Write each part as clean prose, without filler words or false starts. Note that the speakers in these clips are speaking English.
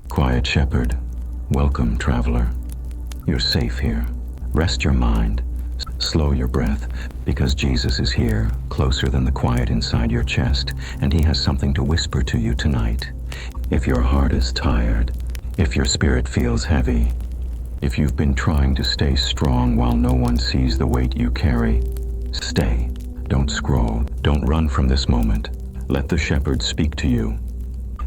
Quiet shepherd, welcome traveler. You're safe here. Rest your mind, slow your breath, because Jesus is here, closer than the quiet inside your chest, and he has something to whisper to you tonight. If your heart is tired, if your spirit feels heavy, if you've been trying to stay strong while no one sees the weight you carry, stay. Don't scroll. Don't run from this moment. Let the shepherd speak to you.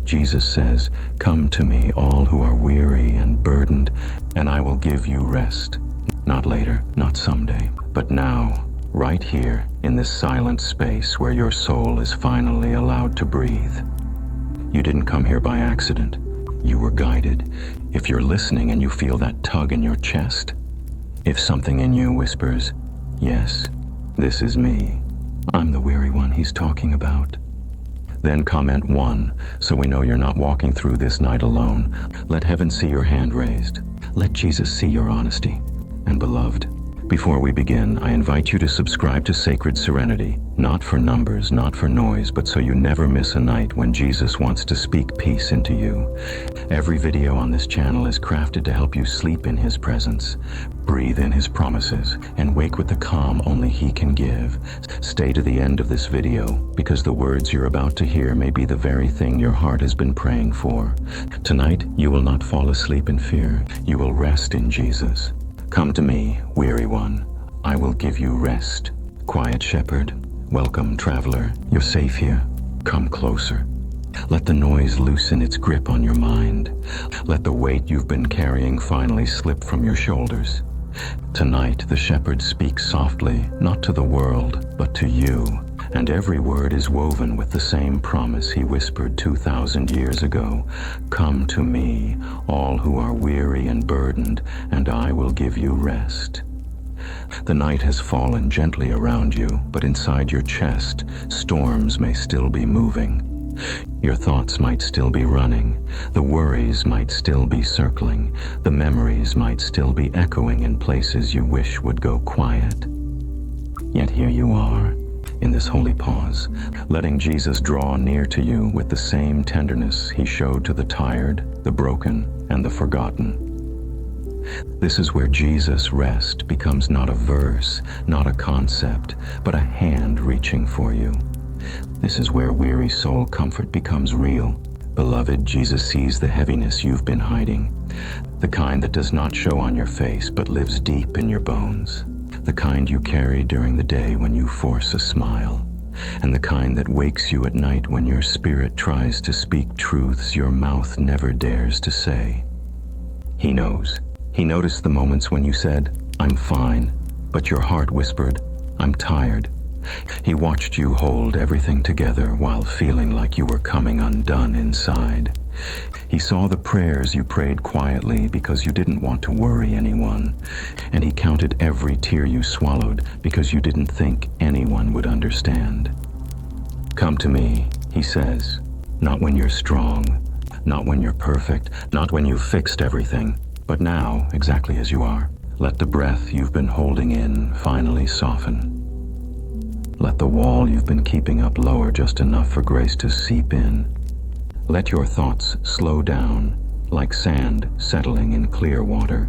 Jesus says, "Come to me, all who are weary and burdened, and I will give you rest." Not later, not someday, but now, right here, in this silent space where your soul is finally allowed to breathe. You didn't come here by accident. You were guided. If you're listening and you feel that tug in your chest, if something in you whispers, "Yes, this is me. I'm the weary one he's talking about," then comment 1, so we know you're not walking through this night alone. Let heaven see your hand raised. Let Jesus see your honesty. And beloved, before we begin, I invite you to subscribe to Sacred Serenity, not for numbers, not for noise, but so you never miss a night when Jesus wants to speak peace into you. Every video on this channel is crafted to help you sleep in his presence, breathe in his promises, and wake with the calm only he can give. Stay to the end of this video, because the words you're about to hear may be the very thing your heart has been praying for. Tonight, you will not fall asleep in fear. You will rest in Jesus. Come to me, weary one. I will give you rest. Quiet shepherd, welcome traveler. You're safe here. Come closer. Let the noise loosen its grip on your mind. Let the weight you've been carrying finally slip from your shoulders. Tonight, the shepherd speaks softly, not to the world, but to you. And every word is woven with the same promise he whispered 2,000 years ago. Come to me, all who are weary and burdened, and I will give you rest. The night has fallen gently around you, but inside your chest, storms may still be moving. Your thoughts might still be running. The worries might still be circling. The memories might still be echoing in places you wish would go quiet. Yet here you are, in this holy pause, letting Jesus draw near to you with the same tenderness he showed to the tired, the broken, and the forgotten. This is where Jesus' rest becomes not a verse, not a concept, but a hand reaching for you. This is where weary soul comfort becomes real. Beloved, Jesus sees the heaviness you've been hiding, the kind that does not show on your face but lives deep in your bones, the kind you carry during the day when you force a smile, and the kind that wakes you at night when your spirit tries to speak truths your mouth never dares to say. He knows. He noticed the moments when you said, "I'm fine," but your heart whispered, "I'm tired." He watched you hold everything together while feeling like you were coming undone inside. He saw the prayers you prayed quietly because you didn't want to worry anyone, and he counted every tear you swallowed because you didn't think anyone would understand. Come to me, he says, not when you're strong, not when you're perfect, not when you've fixed everything, but now, exactly as you are. Let the breath you've been holding in finally soften. Let the wall you've been keeping up lower just enough for grace to seep in. Let your thoughts slow down, like sand settling in clear water.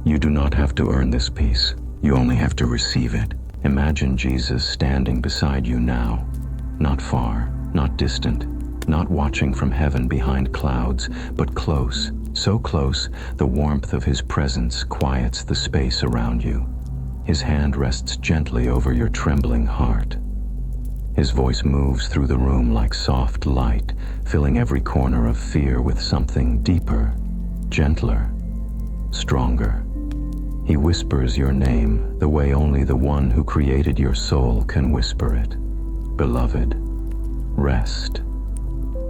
You do not have to earn this peace. You only have to receive it. Imagine Jesus standing beside you now, not far, not distant, not watching from heaven behind clouds, but close, so close the warmth of his presence quiets the space around you. His hand rests gently over your trembling heart. His voice moves through the room like soft light, filling every corner of fear with something deeper, gentler, stronger. He whispers your name the way only the one who created your soul can whisper it. Beloved, rest.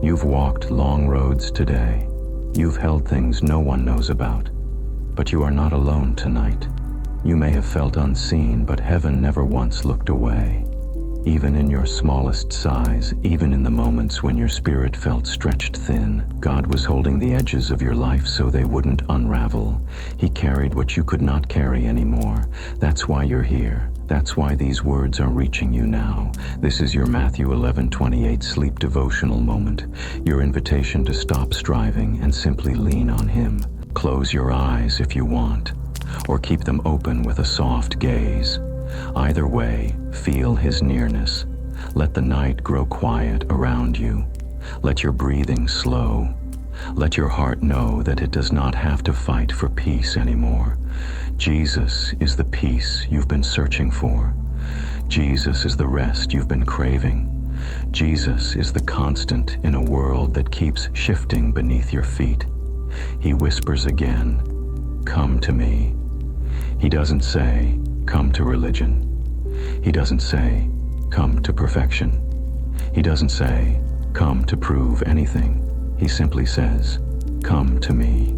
You've walked long roads today. You've held things no one knows about. But you are not alone tonight. You may have felt unseen, but heaven never once looked away. Even in your smallest size, even in the moments when your spirit felt stretched thin, God was holding the edges of your life so they wouldn't unravel. He carried what you could not carry anymore. That's why you're here. That's why these words are reaching you now. This is your Matthew 11:28 sleep devotional moment, your invitation to stop striving and simply lean on Him. Close your eyes if you want, or keep them open with a soft gaze. Either way, feel His nearness. Let the night grow quiet around you. Let your breathing slow. Let your heart know that it does not have to fight for peace anymore. Jesus is the peace you've been searching for. Jesus is the rest you've been craving. Jesus is the constant in a world that keeps shifting beneath your feet. He whispers again, "Come to me." He doesn't say, "Come to religion." He doesn't say, "Come to perfection." He doesn't say, "Come to prove anything." He simply says, "Come to me."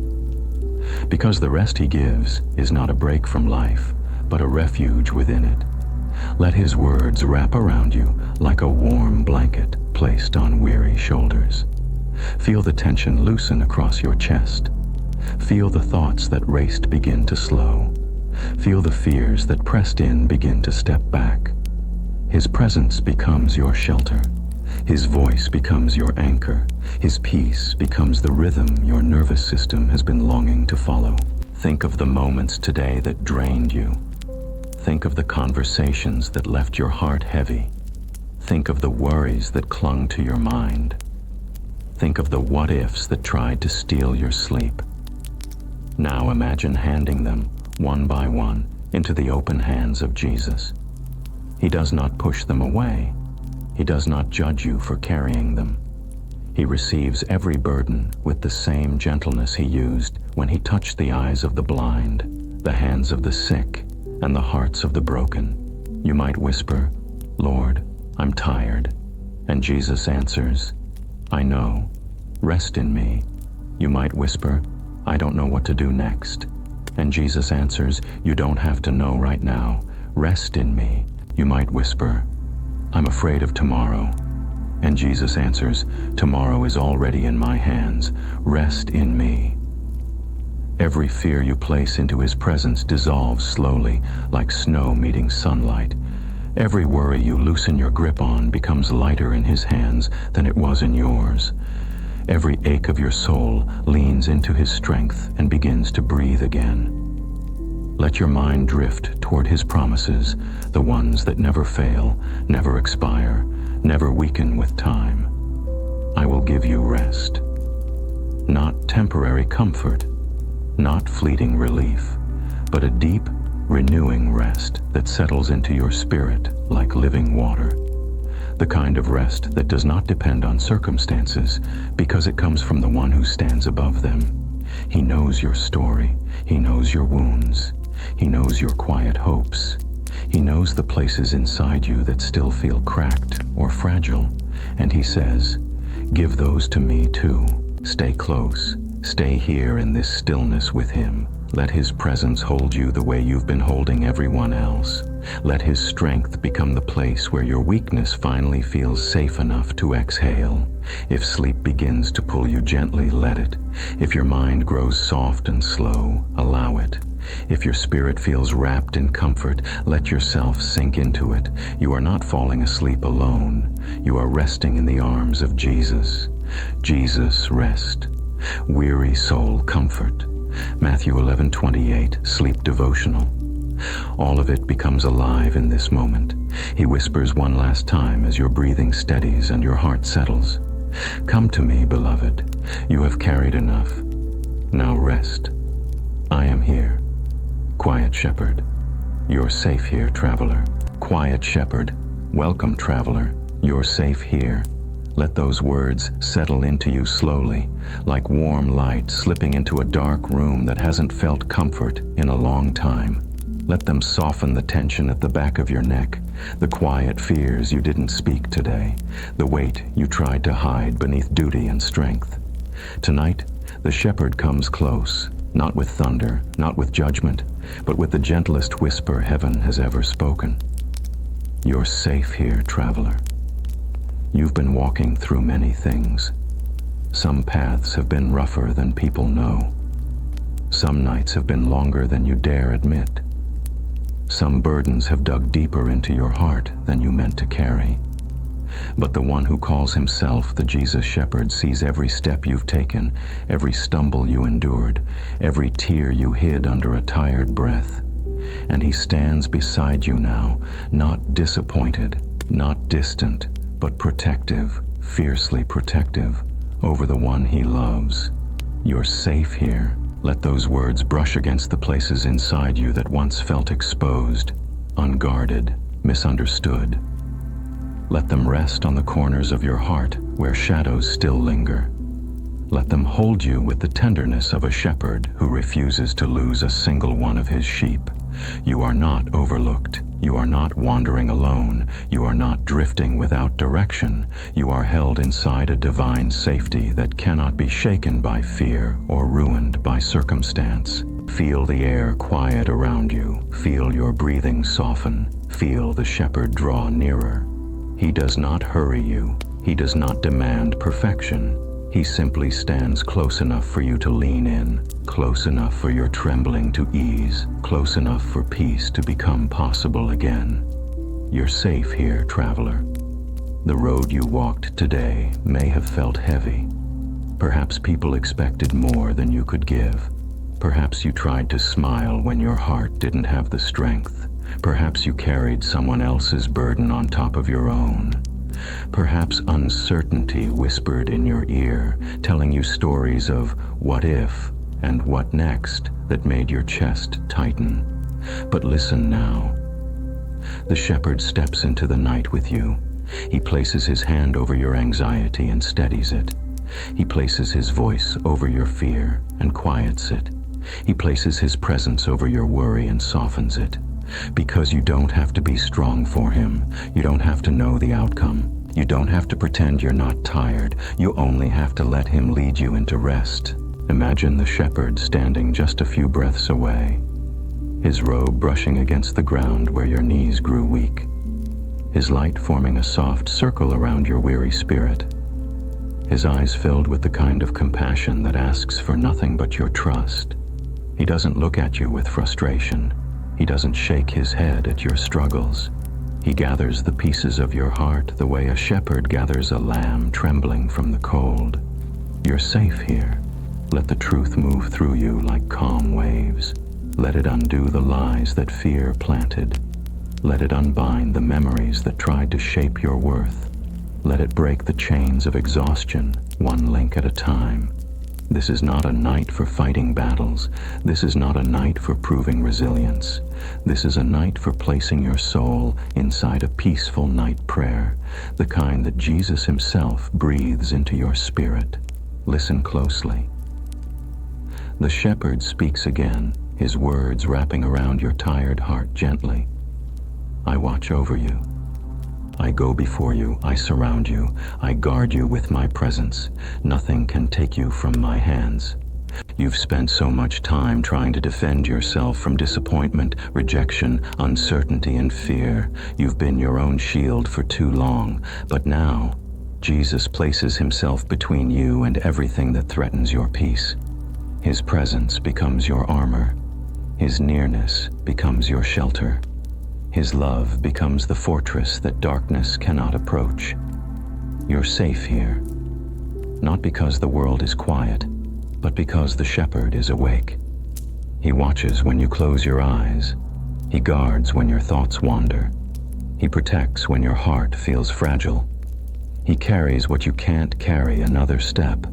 Because the rest He gives is not a break from life, but a refuge within it. Let His words wrap around you like a warm blanket placed on weary shoulders. Feel the tension loosen across your chest. Feel the thoughts that raced begin to slow. Feel the fears that pressed in begin to step back. His presence becomes your shelter. His voice becomes your anchor. His peace becomes the rhythm your nervous system has been longing to follow. Think of the moments today that drained you. Think of the conversations that left your heart heavy. Think of the worries that clung to your mind. Think of the what-ifs that tried to steal your sleep. Now imagine handing them, one by one, into the open hands of Jesus. He does not push them away. He does not judge you for carrying them. He receives every burden with the same gentleness He used when He touched the eyes of the blind, the hands of the sick, and the hearts of the broken. You might whisper, "Lord, I'm tired." And Jesus answers, "I know. Rest in me." You might whisper, "I don't know what to do next." And Jesus answers, "You don't have to know right now. Rest in me." You might whisper, "I'm afraid of tomorrow." And Jesus answers, "Tomorrow is already in my hands. Rest in me." Every fear you place into His presence dissolves slowly, like snow meeting sunlight. Every worry you loosen your grip on becomes lighter in His hands than it was in yours. Every ache of your soul leans into His strength and begins to breathe again. Let your mind drift toward His promises, the ones that never fail, never expire, never weaken with time. I will give you rest. Not temporary comfort, not fleeting relief, but a deep, renewing rest that settles into your spirit like living water. The kind of rest that does not depend on circumstances because it comes from the one who stands above them. He knows your story. He knows your wounds. He knows your quiet hopes. He knows the places inside you that still feel cracked or fragile. And He says, "Give those to me too. Stay close. Stay here in this stillness with Him. Let His presence hold you the way you've been holding everyone else. Let His strength become the place where your weakness finally feels safe enough to exhale. If sleep begins to pull you gently, let it. If your mind grows soft and slow, allow it. If your spirit feels wrapped in comfort, let yourself sink into it. You are not falling asleep alone. You are resting in the arms of Jesus. Jesus, rest. Weary soul, comfort. Matthew 11:28, sleep devotional. All of it becomes alive in this moment. He whispers one last time as your breathing steadies and your heart settles. "Come to me, beloved. You have carried enough. Now rest. I am here. Quiet shepherd. You're safe here, traveler. Quiet shepherd. Welcome, traveler. You're safe here." Let those words settle into you slowly, like warm light slipping into a dark room that hasn't felt comfort in a long time. Let them soften the tension at the back of your neck, the quiet fears you didn't speak today, the weight you tried to hide beneath duty and strength. Tonight, the shepherd comes close, not with thunder, not with judgment, but with the gentlest whisper heaven has ever spoken. You're safe here, traveler. You've been walking through many things. Some paths have been rougher than people know. Some nights have been longer than you dare admit. Some burdens have dug deeper into your heart than you meant to carry. But the one who calls himself the Jesus Shepherd sees every step you've taken, every stumble you endured, every tear you hid under a tired breath. And he stands beside you now, not disappointed, not distant, but protective, fiercely protective, over the one he loves. You're safe here. Let those words brush against the places inside you that once felt exposed, unguarded, misunderstood. Let them rest on the corners of your heart where shadows still linger. Let them hold you with the tenderness of a shepherd who refuses to lose a single one of his sheep. You are not overlooked. You are not wandering alone. You are not drifting without direction. You are held inside a divine safety that cannot be shaken by fear or ruined by circumstance. Feel the air quiet around you. Feel your breathing soften. Feel the shepherd draw nearer. He does not hurry you. He does not demand perfection. He simply stands close enough for you to lean in, close enough for your trembling to ease, close enough for peace to become possible again. You're safe here, traveler. The road you walked today may have felt heavy. Perhaps people expected more than you could give. Perhaps you tried to smile when your heart didn't have the strength. Perhaps you carried someone else's burden on top of your own. Perhaps uncertainty whispered in your ear, telling you stories of what if and what next that made your chest tighten. But listen now. The shepherd steps into the night with you. He places his hand over your anxiety and steadies it. He places his voice over your fear and quiets it. He places his presence over your worry and softens it. Because you don't have to be strong for him. You don't have to know the outcome. You don't have to pretend you're not tired. You only have to let him lead you into rest. Imagine the shepherd standing just a few breaths away, his robe brushing against the ground where your knees grew weak, his light forming a soft circle around your weary spirit, his eyes filled with the kind of compassion that asks for nothing but your trust. He doesn't look at you with frustration. He doesn't shake his head at your struggles. He gathers the pieces of your heart the way a shepherd gathers a lamb trembling from the cold. You're safe here. Let the truth move through you like calm waves. Let it undo the lies that fear planted. Let it unbind the memories that tried to shape your worth. Let it break the chains of exhaustion, one link at a time. This is not a night for fighting battles. This is not a night for proving resilience. This is a night for placing your soul inside a peaceful night prayer, the kind that Jesus himself breathes into your spirit. Listen closely. The shepherd speaks again, his words wrapping around your tired heart gently. I watch over you. I go before you, I surround you, I guard you with my presence. Nothing can take you from my hands. You've spent so much time trying to defend yourself from disappointment, rejection, uncertainty, and fear. You've been your own shield for too long, but now, Jesus places himself between you and everything that threatens your peace. His presence becomes your armor. His nearness becomes your shelter. His love becomes the fortress that darkness cannot approach. You're safe here, not because the world is quiet, but because the shepherd is awake. He watches when you close your eyes. He guards when your thoughts wander. He protects when your heart feels fragile. He carries what you can't carry another step.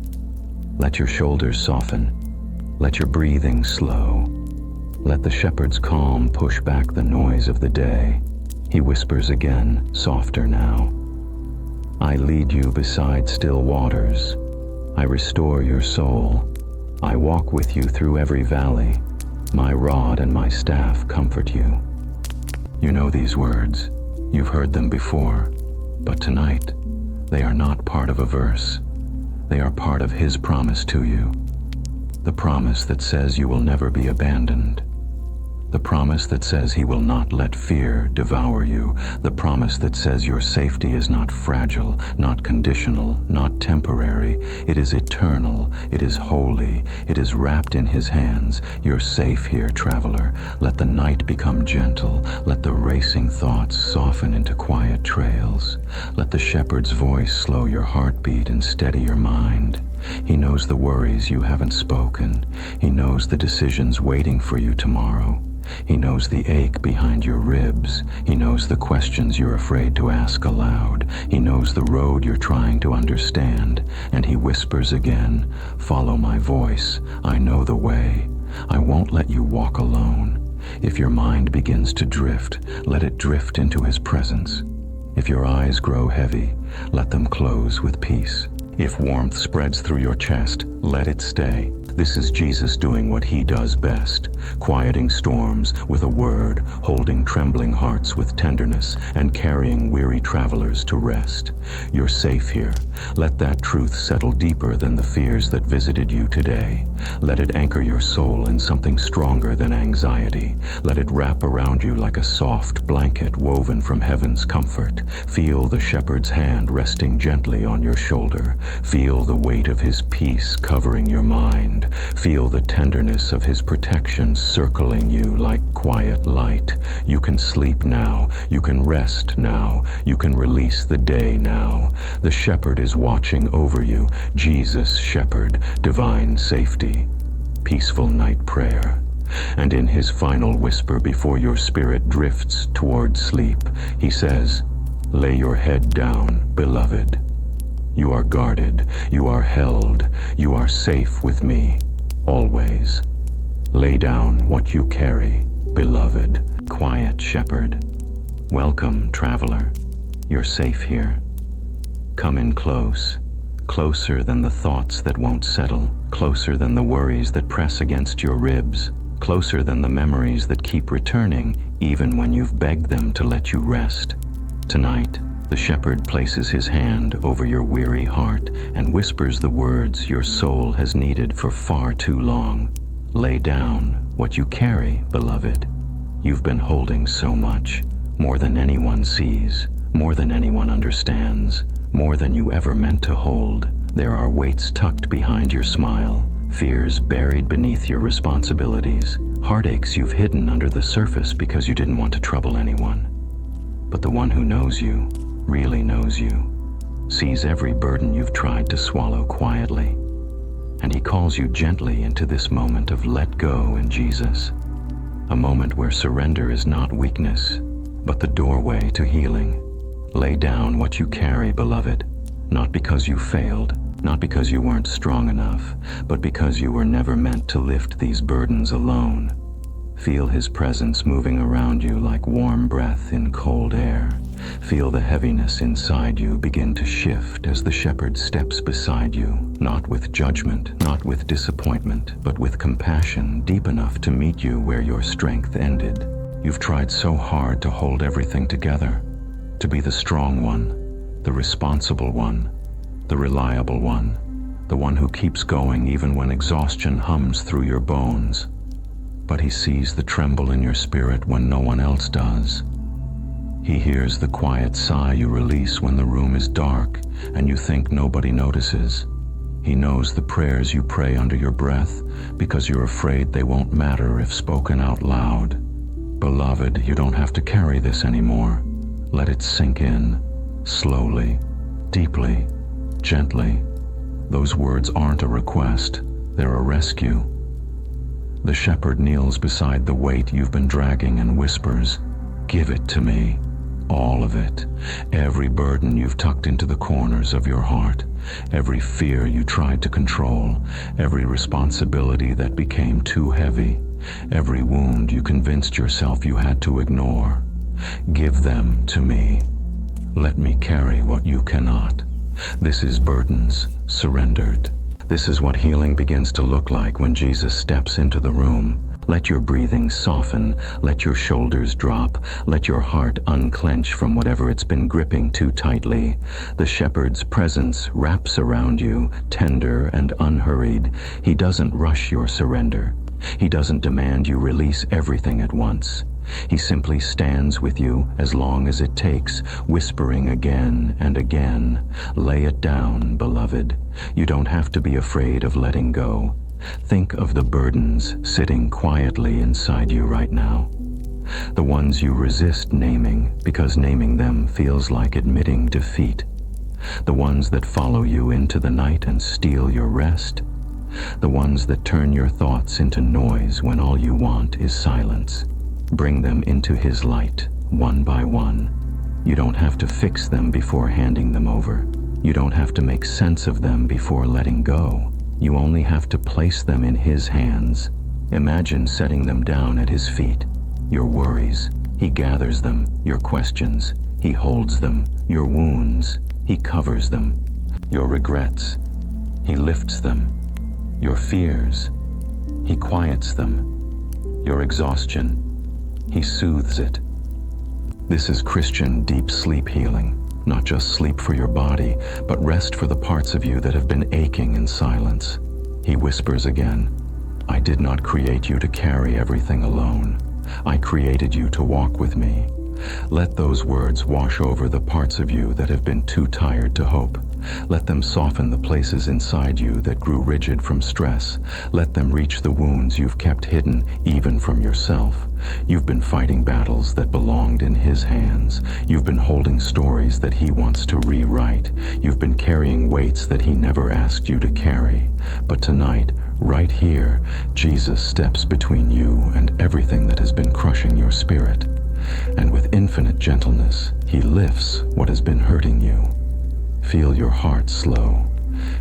Let your shoulders soften. Let your breathing slow. Let the shepherd's calm push back the noise of the day. He whispers again, softer now. I lead you beside still waters. I restore your soul. I walk with you through every valley. My rod and my staff comfort you. You know these words. You've heard them before. But tonight, they are not part of a verse. They are part of his promise to you. The promise that says you will never be abandoned. The promise that says he will not let fear devour you. The promise that says your safety is not fragile, not conditional, not temporary. It is eternal. It is holy. It is wrapped in his hands. You're safe here, traveler. Let the night become gentle. Let the racing thoughts soften into quiet trails. Let the shepherd's voice slow your heartbeat and steady your mind. He knows the worries you haven't spoken. He knows the decisions waiting for you tomorrow. He knows the ache behind your ribs. He knows the questions you're afraid to ask aloud. He knows the road you're trying to understand. And he whispers again, "Follow my voice. I know the way. I won't let you walk alone." If your mind begins to drift, let it drift into his presence. If your eyes grow heavy, let them close with peace. If warmth spreads through your chest, let it stay. This is Jesus doing what he does best, quieting storms with a word, holding trembling hearts with tenderness, and carrying weary travelers to rest. You're safe here. Let that truth settle deeper than the fears that visited you today. Let it anchor your soul in something stronger than anxiety. Let it wrap around you like a soft blanket woven from heaven's comfort. Feel the shepherd's hand resting gently on your shoulder. Feel the weight of his peace covering your mind. Feel the tenderness of his protection circling you like quiet light. You can sleep now. You can rest now. You can release the day now. The shepherd is watching over you. Jesus, shepherd, divine safety, peaceful night prayer. And in his final whisper before your spirit drifts toward sleep, he says, "Lay your head down, beloved. You are guarded, you are held, you are safe with me, always. Lay down what you carry, beloved." Quiet shepherd. Welcome, traveler. You're safe here. Come in close, closer than the thoughts that won't settle, closer than the worries that press against your ribs, closer than the memories that keep returning even when you've begged them to let you rest. Tonight, the shepherd places his hand over your weary heart and whispers the words your soul has needed for far too long. Lay down what you carry, beloved. You've been holding so much, more than anyone sees, more than anyone understands, more than you ever meant to hold. There are weights tucked behind your smile, fears buried beneath your responsibilities, heartaches you've hidden under the surface because you didn't want to trouble anyone. But the one who knows you, really knows you, sees every burden you've tried to swallow quietly, and he calls you gently into this moment of let go in Jesus, a moment where surrender is not weakness, but the doorway to healing. Lay down what you carry, beloved, not because you failed, not because you weren't strong enough, but because you were never meant to lift these burdens alone. Feel his presence moving around you like warm breath in cold air. Feel the heaviness inside you begin to shift as the shepherd steps beside you, not with judgment, not with disappointment, but with compassion deep enough to meet you where your strength ended. You've tried so hard to hold everything together, to be the strong one, the responsible one, the reliable one, the one who keeps going even when exhaustion hums through your bones. But he sees the tremble in your spirit when no one else does. He hears the quiet sigh you release when the room is dark and you think nobody notices. He knows the prayers you pray under your breath because you're afraid they won't matter if spoken out loud. Beloved, you don't have to carry this anymore. Let it sink in, slowly, deeply, gently. Those words aren't a request, they're a rescue. The shepherd kneels beside the weight you've been dragging and whispers, "Give it to me, all of it. Every burden you've tucked into the corners of your heart, every fear you tried to control, every responsibility that became too heavy, every wound you convinced yourself you had to ignore. Give them to me. Let me carry what you cannot." This is burdens surrendered. This is what healing begins to look like when Jesus steps into the room. Let your breathing soften, let your shoulders drop, let your heart unclench from whatever it's been gripping too tightly. The shepherd's presence wraps around you, tender and unhurried. He doesn't rush your surrender. He doesn't demand you release everything at once. He simply stands with you as long as it takes, whispering again and again, "Lay it down, beloved. You don't have to be afraid of letting go." Think of the burdens sitting quietly inside you right now. The ones you resist naming because naming them feels like admitting defeat. The ones that follow you into the night and steal your rest. The ones that turn your thoughts into noise when all you want is silence. Bring them into His light, one by one. You don't have to fix them before handing them over. You don't have to make sense of them before letting go. You only have to place them in His hands. Imagine setting them down at His feet. Your worries, He gathers them. Your questions, He holds them. Your wounds, He covers them. Your regrets, He lifts them. Your fears, He quiets them. Your exhaustion, He soothes it. This is Christian deep sleep healing, not just sleep for your body, but rest for the parts of you that have been aching in silence. He whispers again, "I did not create you to carry everything alone. I created you to walk with me." Let those words wash over the parts of you that have been too tired to hope. Let them soften the places inside you that grew rigid from stress. Let them reach the wounds you've kept hidden, even from yourself. You've been fighting battles that belonged in His hands. You've been holding stories that He wants to rewrite. You've been carrying weights that He never asked you to carry. But tonight, right here, Jesus steps between you and everything that has been crushing your spirit. And with infinite gentleness, He lifts what has been hurting you. Feel your heart slow.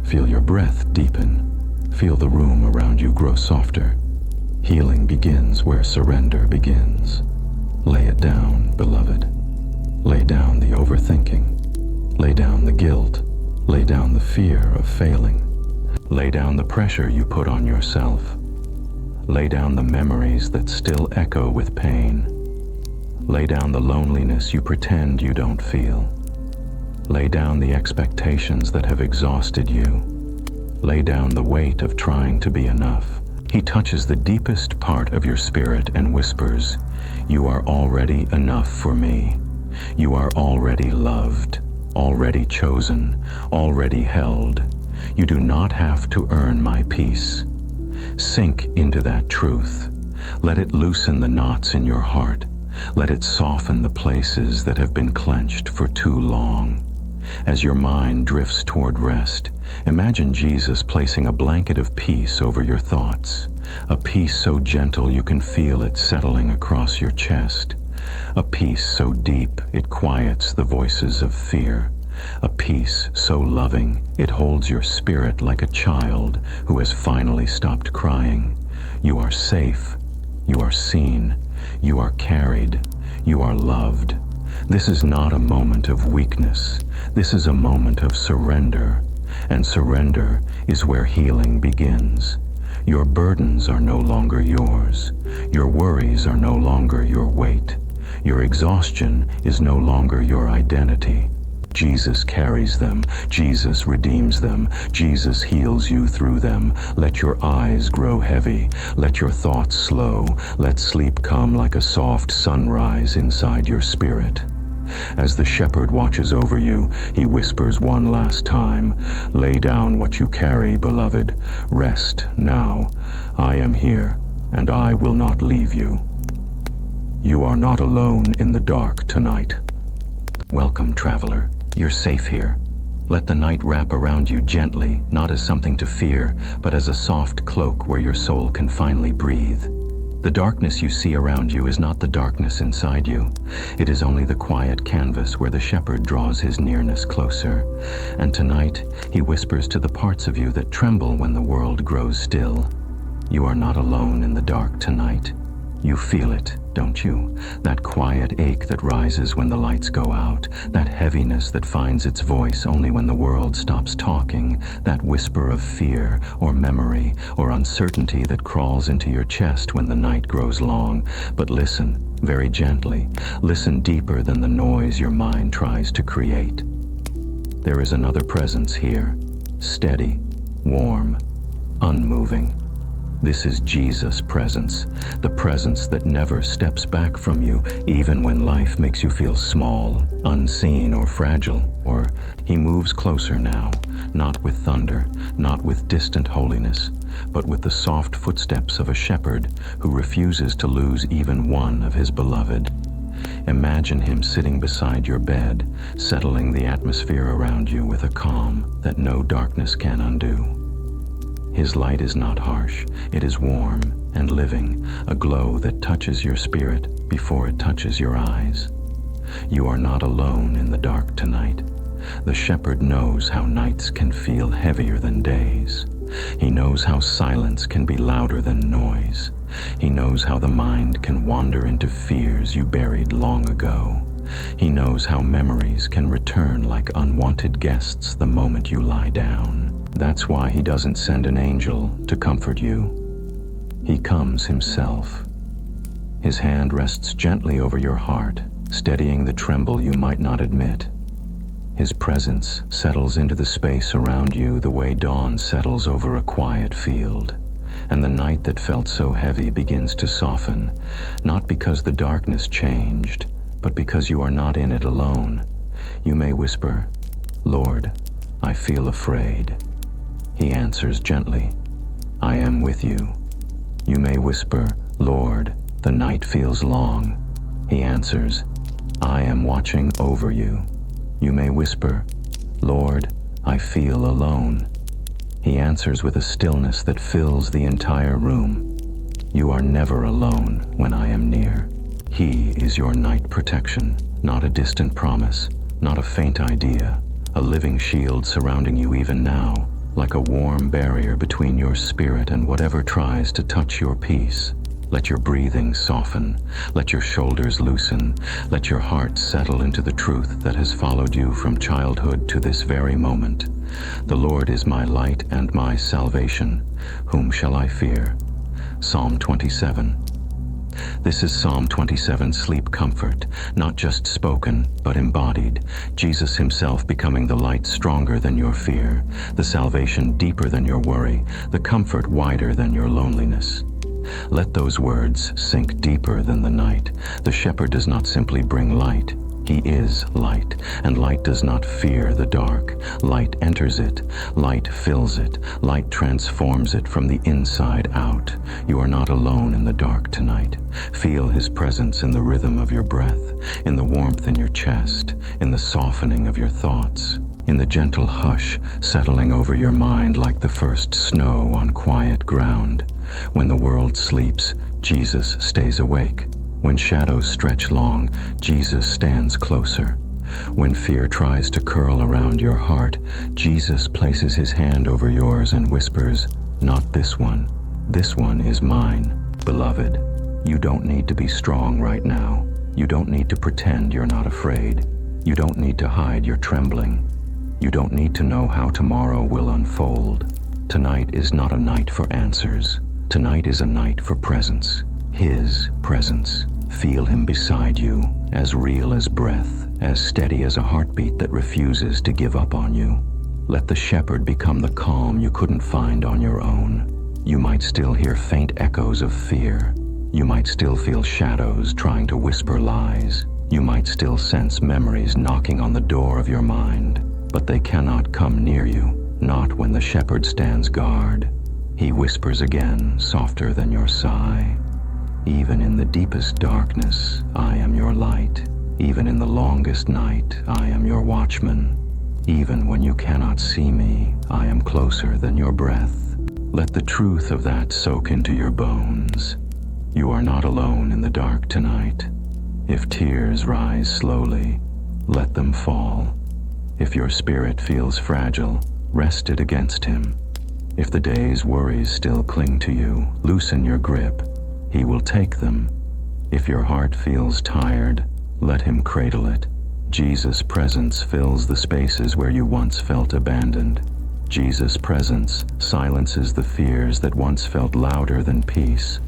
Feel your breath deepen. Feel the room around you grow softer. Healing begins where surrender begins. Lay it down, beloved. Lay down the overthinking. Lay down the guilt. Lay down the fear of failing. Lay down the pressure you put on yourself. Lay down the memories that still echo with pain. Lay down the loneliness you pretend you don't feel. Lay down the expectations that have exhausted you. Lay down the weight of trying to be enough. He touches the deepest part of your spirit and whispers, "You are already enough for me. You are already loved, already chosen, already held. You do not have to earn my peace." Sink into that truth. Let it loosen the knots in your heart. Let it soften the places that have been clenched for too long. As your mind drifts toward rest, imagine Jesus placing a blanket of peace over your thoughts, a peace so gentle you can feel it settling across your chest, a peace so deep it quiets the voices of fear, a peace so loving it holds your spirit like a child who has finally stopped crying. You are safe. You are seen. You are carried. You are loved. This is not a moment of weakness. This is a moment of surrender. And surrender is where healing begins. Your burdens are no longer yours. Your worries are no longer your weight. Your exhaustion is no longer your identity. Jesus carries them. Jesus redeems them. Jesus heals you through them. Let your eyes grow heavy. Let your thoughts slow. Let sleep come like a soft sunrise inside your spirit. As the shepherd watches over you, he whispers one last time, "Lay down what you carry, beloved. Rest now. I am here, and I will not leave you." You are not alone in the dark tonight. Welcome, traveler. You're safe here. Let the night wrap around you gently, not as something to fear, but as a soft cloak where your soul can finally breathe. The darkness you see around you is not the darkness inside you. It is only the quiet canvas where the shepherd draws his nearness closer. And tonight, he whispers to the parts of you that tremble when the world grows still. You are not alone in the dark tonight. You feel it, don't you? That quiet ache that rises when the lights go out, that heaviness that finds its voice only when the world stops talking, that whisper of fear or memory or uncertainty that crawls into your chest when the night grows long. But listen, very gently. Listen deeper than the noise your mind tries to create. There is another presence here, steady, warm, unmoving. This is Jesus' presence, the presence that never steps back from you, even when life makes you feel small, unseen, or fragile. Or he moves closer now, not with thunder, not with distant holiness, but with the soft footsteps of a shepherd who refuses to lose even one of his beloved. Imagine him sitting beside your bed, settling the atmosphere around you with a calm that no darkness can undo. His light is not harsh, it is warm and living, a glow that touches your spirit before it touches your eyes. You are not alone in the dark tonight. The shepherd knows how nights can feel heavier than days. He knows how silence can be louder than noise. He knows how the mind can wander into fears you buried long ago. He knows how memories can return like unwanted guests the moment you lie down. That's why he doesn't send an angel to comfort you. He comes himself. His hand rests gently over your heart, steadying the tremble you might not admit. His presence settles into the space around you the way dawn settles over a quiet field. And the night that felt so heavy begins to soften, not because the darkness changed, but because you are not in it alone. You may whisper, "Lord, I feel afraid." He answers gently, "I am with you." You may whisper, "Lord, the night feels long." He answers, "I am watching over you." You may whisper, "Lord, I feel alone." He answers with a stillness that fills the entire room. You are never alone when I am near. He is your night protection, not a distant promise, not a faint idea, a living shield surrounding you even now, like a warm barrier between your spirit and whatever tries to touch your peace. Let your breathing soften, let your shoulders loosen, let your heart settle into the truth that has followed you from childhood to this very moment. The Lord is my light and my salvation. Whom shall I fear? Psalm 27. This is Psalm 27 sleep comfort, not just spoken, but embodied. Jesus himself becoming the light stronger than your fear, the salvation deeper than your worry, the comfort wider than your loneliness. Let those words sink deeper than the night. The shepherd does not simply bring light. He is light, and light does not fear the dark. Light enters it, light fills it, light transforms it from the inside out. You are not alone in the dark tonight. Feel his presence in the rhythm of your breath, in the warmth in your chest, in the softening of your thoughts, in the gentle hush settling over your mind like the first snow on quiet ground. When the world sleeps, Jesus stays awake. When shadows stretch long, Jesus stands closer. When fear tries to curl around your heart, Jesus places his hand over yours and whispers, "Not this one. This one is mine." Beloved, you don't need to be strong right now. You don't need to pretend you're not afraid. You don't need to hide your trembling. You don't need to know how tomorrow will unfold. Tonight is not a night for answers. Tonight is a night for presence. His presence. Feel him beside you, as real as breath, as steady as a heartbeat that refuses to give up on you. Let the shepherd become the calm you couldn't find on your own. You might still hear faint echoes of fear. You might still feel shadows trying to whisper lies. You might still sense memories knocking on the door of your mind. But they cannot come near you, not when the shepherd stands guard. He whispers again, softer than your sigh. Even in the deepest darkness, I am your light. Even in the longest night, I am your watchman. Even when you cannot see me, I am closer than your breath. Let the truth of that soak into your bones. You are not alone in the dark tonight. If tears rise slowly, let them fall. If your spirit feels fragile, rest it against him. If the day's worries still cling to you, loosen your grip. He will take them. If your heart feels tired, let him cradle it. Jesus' presence fills the spaces where you once felt abandoned. Jesus' presence silences the fears that once felt louder than peace.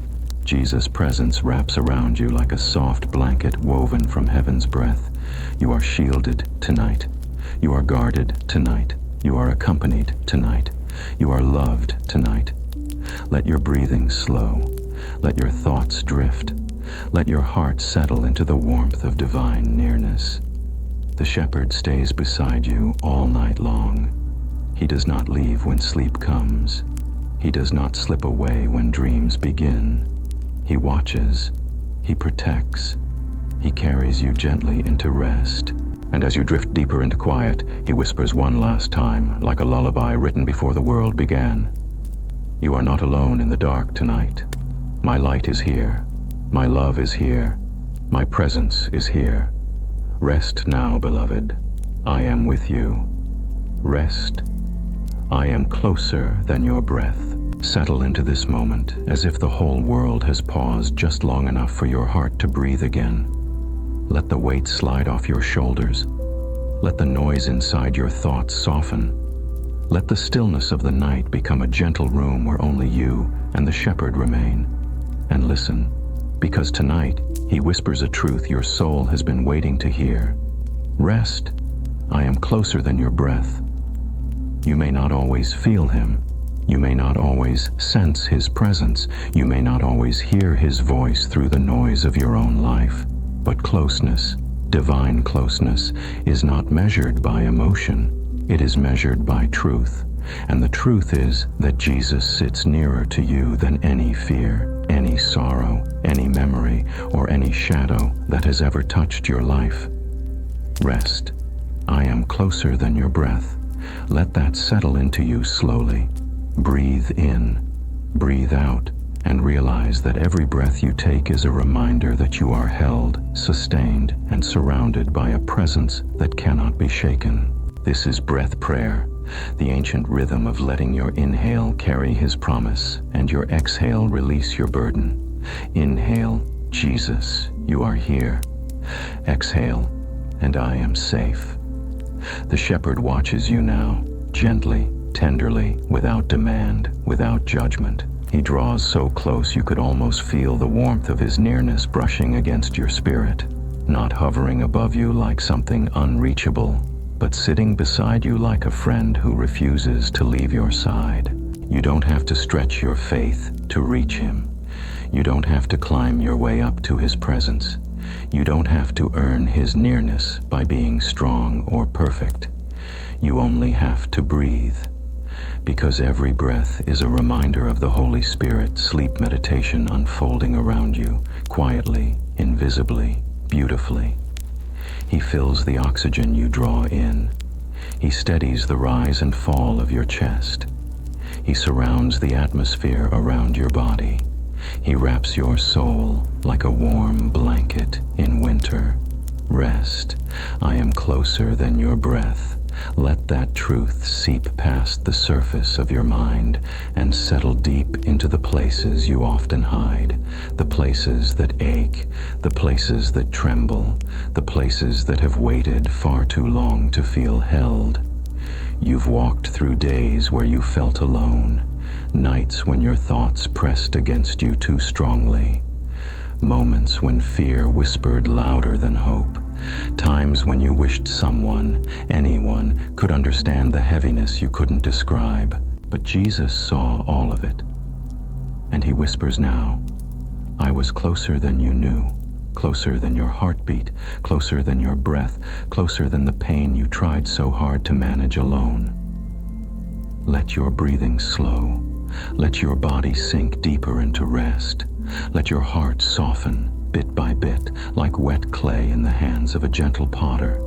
Jesus' presence wraps around you like a soft blanket woven from heaven's breath. You are shielded tonight. You are guarded tonight. You are accompanied tonight. You are loved tonight. Let your breathing slow. Let your thoughts drift. Let your heart settle into the warmth of divine nearness. The shepherd stays beside you all night long. He does not leave when sleep comes. He does not slip away when dreams begin. He watches. He protects. He carries you gently into rest. And as you drift deeper into quiet, he whispers one last time, like a lullaby written before the world began. You are not alone in the dark tonight. My light is here. My love is here. My presence is here. Rest now, beloved. I am with you. Rest. I am closer than your breath. Settle into this moment as if the whole world has paused just long enough for your heart to breathe again. Let the weight slide off your shoulders. Let the noise inside your thoughts soften. Let the stillness of the night become a gentle room where only you and the shepherd remain. And listen, because tonight he whispers a truth your soul has been waiting to hear. Rest. I am closer than your breath. You may not always feel him. You may not always sense his presence. You may not always hear his voice through the noise of your own life. But closeness, divine closeness, is not measured by emotion. It is measured by truth. And the truth is that Jesus sits nearer to you than any fear, any sorrow, any memory, or any shadow that has ever touched your life. Rest. I am closer than your breath. Let that settle into you slowly. Breathe in, breathe out, and realize that every breath you take is a reminder that you are held, sustained, and surrounded by a presence that cannot be shaken. This is breath prayer, the ancient rhythm of letting your inhale carry his promise and your exhale release your burden. Inhale, Jesus, you are here. Exhale, and I am safe. The shepherd watches you now, gently, tenderly, without demand, without judgment. He draws so close you could almost feel the warmth of his nearness brushing against your spirit, not hovering above you like something unreachable, but sitting beside you like a friend who refuses to leave your side. You don't have to stretch your faith to reach him. You don't have to climb your way up to his presence. You don't have to earn his nearness by being strong or perfect. You only have to breathe. Because every breath is a reminder of the Holy Spirit sleep meditation unfolding around you, quietly, invisibly, beautifully. He fills the oxygen you draw in. He steadies the rise and fall of your chest. He surrounds the atmosphere around your body. He wraps your soul like a warm blanket in winter. Rest. I am closer than your breath. Let that truth seep past the surface of your mind and settle deep into the places you often hide, the places that ache, the places that tremble, the places that have waited far too long to feel held. You've walked through days where you felt alone, nights when your thoughts pressed against you too strongly, moments when fear whispered louder than hope. Times when you wished someone, anyone, could understand the heaviness you couldn't describe. But Jesus saw all of it. And he whispers now, I was closer than you knew, closer than your heartbeat, closer than your breath, closer than the pain you tried so hard to manage alone. Let your breathing slow. Let your body sink deeper into rest. Let your heart soften, bit by bit, like wet clay in the hands of a gentle potter.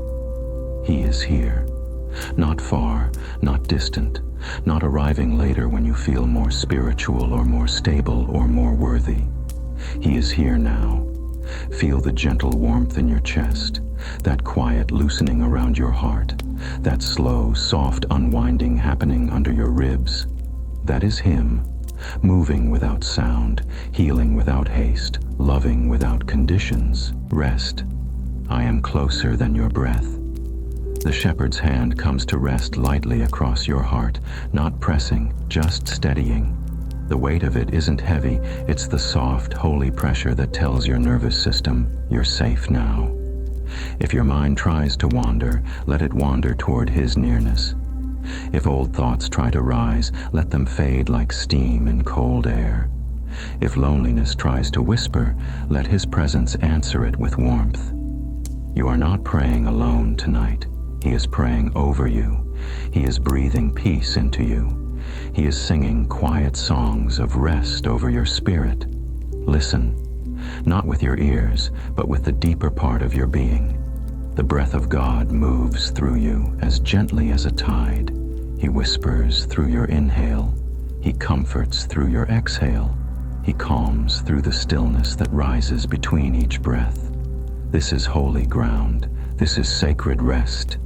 He is here. Not far, not distant, not arriving later when you feel more spiritual or more stable or more worthy. He is here now. Feel the gentle warmth in your chest, that quiet loosening around your heart, that slow, soft unwinding happening under your ribs. That is him, moving without sound, healing without haste, loving without conditions. Rest. I am closer than your breath. The shepherd's hand comes to rest lightly across your heart, not pressing, just steadying. The weight of it isn't heavy, it's the soft, holy pressure that tells your nervous system, you're safe now. If your mind tries to wander, let it wander toward his nearness. If old thoughts try to rise, let them fade like steam in cold air. If loneliness tries to whisper, let His presence answer it with warmth. You are not praying alone tonight. He is praying over you. He is breathing peace into you. He is singing quiet songs of rest over your spirit. Listen, not with your ears, but with the deeper part of your being. The breath of God moves through you as gently as a tide. He whispers through your inhale. He comforts through your exhale. He calms through the stillness that rises between each breath. This is holy ground. This is sacred rest.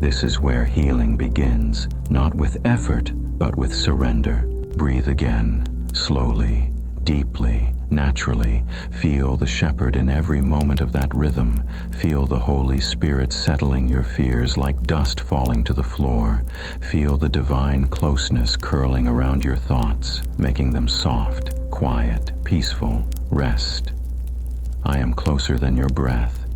This is where healing begins, not with effort, but with surrender. Breathe again, slowly, deeply, naturally. Feel the shepherd in every moment of that rhythm. Feel the Holy Spirit settling your fears like dust falling to the floor. Feel the divine closeness curling around your thoughts, making them soft, quiet, peaceful. Rest. I am closer than your breath.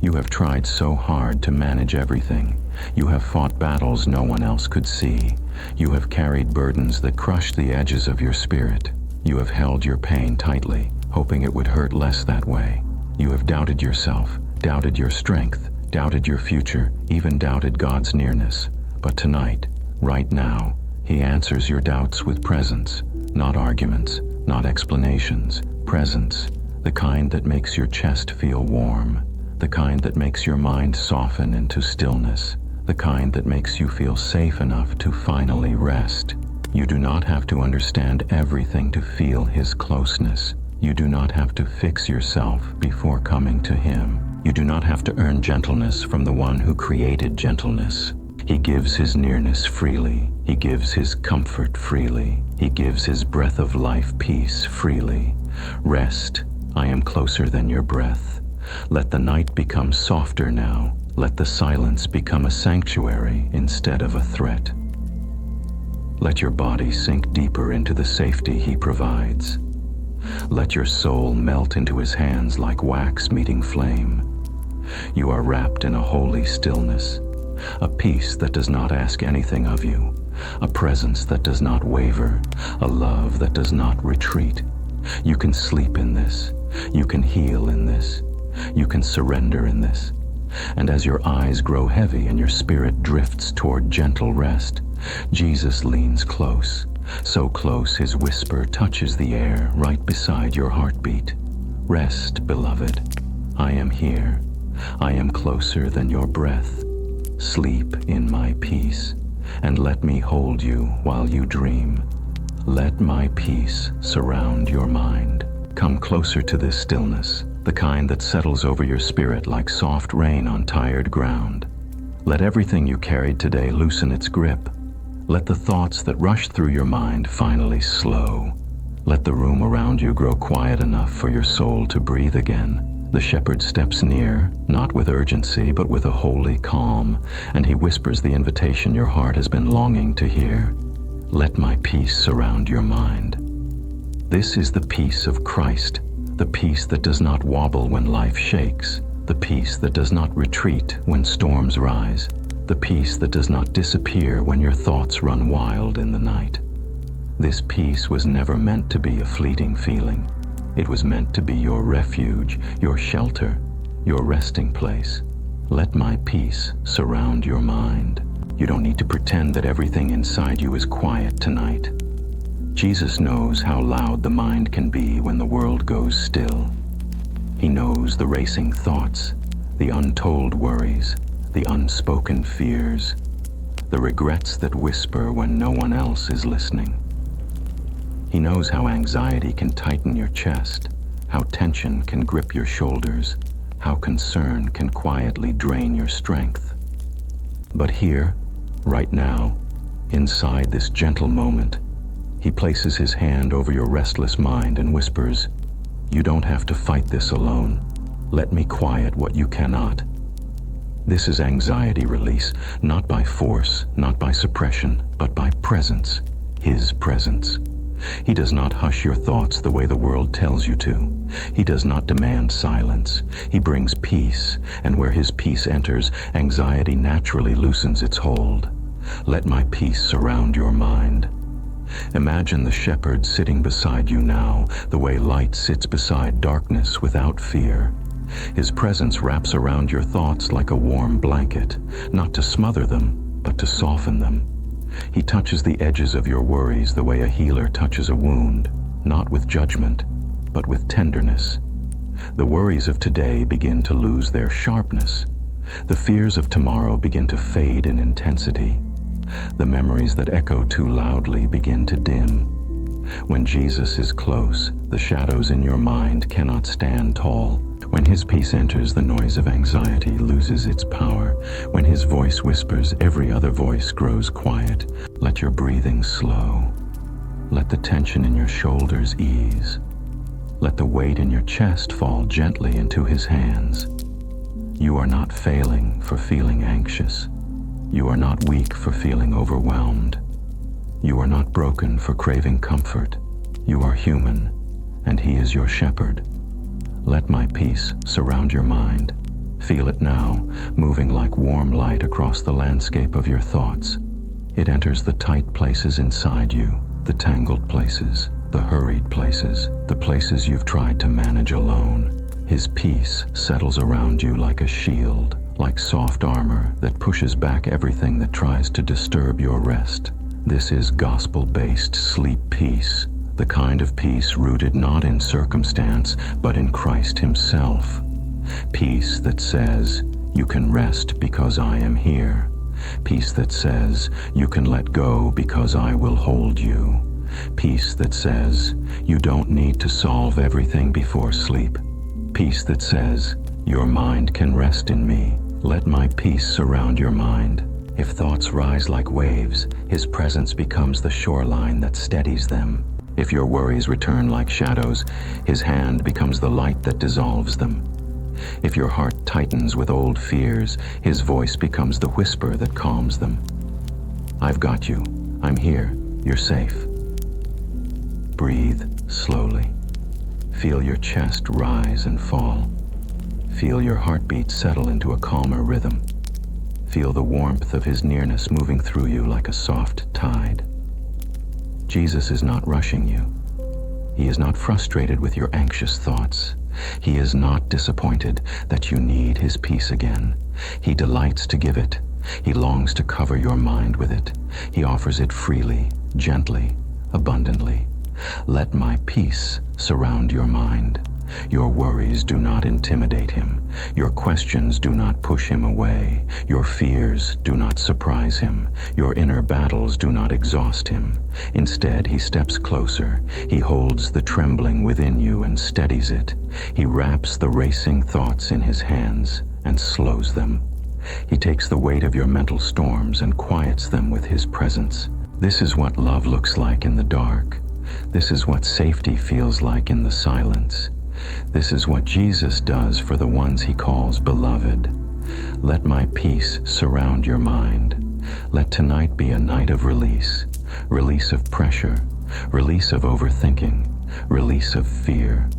You have tried so hard to manage everything. You have fought battles no one else could see. You have carried burdens that crushed the edges of your spirit. You have held your pain tightly, hoping it would hurt less that way. You have doubted yourself, doubted your strength, doubted your future, even doubted God's nearness. But tonight, right now, He answers your doubts with presence, not arguments, not explanations. Presence, the kind that makes your chest feel warm, the kind that makes your mind soften into stillness, the kind that makes you feel safe enough to finally rest. You do not have to understand everything to feel His closeness. You do not have to fix yourself before coming to Him. You do not have to earn gentleness from the one who created gentleness. He gives His nearness freely. He gives His comfort freely. He gives His breath of life peace freely. Rest. I am closer than your breath. Let the night become softer now. Let the silence become a sanctuary instead of a threat. Let your body sink deeper into the safety He provides. Let your soul melt into His hands like wax meeting flame. You are wrapped in a holy stillness, a peace that does not ask anything of you, a presence that does not waver, a love that does not retreat. You can sleep in this. You can heal in this. You can surrender in this. And as your eyes grow heavy and your spirit drifts toward gentle rest, Jesus leans close, so close His whisper touches the air right beside your heartbeat. Rest, beloved. I am here. I am closer than your breath. Sleep in my peace, and let me hold you while you dream. Let my peace surround your mind. Come closer to this stillness, the kind that settles over your spirit like soft rain on tired ground. Let everything you carried today loosen its grip. Let the thoughts that rush through your mind finally slow. Let the room around you grow quiet enough for your soul to breathe again. The shepherd steps near, not with urgency, but with a holy calm, and he whispers the invitation your heart has been longing to hear. Let my peace surround your mind. This is the peace of Christ, the peace that does not wobble when life shakes, the peace that does not retreat when storms rise, the peace that does not disappear when your thoughts run wild in the night. This peace was never meant to be a fleeting feeling. It was meant to be your refuge, your shelter, your resting place. Let my peace surround your mind. You don't need to pretend that everything inside you is quiet tonight. Jesus knows how loud the mind can be when the world goes still. He knows the racing thoughts, the untold worries, the unspoken fears, the regrets that whisper when no one else is listening. He knows how anxiety can tighten your chest, how tension can grip your shoulders, how concern can quietly drain your strength. But here, right now, inside this gentle moment, he places his hand over your restless mind and whispers, "You don't have to fight this alone. Let me quiet what you cannot." This is anxiety release, not by force, not by suppression, but by presence, his presence. He does not hush your thoughts the way the world tells you to. He does not demand silence. He brings peace, and where his peace enters, anxiety naturally loosens its hold. Let my peace surround your mind. Imagine the shepherd sitting beside you now, the way light sits beside darkness without fear. His presence wraps around your thoughts like a warm blanket, not to smother them, but to soften them. He touches the edges of your worries the way a healer touches a wound, not with judgment, but with tenderness. The worries of today begin to lose their sharpness. The fears of tomorrow begin to fade in intensity. The memories that echo too loudly begin to dim. When Jesus is close, the shadows in your mind cannot stand tall. When his peace enters, the noise of anxiety loses its power. When his voice whispers, every other voice grows quiet. Let your breathing slow. Let the tension in your shoulders ease. Let the weight in your chest fall gently into his hands. You are not failing for feeling anxious. You are not weak for feeling overwhelmed. You are not broken for craving comfort. You are human, and he is your shepherd. Let my peace surround your mind. Feel it now, moving like warm light across the landscape of your thoughts. It enters the tight places inside you, the tangled places, the hurried places, the places you've tried to manage alone. His peace settles around you like a shield, like soft armor that pushes back everything that tries to disturb your rest. This is gospel-based sleep peace, the kind of peace rooted not in circumstance, but in Christ himself. Peace that says, you can rest because I am here. Peace that says, you can let go because I will hold you. Peace that says, you don't need to solve everything before sleep. Peace that says, your mind can rest in me. Let my peace surround your mind. If thoughts rise like waves, his presence becomes the shoreline that steadies them. If your worries return like shadows, his hand becomes the light that dissolves them. If your heart tightens with old fears, his voice becomes the whisper that calms them. I've got you. I'm here. You're safe. Breathe slowly. Feel your chest rise and fall. Feel your heartbeat settle into a calmer rhythm. Feel the warmth of his nearness moving through you like a soft tide. Jesus is not rushing you. He is not frustrated with your anxious thoughts. He is not disappointed that you need his peace again. He delights to give it. He longs to cover your mind with it. He offers it freely, gently, abundantly. Let my peace surround your mind. Your worries do not intimidate him. Your questions do not push him away. Your fears do not surprise him. Your inner battles do not exhaust him. Instead, he steps closer. He holds the trembling within you and steadies it. He wraps the racing thoughts in his hands and slows them. He takes the weight of your mental storms and quiets them with his presence. This is what love looks like in the dark. This is what safety feels like in the silence. This is what Jesus does for the ones he calls beloved. Let my peace surround your mind. Let tonight be a night of release. Release of pressure. Release of overthinking. Release of fear.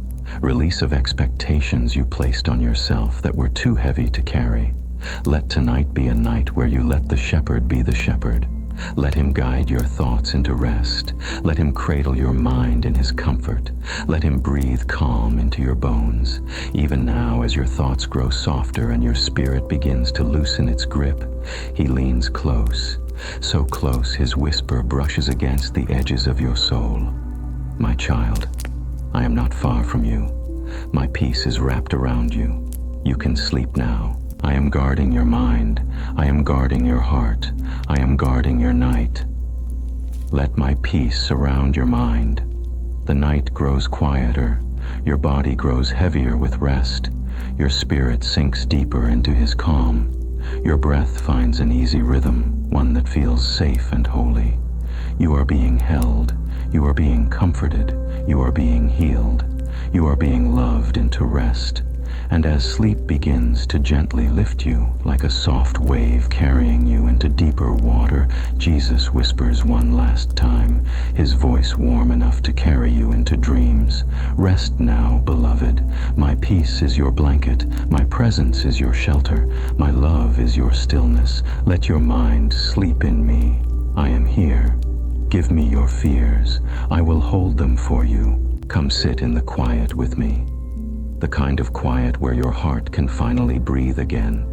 Release of expectations you placed on yourself that were too heavy to carry. Let tonight be a night where you let the shepherd be the shepherd. Let him guide your thoughts into rest. Let him cradle your mind in his comfort. Let him breathe calm into your bones. Even now, as your thoughts grow softer and your spirit begins to loosen its grip, he leans close, so close his whisper brushes against the edges of your soul. My child, I am not far from you. My peace is wrapped around you. You can sleep now. I am guarding your mind. I am guarding your heart. I am guarding your night. Let my peace surround your mind. The night grows quieter. Your body grows heavier with rest. Your spirit sinks deeper into his calm. Your breath finds an easy rhythm, one that feels safe and holy. You are being held. You are being comforted. You are being healed. You are being loved into rest. And as sleep begins to gently lift you, like a soft wave carrying you into deeper water, Jesus whispers one last time, his voice warm enough to carry you into dreams. Rest now, beloved. My peace is your blanket. My presence is your shelter. My love is your stillness. Let your mind sleep in me. I am here. Give me your fears. I will hold them for you. Come sit in the quiet with me. The kind of quiet where your heart can finally breathe again.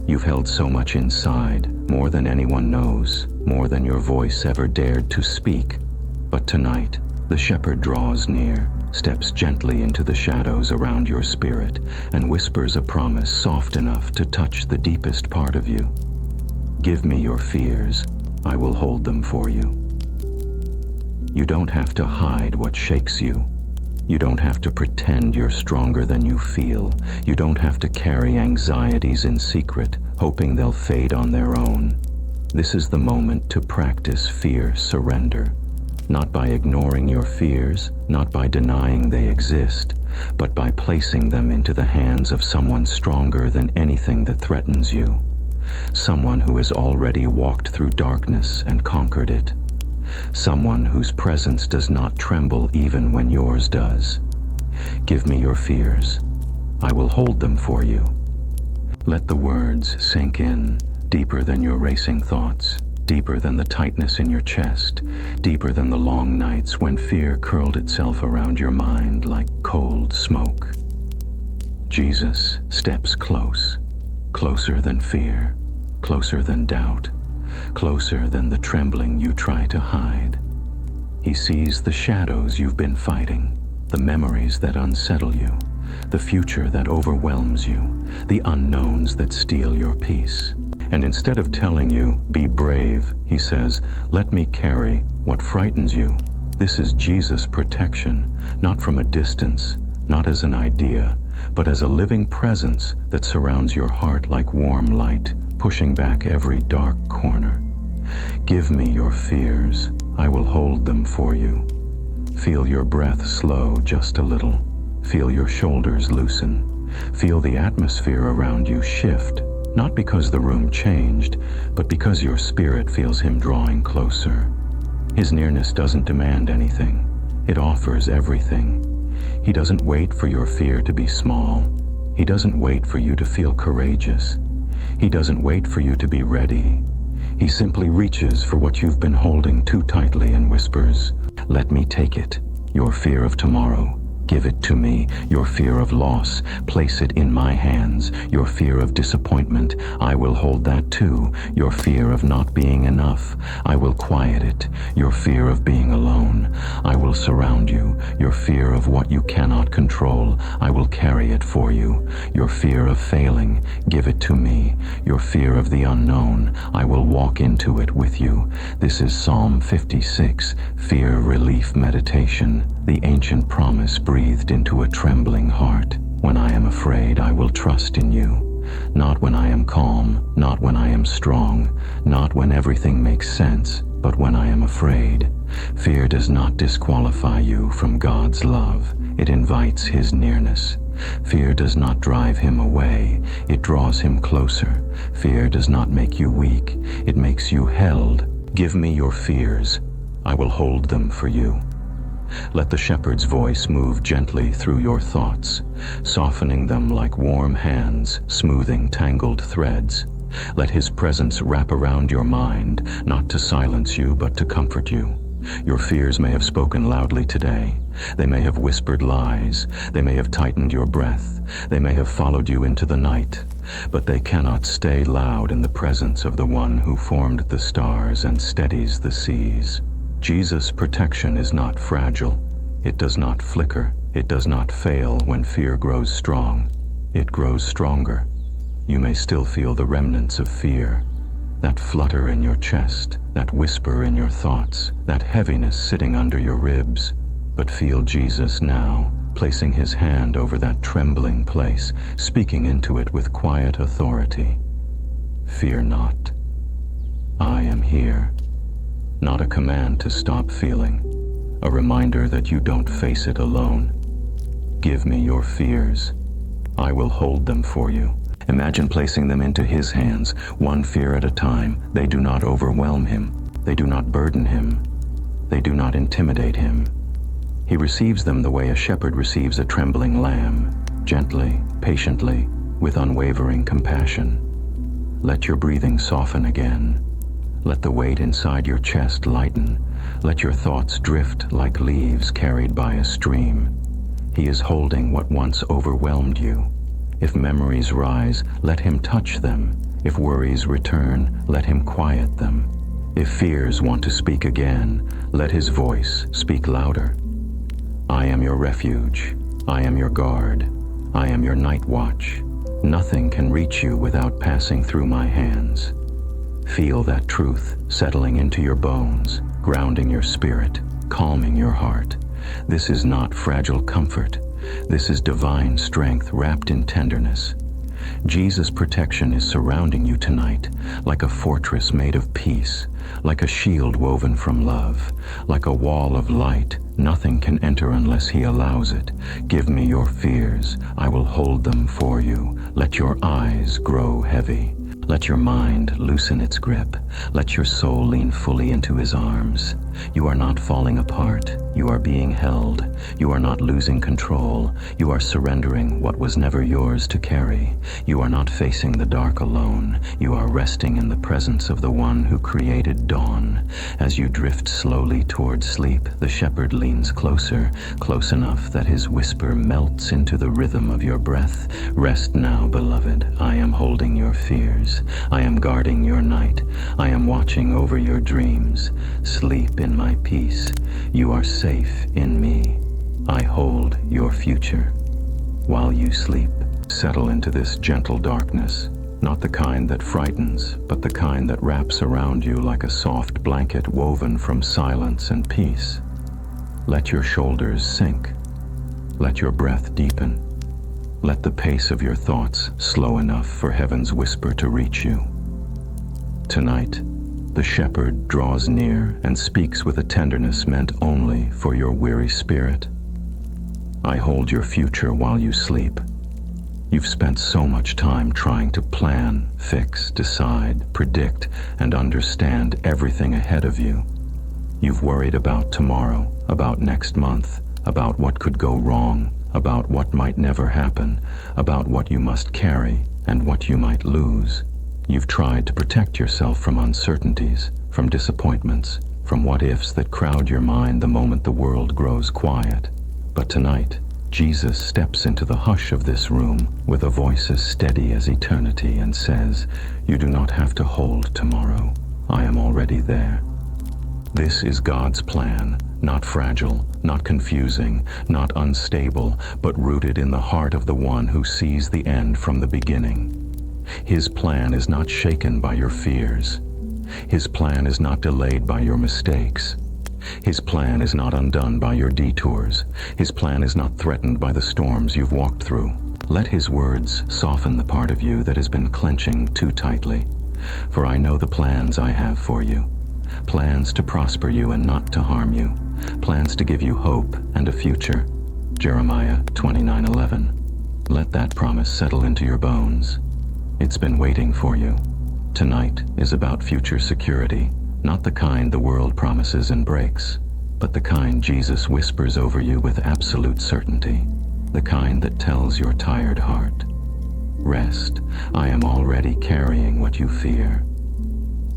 You've held so much inside, more than anyone knows, more than your voice ever dared to speak. But tonight, the shepherd draws near, steps gently into the shadows around your spirit, and whispers a promise soft enough to touch the deepest part of you. Give me your fears. I will hold them for you. You don't have to hide what shakes you. You don't have to pretend you're stronger than you feel. You don't have to carry anxieties in secret, hoping they'll fade on their own. This is the moment to practice fear surrender. Not by ignoring your fears, not by denying they exist, but by placing them into the hands of someone stronger than anything that threatens you. Someone who has already walked through darkness and conquered it. Someone whose presence does not tremble even when yours does. Give me your fears. I will hold them for you. Let the words sink in, deeper than your racing thoughts, deeper than the tightness in your chest, deeper than the long nights when fear curled itself around your mind like cold smoke. Jesus steps close, closer than fear, closer than doubt, closer than the trembling you try to hide. He sees the shadows you've been fighting, the memories that unsettle you, the future that overwhelms you, the unknowns that steal your peace. And instead of telling you, be brave, he says, let me carry what frightens you. This is Jesus' protection, not from a distance, not as an idea, but as a living presence that surrounds your heart like warm light, pushing back every dark corner. Give me your fears. I will hold them for you. Feel your breath slow just a little. Feel your shoulders loosen. Feel the atmosphere around you shift, not because the room changed, but because your spirit feels him drawing closer. His nearness doesn't demand anything. It offers everything. He doesn't wait for your fear to be small. He doesn't wait for you to feel courageous. He doesn't wait for you to be ready. He simply reaches for what you've been holding too tightly and whispers, let me take it. Your fear of tomorrow, give it to me. Your fear of loss, place it in my hands. Your fear of disappointment, I will hold that too. Your fear of not being enough, I will quiet it. Your fear of being alone, I will surround you. Your fear of what you cannot control, I will carry it for you. Your fear of failing, give it to me. Your fear of the unknown, I will walk into it with you. This is Psalm 56, Fear Relief Meditation, the ancient promise breathed into a trembling heart. When I am afraid, I will trust in you. Not when I am calm, not when I am strong, not when everything makes sense, but when I am afraid. Fear does not disqualify you from God's love. It invites his nearness. Fear does not drive him away. It draws him closer. Fear does not make you weak. It makes you held. Give me your fears. I will hold them for you. Let the shepherd's voice move gently through your thoughts, softening them like warm hands, smoothing tangled threads. Let his presence wrap around your mind, not to silence you, but to comfort you. Your fears may have spoken loudly today. They may have whispered lies. They may have tightened your breath. They may have followed you into the night. But they cannot stay loud in the presence of the one who formed the stars and steadies the seas. Jesus' protection is not fragile. It does not flicker. It does not fail when fear grows strong. It grows stronger. You may still feel the remnants of fear, that flutter in your chest, that whisper in your thoughts, that heaviness sitting under your ribs. But feel Jesus now, placing his hand over that trembling place, speaking into it with quiet authority. Fear not. I am here. Not a command to stop feeling, a reminder that you don't face it alone. Give me your fears. I will hold them for you. Imagine placing them into his hands, one fear at a time. They do not overwhelm him. They do not burden him. They do not intimidate him. He receives them the way a shepherd receives a trembling lamb, gently, patiently, with unwavering compassion. Let your breathing soften again. Let the weight inside your chest lighten. Let your thoughts drift like leaves carried by a stream. He is holding what once overwhelmed you. If memories rise, let him touch them. If worries return, let him quiet them. If fears want to speak again, let his voice speak louder. I am your refuge. I am your guard. I am your night watch. Nothing can reach you without passing through my hands. Feel that truth settling into your bones, grounding your spirit, calming your heart. This is not fragile comfort. This is divine strength wrapped in tenderness. Jesus' protection is surrounding you tonight, like a fortress made of peace, like a shield woven from love, like a wall of light. Nothing can enter unless he allows it. Give me your fears. I will hold them for you. Let your eyes grow heavy. Let your mind loosen its grip. Let your soul lean fully into his arms. You are not falling apart. You are being held. You are not losing control. You are surrendering what was never yours to carry. You are not facing the dark alone. You are resting in the presence of the one who created dawn. As you drift slowly toward sleep, the shepherd leans closer, close enough that his whisper melts into the rhythm of your breath. Rest now, beloved. I am holding your fears. I am guarding your night. I am watching over your dreams. Sleep in my peace. You are safe in me. I hold your future. While you sleep, settle into this gentle darkness, not the kind that frightens, but the kind that wraps around you like a soft blanket woven from silence and peace. Let your shoulders sink. Let your breath deepen. Let the pace of your thoughts slow enough for heaven's whisper to reach you. Tonight, the shepherd draws near and speaks with a tenderness meant only for your weary spirit. I hold your future while you sleep. You've spent so much time trying to plan, fix, decide, predict, and understand everything ahead of you. You've worried about tomorrow, about next month, about what could go wrong, about what might never happen, about what you must carry and what you might lose. You've tried to protect yourself from uncertainties, from disappointments, from what-ifs that crowd your mind the moment the world grows quiet. But tonight, Jesus steps into the hush of this room with a voice as steady as eternity and says, "You do not have to hold tomorrow. I am already there." This is God's plan, not fragile, not confusing, not unstable, but rooted in the heart of the one who sees the end from the beginning. His plan is not shaken by your fears. His plan is not delayed by your mistakes. His plan is not undone by your detours. His plan is not threatened by the storms you've walked through. Let his words soften the part of you that has been clenching too tightly. For I know the plans I have for you. Plans to prosper you and not to harm you. Plans to give you hope and a future. Jeremiah 29:11. Let that promise settle into your bones. It's been waiting for you. Tonight is about future security, not the kind the world promises and breaks, but the kind Jesus whispers over you with absolute certainty, the kind that tells your tired heart, "Rest, I am already carrying what you fear."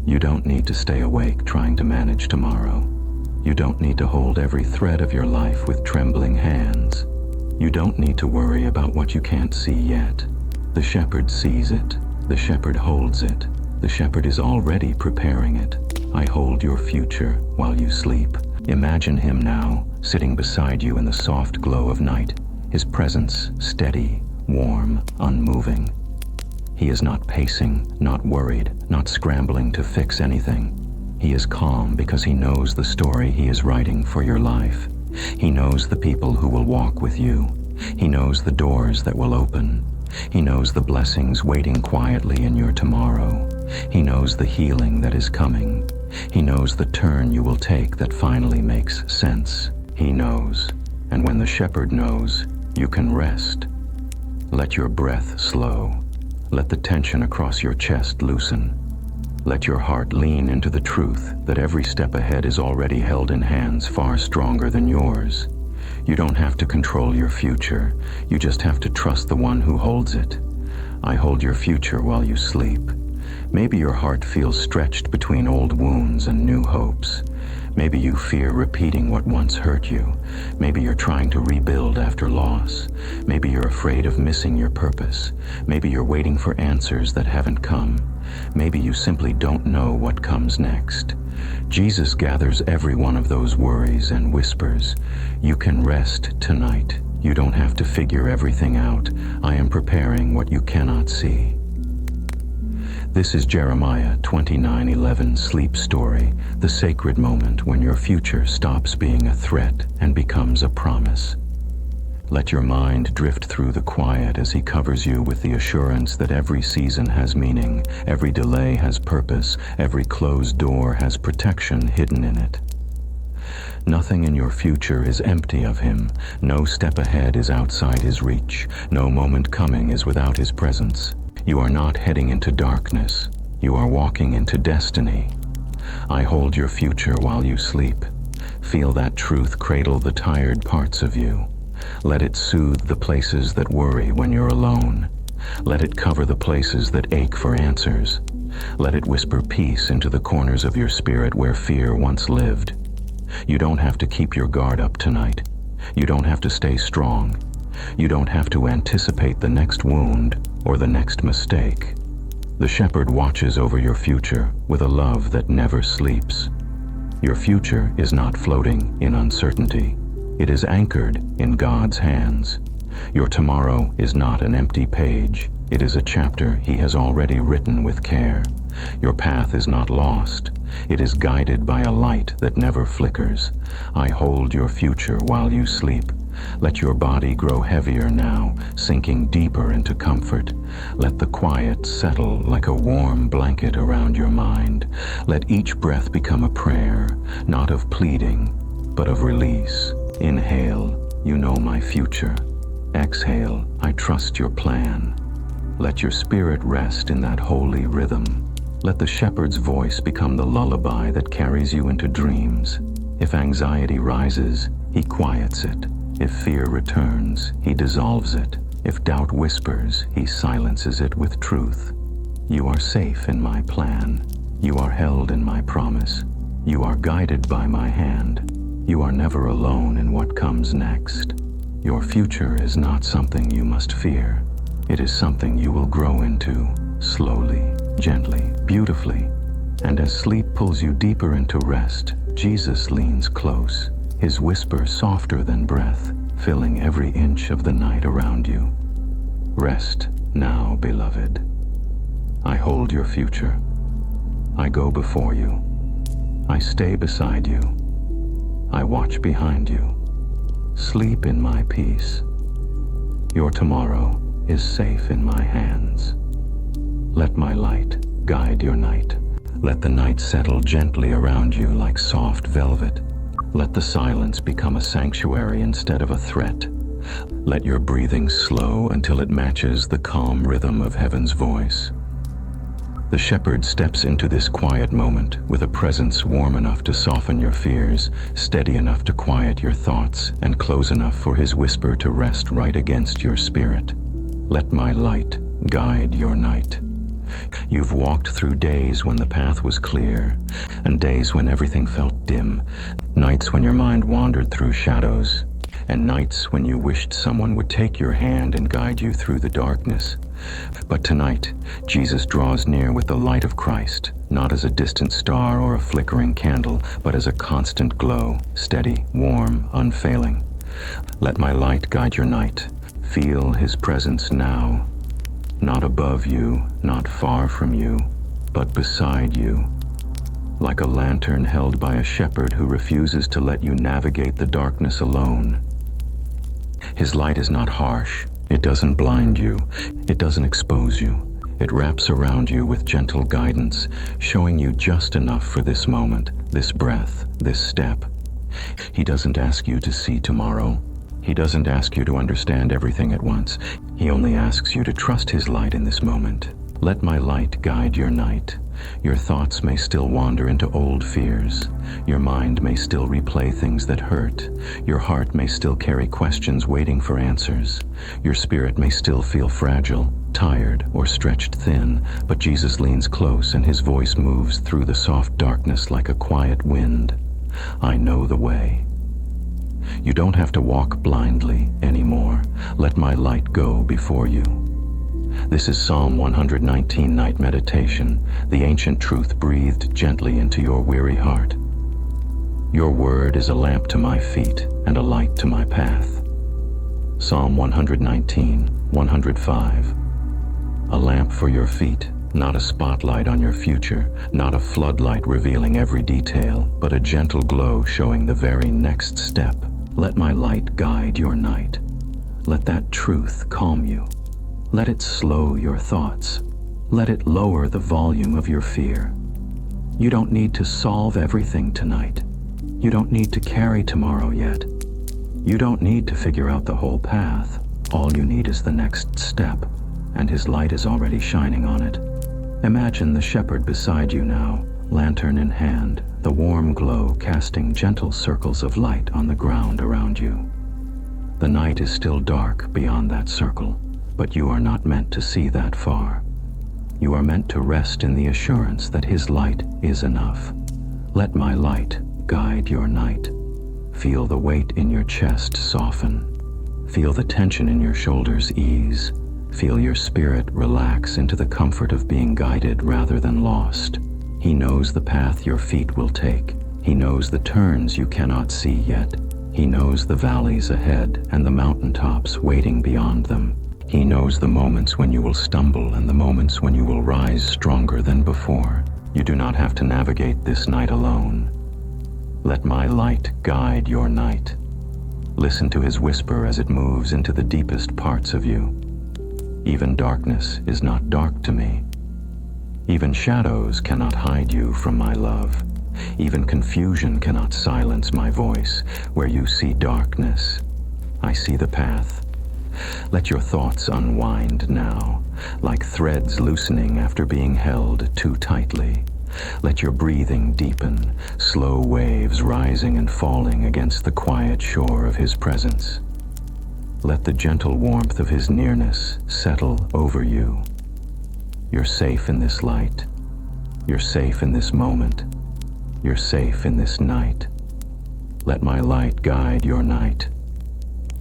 You don't need to stay awake trying to manage tomorrow. You don't need to hold every thread of your life with trembling hands. You don't need to worry about what you can't see yet. The shepherd sees it. The shepherd holds it. The shepherd is already preparing it. I hold your future while you sleep. Imagine him now, sitting beside you in the soft glow of night, his presence steady, warm, unmoving. He is not pacing, not worried, not scrambling to fix anything. He is calm because he knows the story he is writing for your life. He knows the people who will walk with you. He knows the doors that will open. He knows the blessings waiting quietly in your tomorrow. He knows the healing that is coming. He knows the turn you will take that finally makes sense. He knows. And when the shepherd knows, you can rest. Let your breath slow. Let the tension across your chest loosen. Let your heart lean into the truth that every step ahead is already held in hands far stronger than yours. You don't have to control your future. You just have to trust the one who holds it. I hold your future while you sleep. Maybe your heart feels stretched between old wounds and new hopes. Maybe you fear repeating what once hurt you. Maybe you're trying to rebuild after loss. Maybe you're afraid of missing your purpose. Maybe you're waiting for answers that haven't come. Maybe you simply don't know what comes next. Jesus gathers every one of those worries and whispers, "You can rest tonight. You don't have to figure everything out. I am preparing what you cannot see." This is Jeremiah 29:11 sleep story, the sacred moment when your future stops being a threat and becomes a promise. Let your mind drift through the quiet as he covers you with the assurance that every season has meaning, every delay has purpose, every closed door has protection hidden in it. Nothing in your future is empty of him. No step ahead is outside his reach. No moment coming is without his presence. You are not heading into darkness. You are walking into destiny. I hold your future while you sleep. Feel that truth cradle the tired parts of you. Let it soothe the places that worry when you're alone. Let it cover the places that ache for answers. Let it whisper peace into the corners of your spirit where fear once lived. You don't have to keep your guard up tonight. You don't have to stay strong. You don't have to anticipate the next wound or the next mistake. The shepherd watches over your future with a love that never sleeps. Your future is not floating in uncertainty. It is anchored in God's hands. Your tomorrow is not an empty page. It is a chapter he has already written with care. Your path is not lost. It is guided by a light that never flickers. I hold your future while you sleep. Let your body grow heavier now, sinking deeper into comfort. Let the quiet settle like a warm blanket around your mind. Let each breath become a prayer, not of pleading, but of release. Inhale, you know my future. Exhale, I trust your plan. Let your spirit rest in that holy rhythm. Let the shepherd's voice become the lullaby that carries you into dreams. If anxiety rises, he quiets it. If fear returns, he dissolves it. If doubt whispers, he silences it with truth. You are safe in my plan. You are held in my promise. You are guided by my hand. You are never alone in what comes next. Your future is not something you must fear. It is something you will grow into, slowly, gently, beautifully. And as sleep pulls you deeper into rest, Jesus leans close, his whisper softer than breath, filling every inch of the night around you. Rest now, beloved. I hold your future. I go before you. I stay beside you. I watch behind you. Sleep in my peace. Your tomorrow is safe in my hands. Let my light guide your night. Let the night settle gently around you like soft velvet. Let the silence become a sanctuary instead of a threat. Let your breathing slow until it matches the calm rhythm of heaven's voice. The shepherd steps into this quiet moment with a presence warm enough to soften your fears, steady enough to quiet your thoughts, and close enough for his whisper to rest right against your spirit. Let my light guide your night. You've walked through days when the path was clear, and days when everything felt dim, nights when your mind wandered through shadows, and nights when you wished someone would take your hand and guide you through the darkness. But tonight, Jesus draws near with the light of Christ, not as a distant star or a flickering candle, but as a constant glow, steady, warm, unfailing. Let my light guide your night. Feel his presence now. Not above you, not far from you, but beside you. Like a lantern held by a shepherd who refuses to let you navigate the darkness alone. His light is not harsh. It doesn't blind you. It doesn't expose you. It wraps around you with gentle guidance, showing you just enough for this moment, this breath, this step. He doesn't ask you to see tomorrow. He doesn't ask you to understand everything at once. He only asks you to trust His light in this moment. Let my light guide your night. Your thoughts may still wander into old fears. Your mind may still replay things that hurt. Your heart may still carry questions waiting for answers. Your spirit may still feel fragile, tired, or stretched thin, but Jesus leans close and His voice moves through the soft darkness like a quiet wind. I know the way. You don't have to walk blindly anymore. Let my light go before you. This is Psalm 119 Night Meditation, the ancient truth breathed gently into your weary heart. Your word is a lamp to my feet and a light to my path. Psalm 119, 105. A lamp for your feet, not a spotlight on your future, not a floodlight revealing every detail, but a gentle glow showing the very next step. Let my light guide your night. Let that truth calm you. Let it slow your thoughts. Let it lower the volume of your fear. You don't need to solve everything tonight. You don't need to carry tomorrow yet. You don't need to figure out the whole path. All you need is the next step, and His light is already shining on it. Imagine the shepherd beside you now, lantern in hand, the warm glow casting gentle circles of light on the ground around you. The night is still dark beyond that circle, but you are not meant to see that far. You are meant to rest in the assurance that His light is enough. Let my light guide your night. Feel the weight in your chest soften. Feel the tension in your shoulders ease. Feel your spirit relax into the comfort of being guided rather than lost. He knows the path your feet will take. He knows the turns you cannot see yet. He knows the valleys ahead and the mountaintops waiting beyond them. He knows the moments when you will stumble and the moments when you will rise stronger than before. You do not have to navigate this night alone. Let my light guide your night. Listen to His whisper as it moves into the deepest parts of you. Even darkness is not dark to me. Even shadows cannot hide you from my love. Even confusion cannot silence my voice. Where you see darkness, I see the path. Let your thoughts unwind now, like threads loosening after being held too tightly. Let your breathing deepen, slow waves rising and falling against the quiet shore of His presence. Let the gentle warmth of His nearness settle over you. You're safe in this light. You're safe in this moment. You're safe in this night. Let my light guide your night.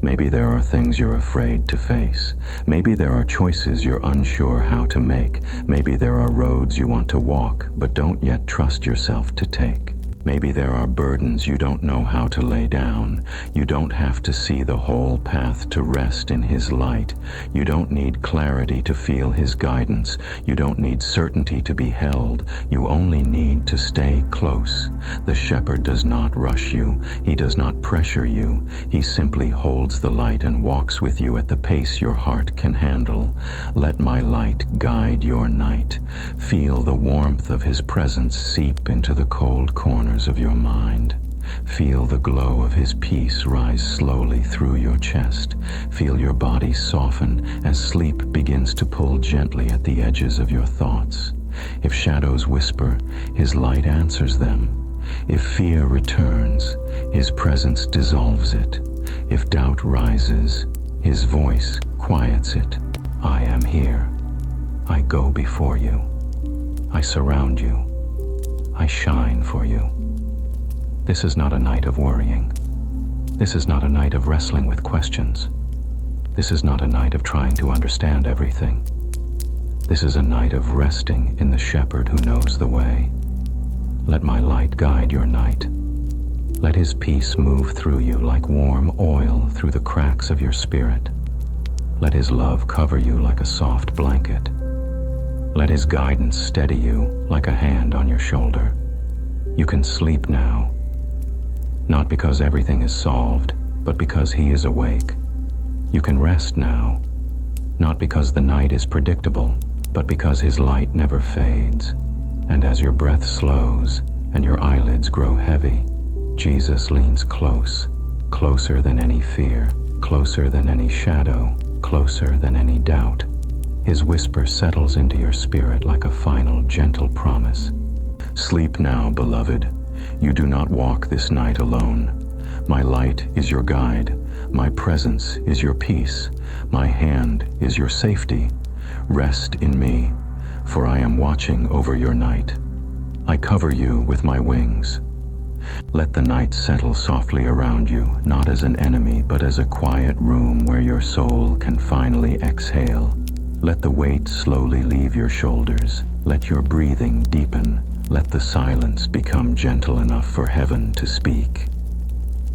Maybe there are things you're afraid to face. Maybe there are choices you're unsure how to make. Maybe there are roads you want to walk but don't yet trust yourself to take. Maybe there are burdens you don't know how to lay down. You don't have to see the whole path to rest in His light. You don't need clarity to feel His guidance. You don't need certainty to be held. You only need to stay close. The shepherd does not rush you. He does not pressure you. He simply holds the light and walks with you at the pace your heart can handle. Let my light guide your night. Feel the warmth of His presence seep into the cold corners of your mind. Feel the glow of His peace rise slowly through your chest. Feel your body soften as sleep begins to pull gently at the edges of your thoughts. If shadows whisper, His light answers them. If fear returns, His presence dissolves it. If doubt rises, His voice quiets it. I am here. I go before you. I surround you. I shine for you. This is not a night of worrying. This is not a night of wrestling with questions. This is not a night of trying to understand everything. This is a night of resting in the shepherd who knows the way. Let my light guide your night. Let His peace move through you like warm oil through the cracks of your spirit. Let His love cover you like a soft blanket. Let His guidance steady you like a hand on your shoulder. You can sleep now. Not because everything is solved, but because He is awake. You can rest now, not because the night is predictable, but because His light never fades. And as your breath slows and your eyelids grow heavy, Jesus leans close, closer than any fear, closer than any shadow, closer than any doubt. His whisper settles into your spirit like a final, gentle promise. Sleep now, beloved. You do not walk this night alone. My light is your guide. My presence is your peace. My hand is your safety. Rest in me, for I am watching over your night. I cover you with my wings. Let the night settle softly around you, not as an enemy, but as a quiet room where your soul can finally exhale. Let the weight slowly leave your shoulders. Let your breathing deepen. Let the silence become gentle enough for heaven to speak.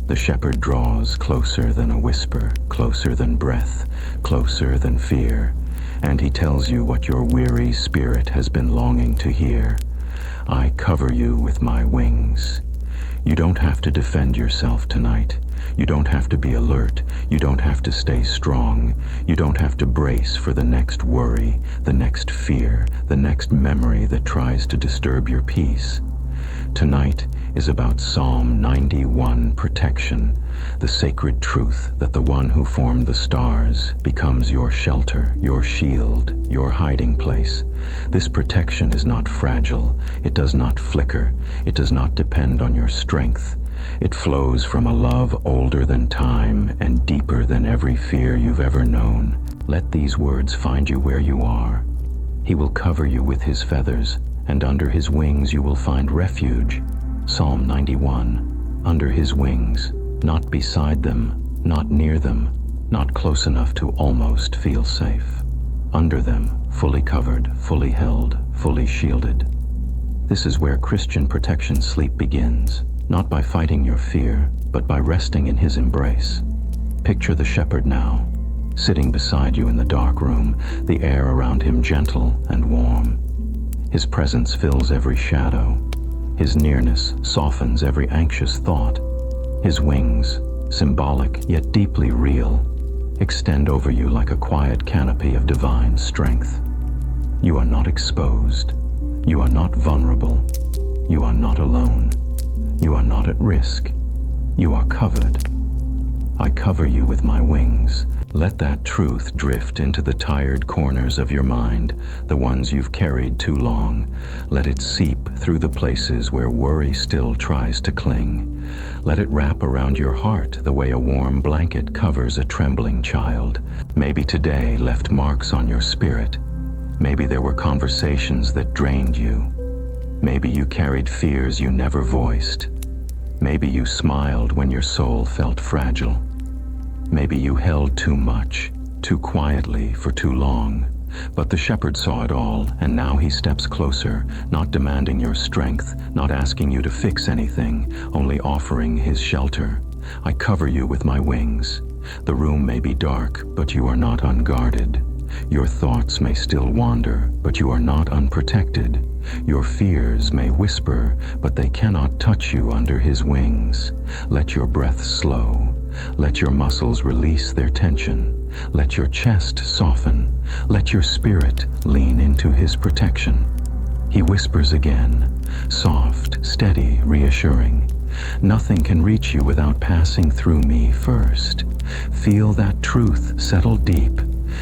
The shepherd draws closer than a whisper, closer than breath, closer than fear, and he tells you what your weary spirit has been longing to hear. I cover you with my wings. You don't have to defend yourself tonight. You don't have to be alert. You don't have to stay strong. You don't have to brace for the next worry, the next fear, the next memory that tries to disturb your peace. Tonight is about Psalm 91 protection, the sacred truth that the one who formed the stars becomes your shelter, your shield, your hiding place. This protection is not fragile. It does not flicker. It does not depend on your strength. It flows from a love older than time and deeper than every fear you've ever known. Let these words find you where you are. He will cover you with his feathers, and under his wings you will find refuge. Psalm 91. Under his wings, not beside them, not near them, not close enough to almost feel safe. Under them, fully covered, fully held, fully shielded. This is where Christian protection sleep begins, not by fighting your fear, but by resting in his embrace. Picture the shepherd now, sitting beside you in the dark room, the air around him gentle and warm. His presence fills every shadow. His nearness softens every anxious thought. His wings, symbolic yet deeply real, extend over you like a quiet canopy of divine strength. You are not exposed. You are not vulnerable. You are not alone. You are not at risk. You are covered. I cover you with my wings. Let that truth drift into the tired corners of your mind, the ones you've carried too long. Let it seep through the places where worry still tries to cling. Let it wrap around your heart the way a warm blanket covers a trembling child. Maybe today left marks on your spirit. Maybe there were conversations that drained you. Maybe you carried fears you never voiced. Maybe you smiled when your soul felt fragile. Maybe you held too much, too quietly for too long. But the shepherd saw it all, and now he steps closer, not demanding your strength, not asking you to fix anything, only offering his shelter. I cover you with my wings. The room may be dark, but you are not unguarded. Your thoughts may still wander, but you are not unprotected. Your fears may whisper, but they cannot touch you under his wings. Let your breath slow. Let your muscles release their tension. Let your chest soften. Let your spirit lean into his protection. He whispers again, soft, steady, reassuring. Nothing can reach you without passing through me first. Feel that truth settle deep.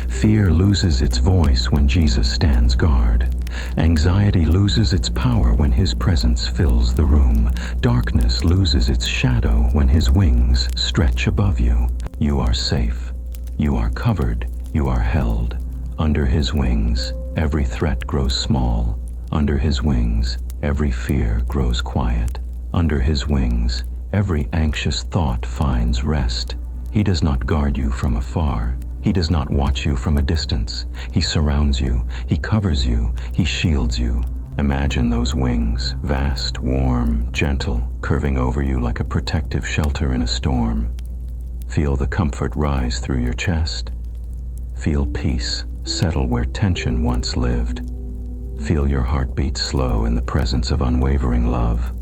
Fear loses its voice when Jesus stands guard. Anxiety loses its power when his presence fills the room. Darkness loses its shadow when his wings stretch above you. You are safe. You are covered. You are held. Under his wings, every threat grows small. Under his wings, every fear grows quiet. Under his wings, every anxious thought finds rest. He does not guard you from afar. He does not watch you from a distance. He surrounds you. He covers you. He shields you. Imagine those wings, vast, warm, gentle, curving over you like a protective shelter in a storm. Feel the comfort rise through your chest. Feel peace settle where tension once lived. Feel your heartbeat slow in the presence of unwavering love.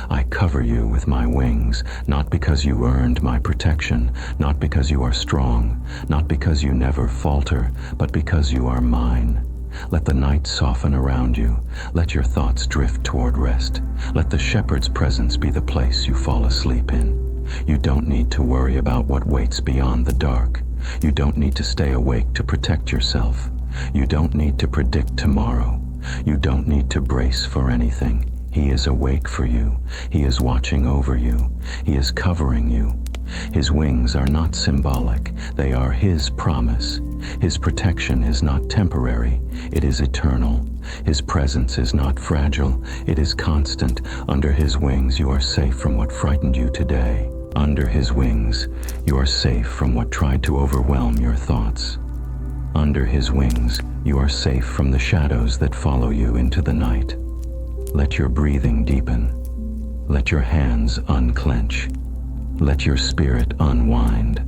I cover you with my wings, not because you earned my protection, not because you are strong, not because you never falter, but because you are mine. Let the night soften around you. Let your thoughts drift toward rest. Let the shepherd's presence be the place you fall asleep in. You don't need to worry about what waits beyond the dark. You don't need to stay awake to protect yourself. You don't need to predict tomorrow. You don't need to brace for anything. He is awake for you. He is watching over you. He is covering you. His wings are not symbolic. They are His promise. His protection is not temporary. It is eternal. His presence is not fragile. It is constant. Under His wings, you are safe from what frightened you today. Under His wings, you are safe from what tried to overwhelm your thoughts. Under His wings, you are safe from the shadows that follow you into the night. Let your breathing deepen. Let your hands unclench. Let your spirit unwind.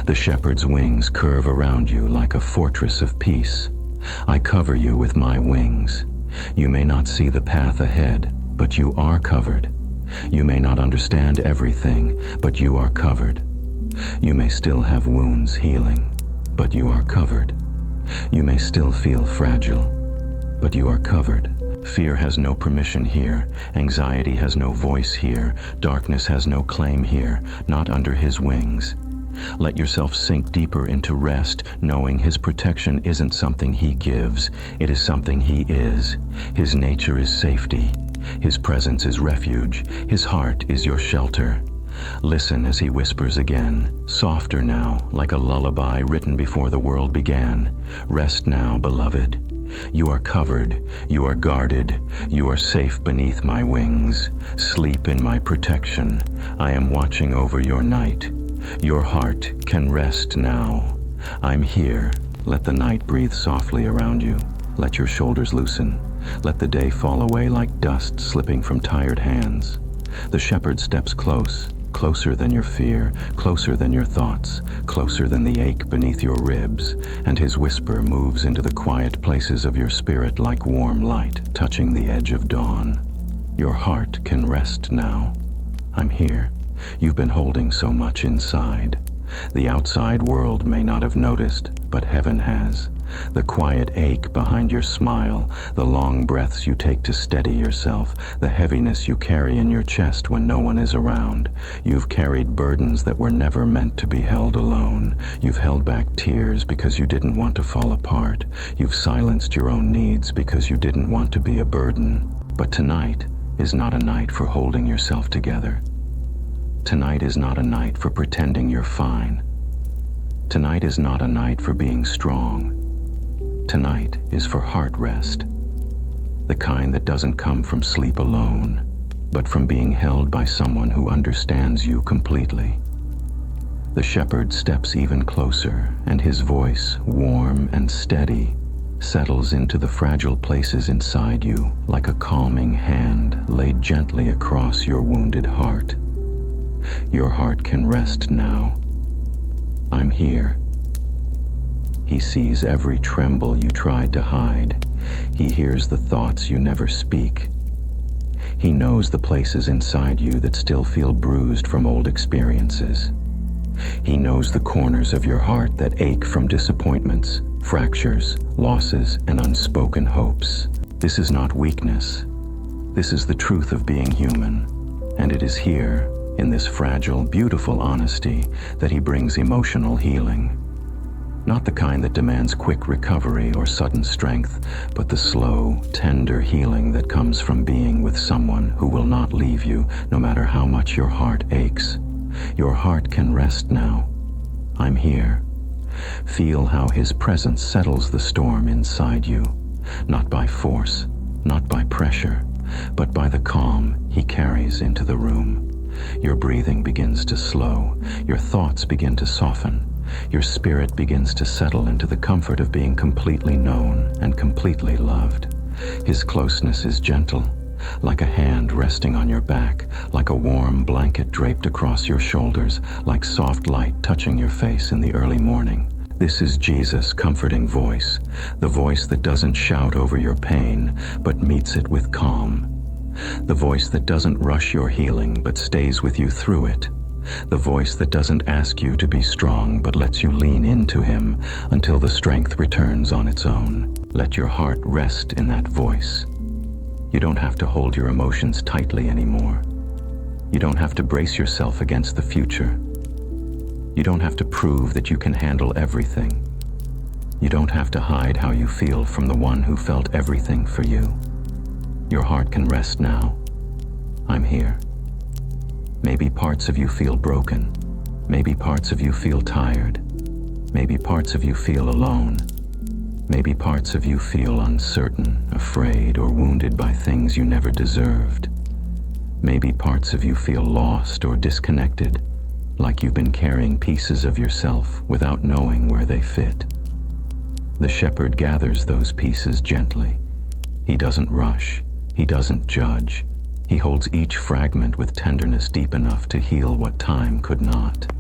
The shepherd's wings curve around you like a fortress of peace. I cover you with my wings. You may not see the path ahead, but you are covered. You may not understand everything, but you are covered. You may still have wounds healing, but you are covered. You may still feel fragile, but you are covered. Fear has no permission here. Anxiety has no voice here. Darkness has no claim here, not under His wings. Let yourself sink deeper into rest, knowing His protection isn't something He gives. It is something He is. His nature is safety. His presence is refuge. His heart is your shelter. Listen as He whispers again, softer now, like a lullaby written before the world began. Rest now, beloved. You are covered, you are guarded, you are safe beneath my wings. Sleep in my protection. I am watching over your night. Your heart can rest now. I'm here. Let the night breathe softly around you. Let your shoulders loosen. Let the day fall away like dust slipping from tired hands. The shepherd steps close. Closer than your fear, closer than your thoughts, closer than the ache beneath your ribs, and His whisper moves into the quiet places of your spirit like warm light touching the edge of dawn. Your heart can rest now. I'm here. You've been holding so much inside. The outside world may not have noticed, but heaven has. The quiet ache behind your smile, the long breaths you take to steady yourself, the heaviness you carry in your chest when no one is around. You've carried burdens that were never meant to be held alone. You've held back tears because you didn't want to fall apart. You've silenced your own needs because you didn't want to be a burden. But tonight is not a night for holding yourself together. Tonight is not a night for pretending you're fine. Tonight is not a night for being strong. Tonight is for heart rest, the kind that doesn't come from sleep alone, but from being held by someone who understands you completely. The shepherd steps even closer, and his voice, warm and steady, settles into the fragile places inside you like a calming hand laid gently across your wounded heart. Your heart can rest now. I'm here. He sees every tremble you tried to hide. He hears the thoughts you never speak. He knows the places inside you that still feel bruised from old experiences. He knows the corners of your heart that ache from disappointments, fractures, losses, and unspoken hopes. This is not weakness. This is the truth of being human. And it is here, in this fragile, beautiful honesty, that He brings emotional healing. Not the kind that demands quick recovery or sudden strength, but the slow, tender healing that comes from being with someone who will not leave you, no matter how much your heart aches. Your heart can rest now. I'm here. Feel how His presence settles the storm inside you, not by force, not by pressure, but by the calm He carries into the room. Your breathing begins to slow, your thoughts begin to soften. Your spirit begins to settle into the comfort of being completely known and completely loved. His closeness is gentle, like a hand resting on your back, like a warm blanket draped across your shoulders, like soft light touching your face in the early morning. This is Jesus' comforting voice, the voice that doesn't shout over your pain, but meets it with calm. The voice that doesn't rush your healing, but stays with you through it. The voice that doesn't ask you to be strong, but lets you lean into Him until the strength returns on its own. Let your heart rest in that voice. You don't have to hold your emotions tightly anymore. You don't have to brace yourself against the future. You don't have to prove that you can handle everything. You don't have to hide how you feel from the one who felt everything for you. Your heart can rest now. I'm here. Maybe parts of you feel broken. Maybe parts of you feel tired. Maybe parts of you feel alone. Maybe parts of you feel uncertain, afraid, or wounded by things you never deserved. Maybe parts of you feel lost or disconnected, like you've been carrying pieces of yourself without knowing where they fit. The shepherd gathers those pieces gently. He doesn't rush. He doesn't judge. He holds each fragment with tenderness deep enough to heal what time could not.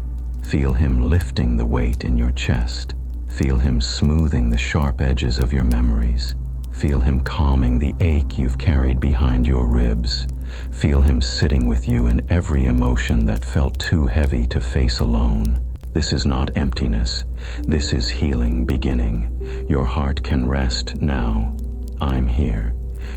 Feel him lifting the weight in your chest. Feel him smoothing the sharp edges of your memories. Feel him calming the ache you've carried behind your ribs. Feel him sitting with you in every emotion that felt too heavy to face alone. This is not emptiness. This is healing beginning. Your heart can rest now. I'm here.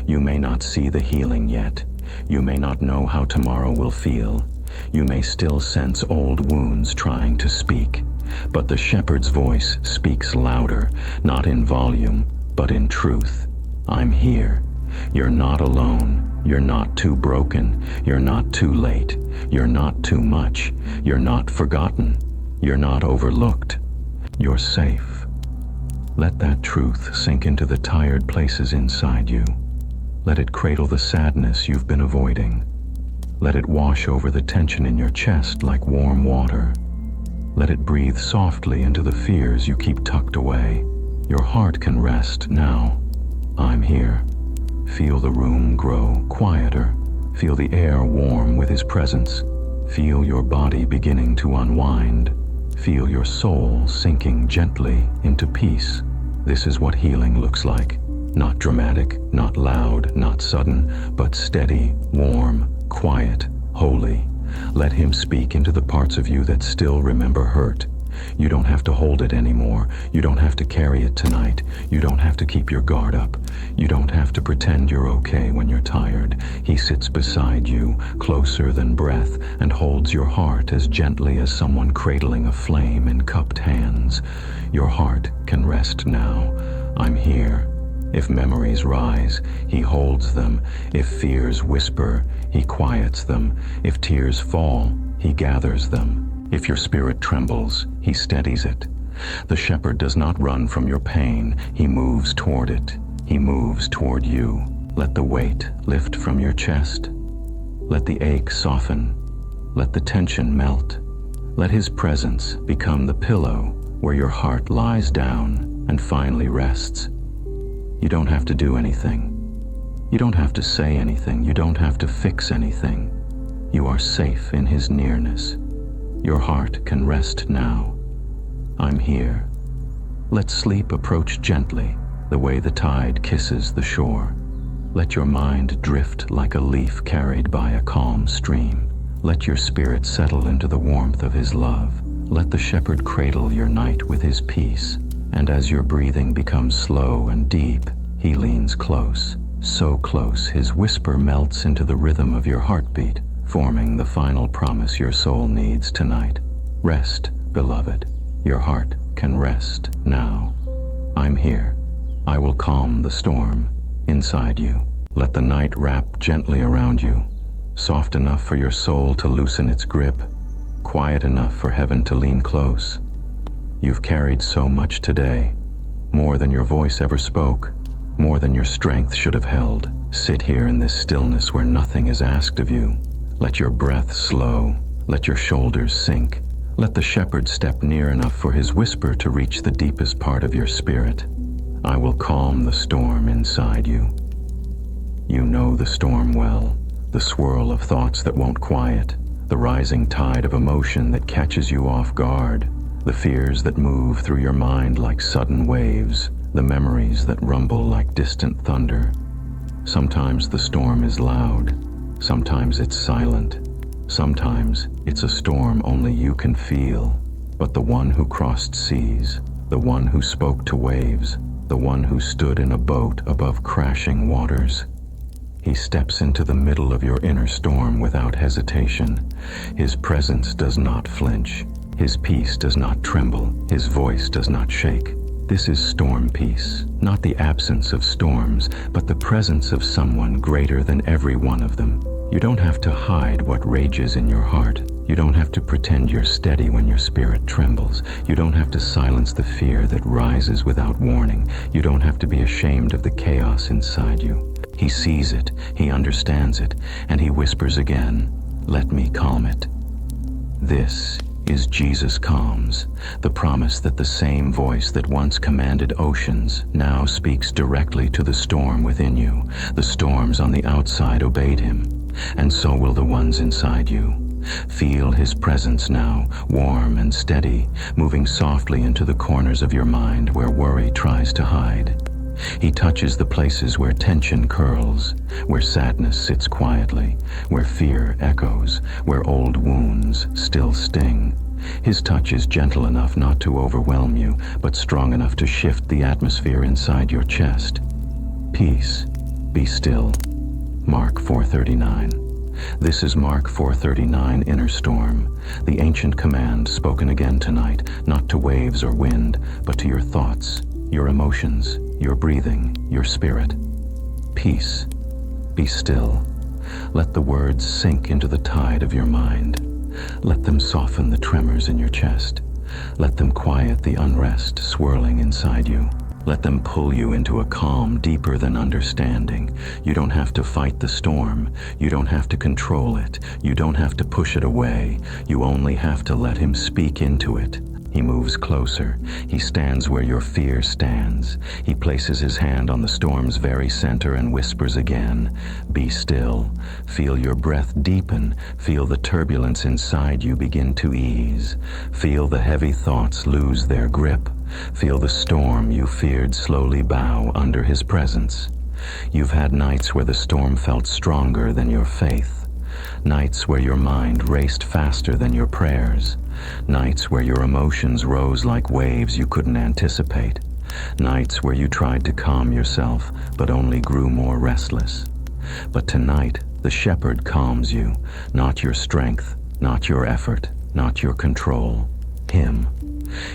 You may not see the healing yet. You may not know how tomorrow will feel. You may still sense old wounds trying to speak. But the shepherd's voice speaks louder, not in volume, but in truth. I'm here. You're not alone. You're not too broken. You're not too late. You're not too much. You're not forgotten. You're not overlooked. You're safe. Let that truth sink into the tired places inside you. Let it cradle the sadness you've been avoiding. Let it wash over the tension in your chest like warm water. Let it breathe softly into the fears you keep tucked away. Your heart can rest now. I'm here. Feel the room grow quieter. Feel the air warm with his presence. Feel your body beginning to unwind. Feel your soul sinking gently into peace. This is what healing looks like. Not dramatic, not loud, not sudden, but steady, warm, quiet, holy. Let him speak into the parts of you that still remember hurt. You don't have to hold it anymore. You don't have to carry it tonight. You don't have to keep your guard up. You don't have to pretend you're okay when you're tired. He sits beside you, closer than breath, and holds your heart as gently as someone cradling a flame in cupped hands. Your heart can rest now. I'm here. If memories rise, he holds them. If fears whisper, he quiets them. If tears fall, he gathers them. If your spirit trembles, he steadies it. The shepherd does not run from your pain. He moves toward it. He moves toward you. Let the weight lift from your chest. Let the ache soften. Let the tension melt. Let his presence become the pillow where your heart lies down and finally rests. You don't have to do anything. You don't have to say anything. You don't have to fix anything. You are safe in his nearness. Your heart can rest now. I'm here. Let sleep approach gently, the way the tide kisses the shore. Let your mind drift like a leaf carried by a calm stream. Let your spirit settle into the warmth of his love. Let the shepherd cradle your night with his peace. And as your breathing becomes slow and deep, he leans close, so close his whisper melts into the rhythm of your heartbeat, forming the final promise your soul needs tonight. Rest, beloved. Your heart can rest now. I'm here. I will calm the storm inside you. Let the night wrap gently around you, soft enough for your soul to loosen its grip, quiet enough for heaven to lean close. You've carried so much today, more than your voice ever spoke, more than your strength should have held. Sit here in this stillness where nothing is asked of you. Let your breath slow. Let your shoulders sink. Let the shepherd step near enough for his whisper to reach the deepest part of your spirit. I will calm the storm inside you. You know the storm well, the swirl of thoughts that won't quiet, the rising tide of emotion that catches you off guard, the fears that move through your mind like sudden waves, the memories that rumble like distant thunder. Sometimes the storm is loud, sometimes it's silent, sometimes it's a storm only you can feel. But the one who crossed seas, the one who spoke to waves, the one who stood in a boat above crashing waters, He steps into the middle of your inner storm without hesitation. His presence does not flinch. His peace does not tremble. His voice does not shake. This is storm peace, not the absence of storms, but the presence of someone greater than every one of them. You don't have to hide what rages in your heart. You don't have to pretend you're steady when your spirit trembles. You don't have to silence the fear that rises without warning. You don't have to be ashamed of the chaos inside you. He sees it, he understands it, and he whispers again, "Let me calm it." This is Jesus Calms, the promise that the same voice that once commanded oceans now speaks directly to the storm within you. The storms on the outside obeyed him, and so will the ones inside you. Feel his presence now, warm and steady, moving softly into the corners of your mind where worry tries to hide. He touches the places where tension curls, where sadness sits quietly, where fear echoes, where old wounds still sting. His touch is gentle enough not to overwhelm you, but strong enough to shift the atmosphere inside your chest. Peace, be still. Mark 4:39. This is Mark 4:39, Inner Storm, the ancient command spoken again tonight, not to waves or wind, but to your thoughts, your emotions, your breathing, your spirit. Peace, be still. Let the words sink into the tide of your mind. Let them soften the tremors in your chest. Let them quiet the unrest swirling inside you. Let them pull you into a calm deeper than understanding. You don't have to fight the storm. You don't have to control it. You don't have to push it away. You only have to let him speak into it. He moves closer. He stands where your fear stands. He places his hand on the storm's very center and whispers again, "Be still." Feel your breath deepen. Feel the turbulence inside you begin to ease. Feel the heavy thoughts lose their grip. Feel the storm you feared slowly bow under his presence. You've had nights where the storm felt stronger than your faith. Nights where your mind raced faster than your prayers. Nights where your emotions rose like waves you couldn't anticipate. Nights where you tried to calm yourself, but only grew more restless. But tonight, the shepherd calms you, not your strength, not your effort, not your control. Him.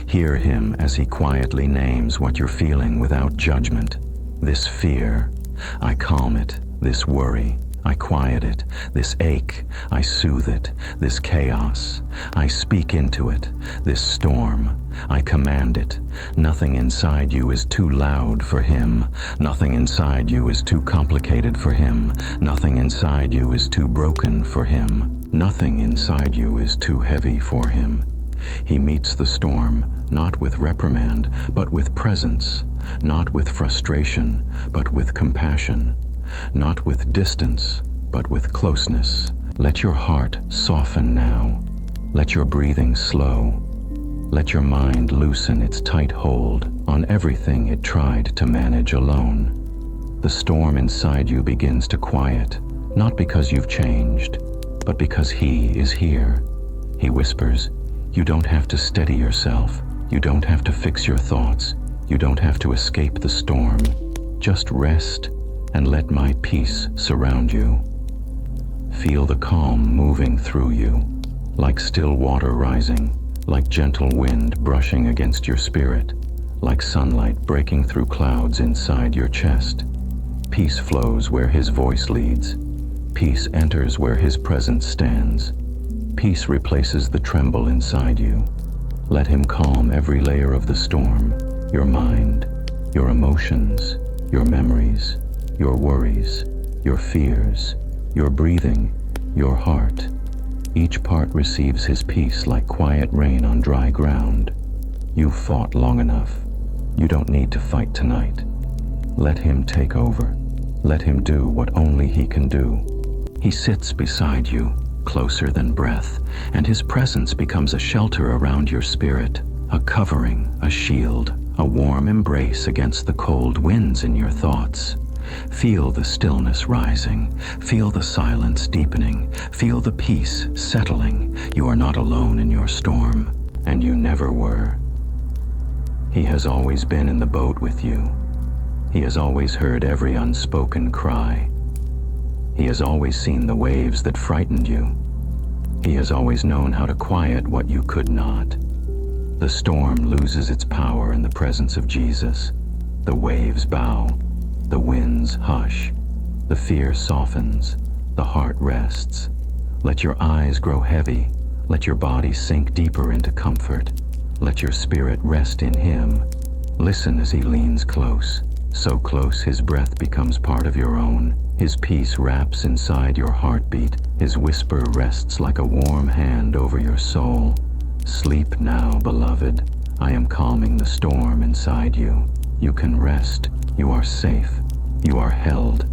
Hear him as he quietly names what you're feeling without judgment. This fear, I calm it. This worry, I quiet it. This ache, I soothe it. This chaos, I speak into it. This storm, I command it. Nothing inside you is too loud for him. Nothing inside you is too complicated for him. Nothing inside you is too broken for him. Nothing inside you is too heavy for him. He meets the storm, not with reprimand, but with presence. Not with frustration, but with compassion. Not with distance, but with closeness. Let your heart soften now. Let your breathing slow. Let your mind loosen its tight hold on everything it tried to manage alone. The storm inside you begins to quiet, not because you've changed, but because he is here. He whispers, "You don't have to steady yourself. You don't have to fix your thoughts. You don't have to escape the storm. Just rest and let my peace surround you." Feel the calm moving through you, like still water rising, like gentle wind brushing against your spirit, like sunlight breaking through clouds inside your chest. Peace flows where his voice leads. Peace enters where his presence stands. Peace replaces the tremble inside you. Let him calm every layer of the storm, your mind, your emotions, your memories, your worries, your fears, your breathing, your heart. Each part receives his peace like quiet rain on dry ground. You've fought long enough. You don't need to fight tonight. Let him take over. Let him do what only he can do. He sits beside you, closer than breath, and his presence becomes a shelter around your spirit, a covering, a shield, a warm embrace against the cold winds in your thoughts. Feel the stillness rising. Feel the silence deepening. Feel the peace settling. You are not alone in your storm, and you never were. He has always been in the boat with you. He has always heard every unspoken cry. He has always seen the waves that frightened you. He has always known how to quiet what you could not. The storm loses its power in the presence of Jesus. The waves bow, the winds hush, the fear softens, the heart rests. Let your eyes grow heavy, let your body sink deeper into comfort. Let your spirit rest in Him. Listen as He leans close, so close His breath becomes part of your own. His peace wraps inside your heartbeat. His whisper rests like a warm hand over your soul. Sleep now, beloved. I am calming the storm inside you. You can rest. You are safe. You are held.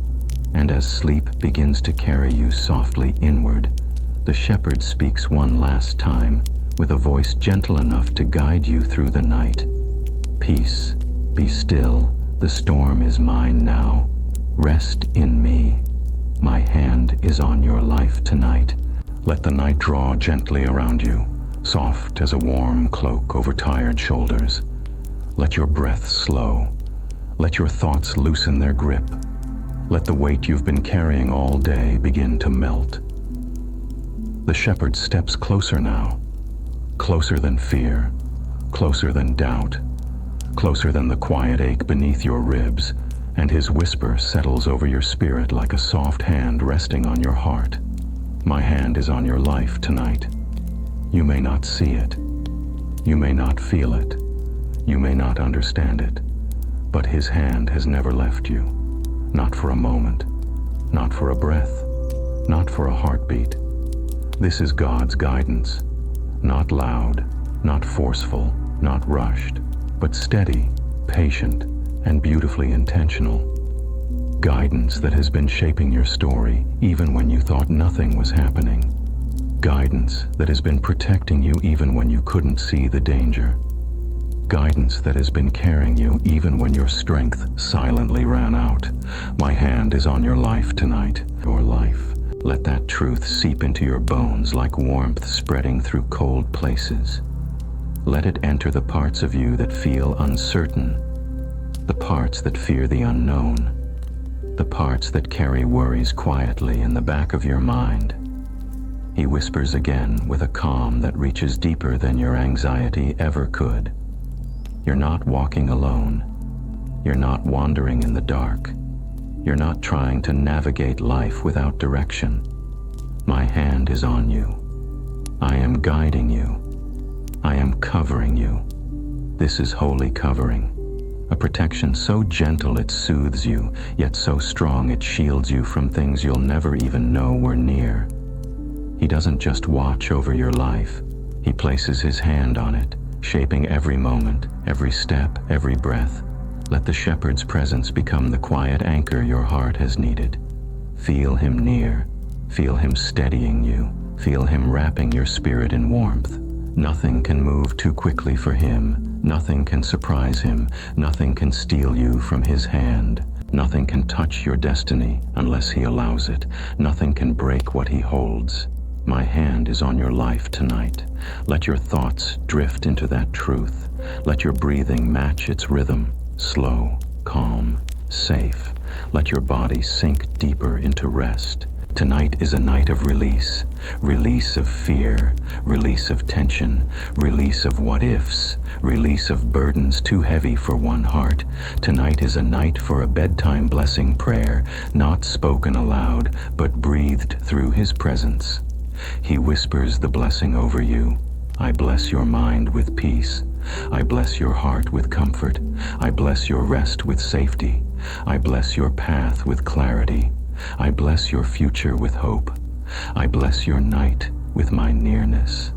And as sleep begins to carry you softly inward, the shepherd speaks one last time, with a voice gentle enough to guide you through the night. Peace, be still. The storm is mine now. Rest in me. My hand is on your life tonight. Let the night draw gently around you, soft as a warm cloak over tired shoulders. Let your breath slow. Let your thoughts loosen their grip. Let the weight you've been carrying all day begin to melt. The shepherd steps closer now, closer than fear, closer than doubt, closer than the quiet ache beneath your ribs, and his whisper settles over your spirit like a soft hand resting on your heart. My hand is on your life tonight. You may not see it. You may not feel it. You may not understand it. But his hand has never left you. Not for a moment. Not for a breath. Not for a heartbeat. This is God's guidance. Not loud, not forceful, not rushed, but steady, patient, and beautifully intentional. Guidance that has been shaping your story even when you thought nothing was happening. Guidance that has been protecting you even when you couldn't see the danger. Guidance that has been carrying you even when your strength silently ran out. My hand is on your life tonight. Your life. Let that truth seep into your bones like warmth spreading through cold places. Let it enter the parts of you that feel uncertain, the parts that fear the unknown, the parts that carry worries quietly in the back of your mind. He whispers again with a calm that reaches deeper than your anxiety ever could. You're not walking alone. You're not wandering in the dark. You're not trying to navigate life without direction. My hand is on you. I am guiding you. I am covering you. This is holy covering. A protection so gentle it soothes you, yet so strong it shields you from things you'll never even know were near. He doesn't just watch over your life. He places his hand on it, shaping every moment, every step, every breath. Let the shepherd's presence become the quiet anchor your heart has needed. Feel him near. Feel him steadying you. Feel him wrapping your spirit in warmth. Nothing can move too quickly for him. Nothing can surprise him. Nothing can steal you from his hand. Nothing can touch your destiny unless he allows it. Nothing can break what he holds. My hand is on your life tonight. Let your thoughts drift into that truth. Let your breathing match its rhythm. Slow, calm, safe. Let your body sink deeper into rest. Tonight is a night of release. Release of fear, release of tension, release of what-ifs, release of burdens too heavy for one heart. Tonight is a night for a bedtime blessing prayer, not spoken aloud, but breathed through his presence. He whispers the blessing over you. I bless your mind with peace. I bless your heart with comfort. I bless your rest with safety. I bless your path with clarity. I bless your future with hope. I bless your night with my nearness.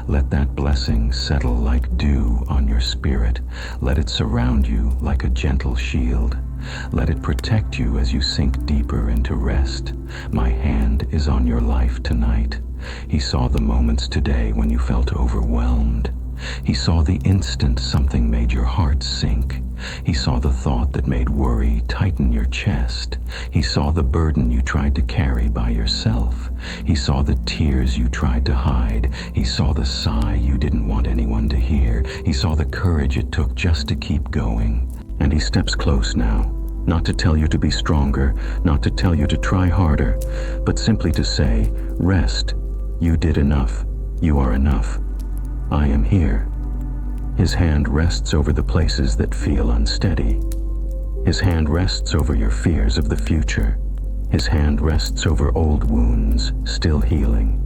Let that blessing settle like dew on your spirit. Let it surround you like a gentle shield. Let it protect you as you sink deeper into rest. My hand is on your life tonight. He saw the moments today when you felt overwhelmed. He saw the instant something made your heart sink. He saw the thought that made worry tighten your chest. He saw the burden you tried to carry by yourself. He saw the tears you tried to hide. He saw the sigh you didn't want anyone to hear. He saw the courage it took just to keep going. And he steps close now, Not to tell you to be stronger, not to tell you to try harder, but simply to say, rest. You did enough. You are enough. I am here. His hand rests over the places that feel unsteady. His hand rests over your fears of the future. His hand rests over old wounds, still healing.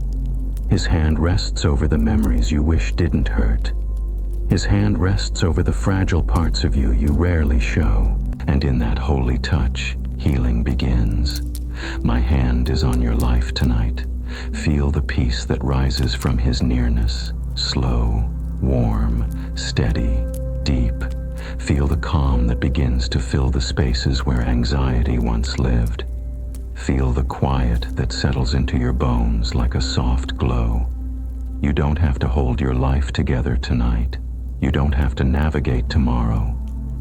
His hand rests over the memories you wish didn't hurt. His hand rests over the fragile parts of you you rarely show. And in that holy touch, healing begins. My hand is on your life tonight. Feel the peace that rises from his nearness. Slow, warm, steady, deep. Feel the calm that begins to fill the spaces where anxiety once lived. Feel the quiet that settles into your bones like a soft glow. You don't have to hold your life together tonight. You don't have to navigate tomorrow.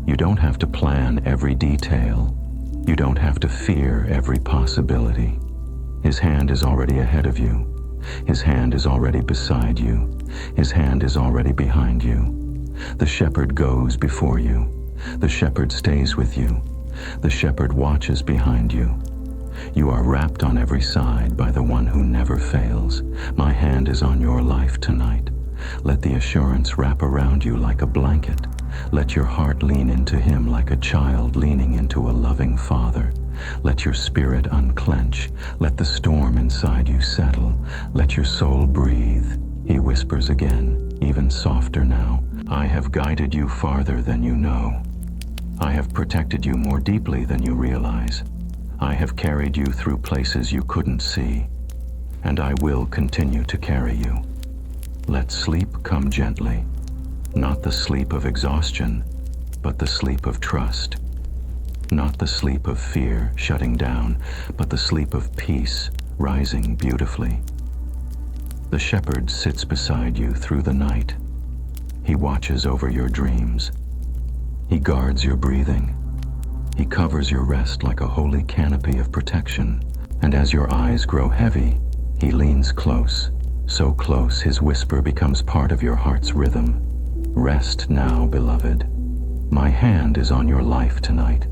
You don't have to plan every detail. You don't have to fear every possibility. His hand is already ahead of you. His hand is already beside you. His hand is already behind you. The shepherd goes before you. The shepherd stays with you. The shepherd watches behind you. You are wrapped on every side by the one who never fails. My hand is on your life tonight. Let the assurance wrap around you like a blanket. Let your heart lean into him like a child leaning into a loving father. Let your spirit unclench. Let the storm inside you settle. Let your soul breathe. He whispers again, even softer now. I have guided you farther than you know. I have protected you more deeply than you realize. I have carried you through places you couldn't see. And I will continue to carry you. Let sleep come gently. Not the sleep of exhaustion, but the sleep of trust. Not the sleep of fear shutting down, but the sleep of peace rising beautifully. The shepherd sits beside you through the night. He watches over your dreams. He guards your breathing. He covers your rest like a holy canopy of protection. And as your eyes grow heavy, he leans close, so close his whisper becomes part of your heart's rhythm. Rest now, beloved. My hand is on your life tonight.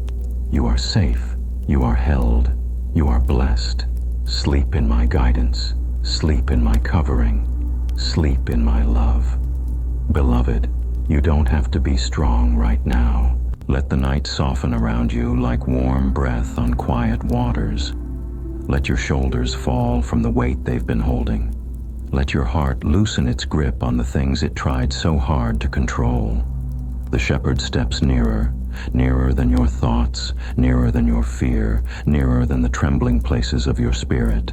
You are safe. You are held. You are blessed. Sleep in my guidance. Sleep in my covering. Sleep in my love. Beloved, you don't have to be strong right now. Let the night soften around you like warm breath on quiet waters. Let your shoulders fall from the weight they've been holding. Let your heart loosen its grip on the things it tried so hard to control. The shepherd steps nearer, nearer than your thoughts, nearer than your fear, nearer than the trembling places of your spirit.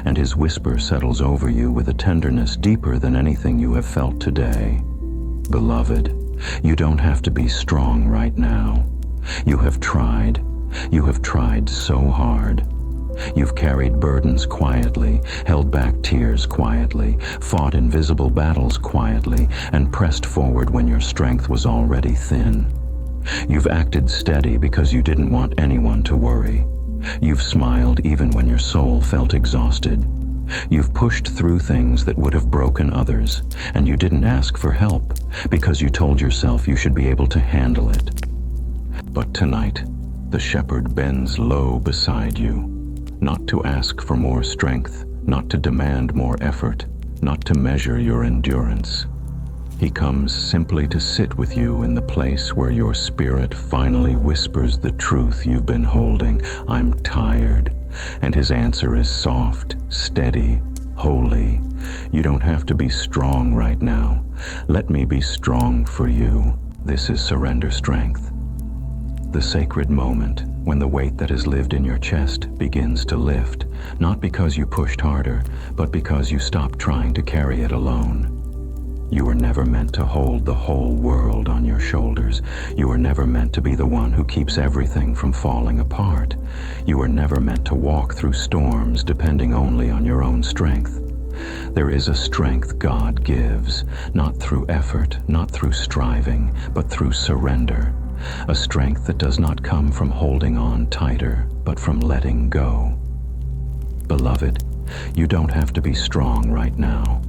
And his whisper settles over you with a tenderness deeper than anything you have felt today. Beloved, you don't have to be strong right now. You have tried. You have tried so hard. You've carried burdens quietly, held back tears quietly, fought invisible battles quietly, and pressed forward when your strength was already thin. You've acted steady because you didn't want anyone to worry. You've smiled even when your soul felt exhausted. You've pushed through things that would have broken others, and you didn't ask for help because you told yourself you should be able to handle it. But tonight, the shepherd bends low beside you. Not to ask for more strength, not to demand more effort, not to measure your endurance. He comes simply to sit with you in the place where your spirit finally whispers the truth you've been holding. I'm tired. And his answer is soft, steady, holy. You don't have to be strong right now. Let me be strong for you. This is surrender strength. The sacred moment when the weight that has lived in your chest begins to lift, not because you pushed harder, but because you stopped trying to carry it alone. You were never meant to hold the whole world on your shoulders. You were never meant to be the one who keeps everything from falling apart. You were never meant to walk through storms depending only on your own strength. There is a strength God gives, not through effort, not through striving, but through surrender. A strength that does not come from holding on tighter, but from letting go. Beloved, you don't have to be strong right now.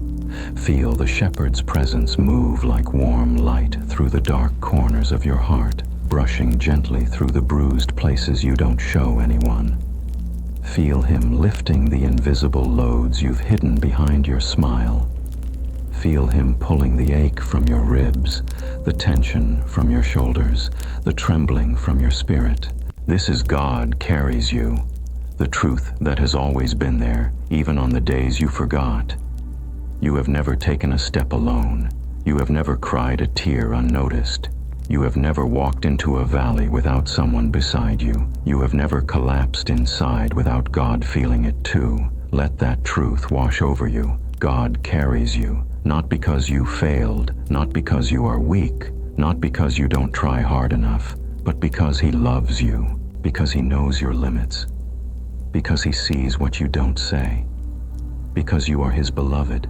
Feel the shepherd's presence move like warm light through the dark corners of your heart. brushing gently through the bruised places you don't show anyone. Feel him lifting the invisible loads you've hidden behind your smile. Feel him pulling the ache from your ribs, the tension from your shoulders, the trembling from your spirit. This is God carries you, the truth that has always been there, even on the days you forgot. You have never taken a step alone. You have never cried a tear unnoticed. You have never walked into a valley without someone beside you. You have never collapsed inside without God feeling it too. Let that truth wash over you. God carries you, not because you failed, not because you are weak, not because you don't try hard enough, but because he loves you, because he knows your limits, because he sees what you don't say, because you are his beloved.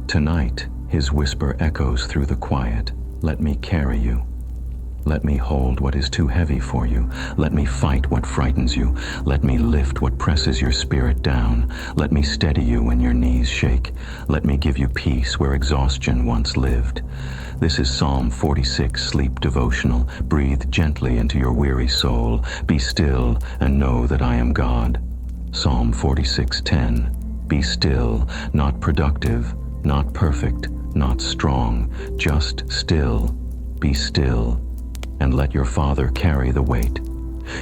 Tonight, his whisper echoes through the quiet. Let me carry you. Let me hold what is too heavy for you. Let me fight what frightens you. Let me lift what presses your spirit down. Let me steady you when your knees shake. Let me give you peace where exhaustion once lived. This is Psalm 46 Sleep Devotional. Breathe gently into your weary soul. Be still and know that I am God. Psalm 46:10. Be still, not productive, not perfect, not strong, just still. Be still, and let your Father carry the weight.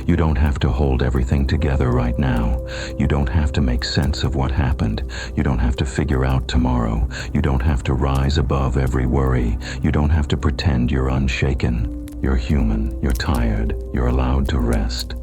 You don't have to hold everything together right now. You don't have to make sense of what happened. You don't have to figure out tomorrow. You don't have to rise above every worry. You don't have to pretend you're unshaken. You're human, you're tired, you're allowed to rest.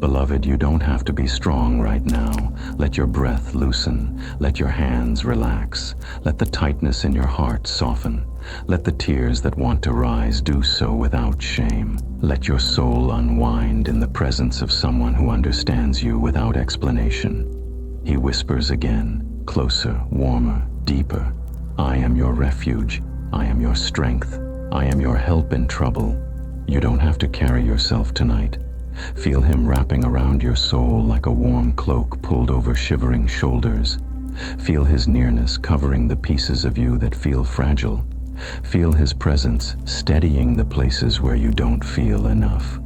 Beloved, you don't have to be strong right now. Let your breath loosen. Let your hands relax. Let the tightness in your heart soften. Let the tears that want to rise do so without shame. Let your soul unwind in the presence of someone who understands you without explanation. He whispers again, closer, warmer, deeper. I am your refuge. I am your strength. I am your help in trouble. You don't have to carry yourself tonight. Feel him wrapping around your soul like a warm cloak pulled over shivering shoulders. Feel his nearness covering the pieces of you that feel fragile. Feel his presence steadying the places where you don't feel enough.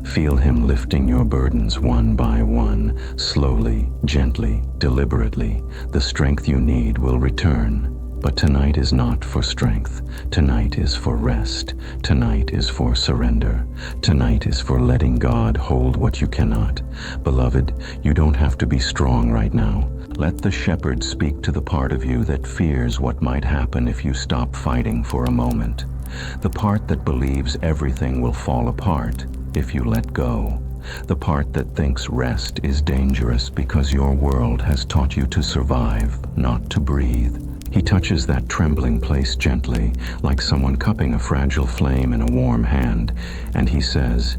Feel him lifting your burdens one by one, slowly, gently, deliberately. The strength you need will return. But tonight is not for strength. Tonight is for rest. Tonight is for surrender. Tonight is for letting God hold what you cannot. Beloved, you don't have to be strong right now. Let the shepherd speak to the part of you that fears what might happen if you stop fighting for a moment. The part that believes everything will fall apart if you let go. The part that thinks rest is dangerous because your world has taught you to survive, not to breathe. He touches that trembling place gently, like someone cupping a fragile flame in a warm hand, and he says,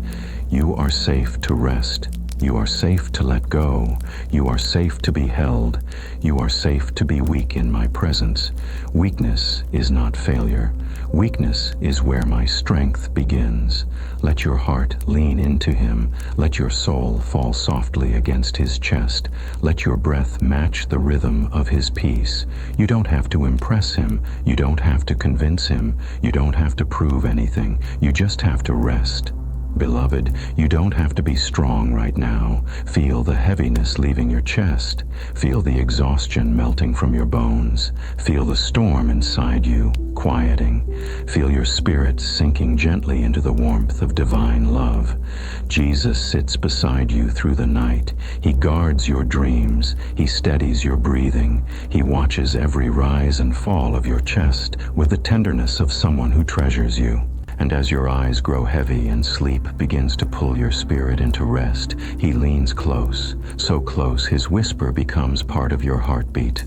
"You are safe to rest. You are safe to let go. You are safe to be held. You are safe to be weak in my presence. Weakness is not failure. Weakness is where my strength begins. Let your heart lean into him. Let your soul fall softly against his chest. Let your breath match the rhythm of his peace. You don't have to impress him. You don't have to convince him. You don't have to prove anything. You just have to rest. Beloved, you don't have to be strong right now. Feel the heaviness leaving your chest. Feel the exhaustion melting from your bones. Feel the storm inside you, quieting. Feel your spirit sinking gently into the warmth of divine love. Jesus sits beside you through the night. He guards your dreams. He steadies your breathing. He watches every rise and fall of your chest with the tenderness of someone who treasures you. And as your eyes grow heavy and sleep begins to pull your spirit into rest, he leans close, so close his whisper becomes part of your heartbeat.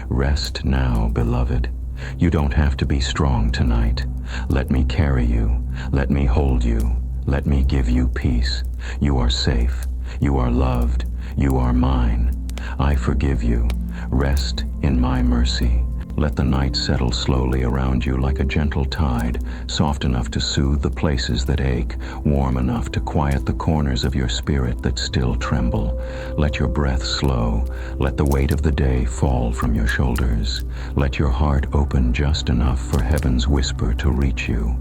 Rest now, beloved. You don't have to be strong tonight. Let me carry you. Let me hold you. Let me give you peace. You are safe. You are loved. You are mine. I forgive you. Rest in my mercy. Let the night settle slowly around you like a gentle tide, soft enough to soothe the places that ache, warm enough to quiet the corners of your spirit that still tremble. Let your breath slow. Let the weight of the day fall from your shoulders. Let your heart open just enough for heaven's whisper to reach you.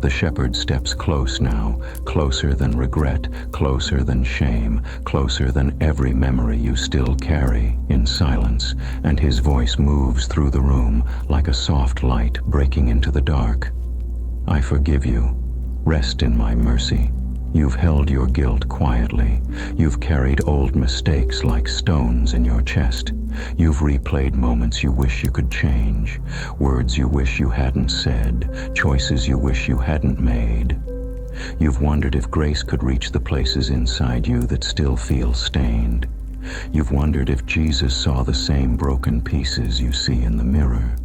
The shepherd steps close now, closer than regret, closer than shame, closer than every memory you still carry, in silence, and his voice moves through the room like a soft light breaking into the dark. I forgive you. Rest in my mercy. You've held your guilt quietly. You've carried old mistakes like stones in your chest. You've replayed moments you wish you could change, words you wish you hadn't said, choices you wish you hadn't made. You've wondered if grace could reach the places inside you that still feel stained. You've wondered if Jesus saw the same broken pieces you see in the mirror.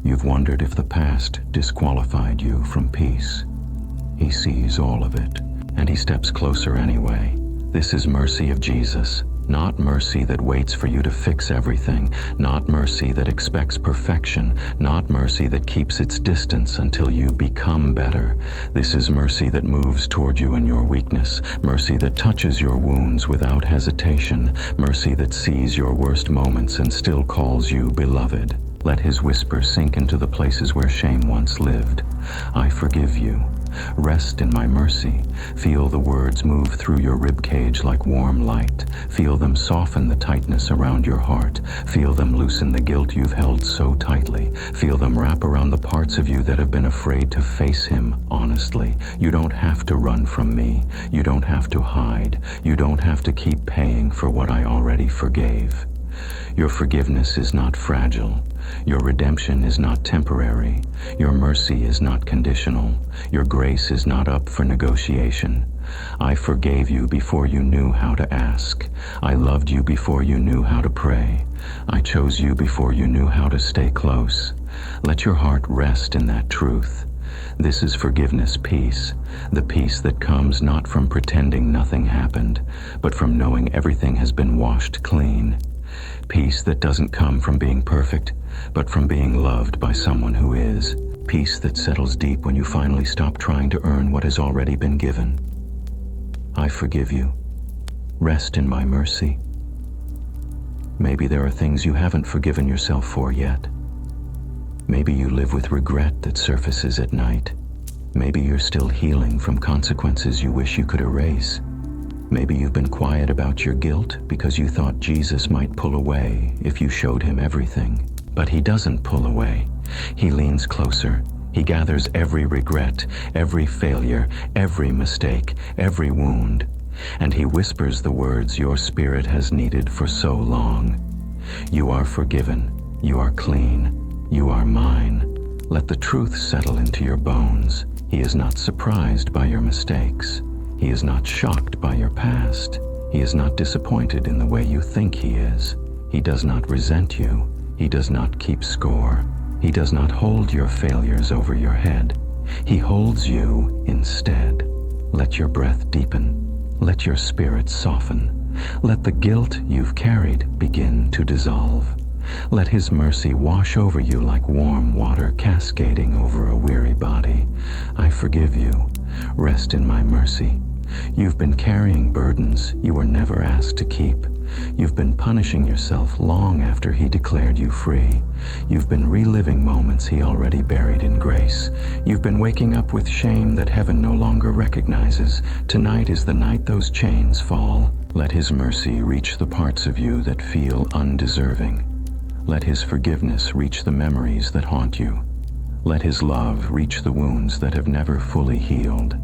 You've wondered if the past disqualified you from peace. He sees all of it, and he steps closer anyway. This is mercy of Jesus, not mercy that waits for you to fix everything, not mercy that expects perfection, not mercy that keeps its distance until you become better. This is mercy that moves toward you in your weakness, mercy that touches your wounds without hesitation, mercy that sees your worst moments and still calls you beloved. Let his whisper sink into the places where shame once lived. I forgive you. Rest in my mercy. Feel the words move through your ribcage like warm light. Feel them soften the tightness around your heart. Feel them loosen the guilt you've held so tightly. Feel them wrap around the parts of you that have been afraid to face him honestly. You don't have to run from me. You don't have to hide. You don't have to keep paying for what I already forgave. Your forgiveness is not fragile. Your redemption is not temporary. Your mercy is not conditional. Your grace is not up for negotiation. I forgave you before you knew how to ask. I loved you before you knew how to pray. I chose you before you knew how to stay close. Let your heart rest in that truth. This is forgiveness peace, the peace that comes not from pretending nothing happened, but from knowing everything has been washed clean. Peace that doesn't come from being perfect, but from being loved by someone who is. Peace that settles deep when you finally stop trying to earn what has already been given. I forgive you. Rest in my mercy. Maybe there are things you haven't forgiven yourself for yet. Maybe you live with regret that surfaces at night. Maybe you're still healing from consequences you wish you could erase. Maybe you've been quiet about your guilt because you thought Jesus might pull away if you showed him everything. But he doesn't pull away. He leans closer. He gathers every regret, every failure, every mistake, every wound. And he whispers the words your spirit has needed for so long. You are forgiven. You are clean. You are mine. Let the truth settle into your bones. He is not surprised by your mistakes. He is not shocked by your past. He is not disappointed in the way you think he is. He does not resent you. He does not keep score. He does not hold your failures over your head. He holds you instead. Let your breath deepen. Let your spirit soften. Let the guilt you've carried begin to dissolve. Let his mercy wash over you like warm water cascading over a weary body. I forgive you. Rest in my mercy. You've been carrying burdens you were never asked to keep. You've been punishing yourself long after he declared you free. You've been reliving moments he already buried in grace. You've been waking up with shame that heaven no longer recognizes. Tonight is the night those chains fall. Let his mercy reach the parts of you that feel undeserving. Let his forgiveness reach the memories that haunt you. Let his love reach the wounds that have never fully healed.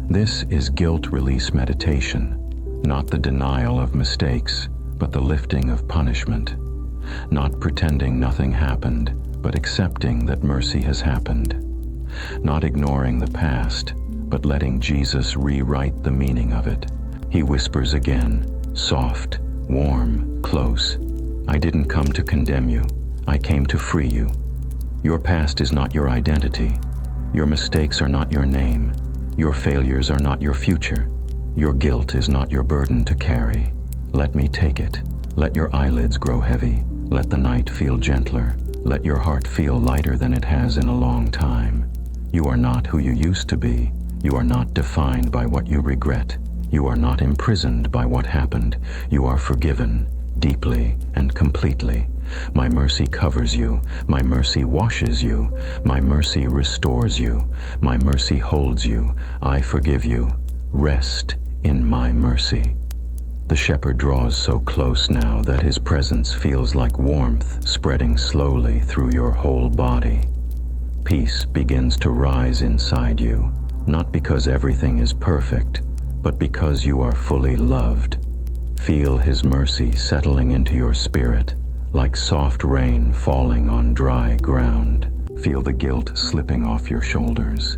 This is guilt release meditation, not the denial of mistakes, but the lifting of punishment. Not pretending nothing happened, but accepting that mercy has happened. Not ignoring the past, but letting Jesus rewrite the meaning of it. He whispers again, soft, warm, close. I didn't come to condemn you. I came to free you. Your past is not your identity. Your mistakes are not your name. Your failures are not your future. Your guilt is not your burden to carry. Let me take it. Let your eyelids grow heavy. Let the night feel gentler. Let your heart feel lighter than it has in a long time. You are not who you used to be. You are not defined by what you regret. You are not imprisoned by what happened. You are forgiven, deeply and completely. My mercy covers you. My mercy washes you. My mercy restores you. My mercy holds you. I forgive you. Rest in my mercy. The shepherd draws so close now that his presence feels like warmth spreading slowly through your whole body. Peace begins to rise inside you, not because everything is perfect, but because you are fully loved. Feel his mercy settling into your spirit, like soft rain falling on dry ground. Feel the guilt slipping off your shoulders.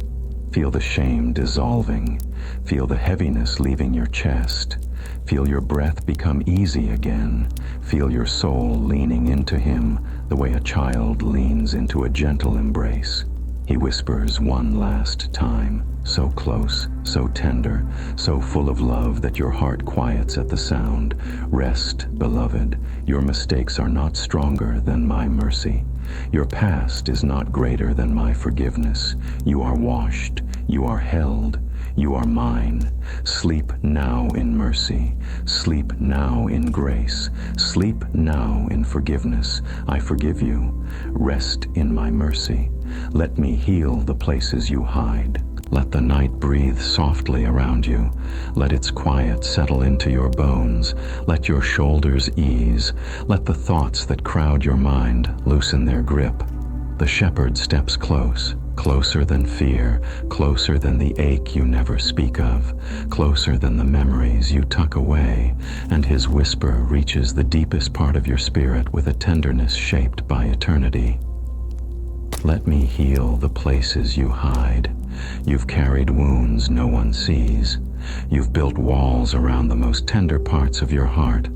Feel the shame dissolving. Feel the heaviness leaving your chest. Feel your breath become easy again. Feel your soul leaning into him the way a child leans into a gentle embrace. He whispers one last time, so close, so tender, so full of love that your heart quiets at the sound. Rest, beloved. Your mistakes are not stronger than my mercy. Your past is not greater than my forgiveness. You are washed. You are held. You are mine. Sleep now in mercy. Sleep now in grace. Sleep now in forgiveness. I forgive you. Rest in my mercy. Let me heal the places you hide. Let the night breathe softly around you. Let its quiet settle into your bones. Let your shoulders ease. Let the thoughts that crowd your mind loosen their grip. The shepherd steps close. Closer than fear, closer than the ache you never speak of, closer than the memories you tuck away, and his whisper reaches the deepest part of your spirit with a tenderness shaped by eternity. Let me heal the places you hide. You've carried wounds no one sees. You've built walls around the most tender parts of your heart.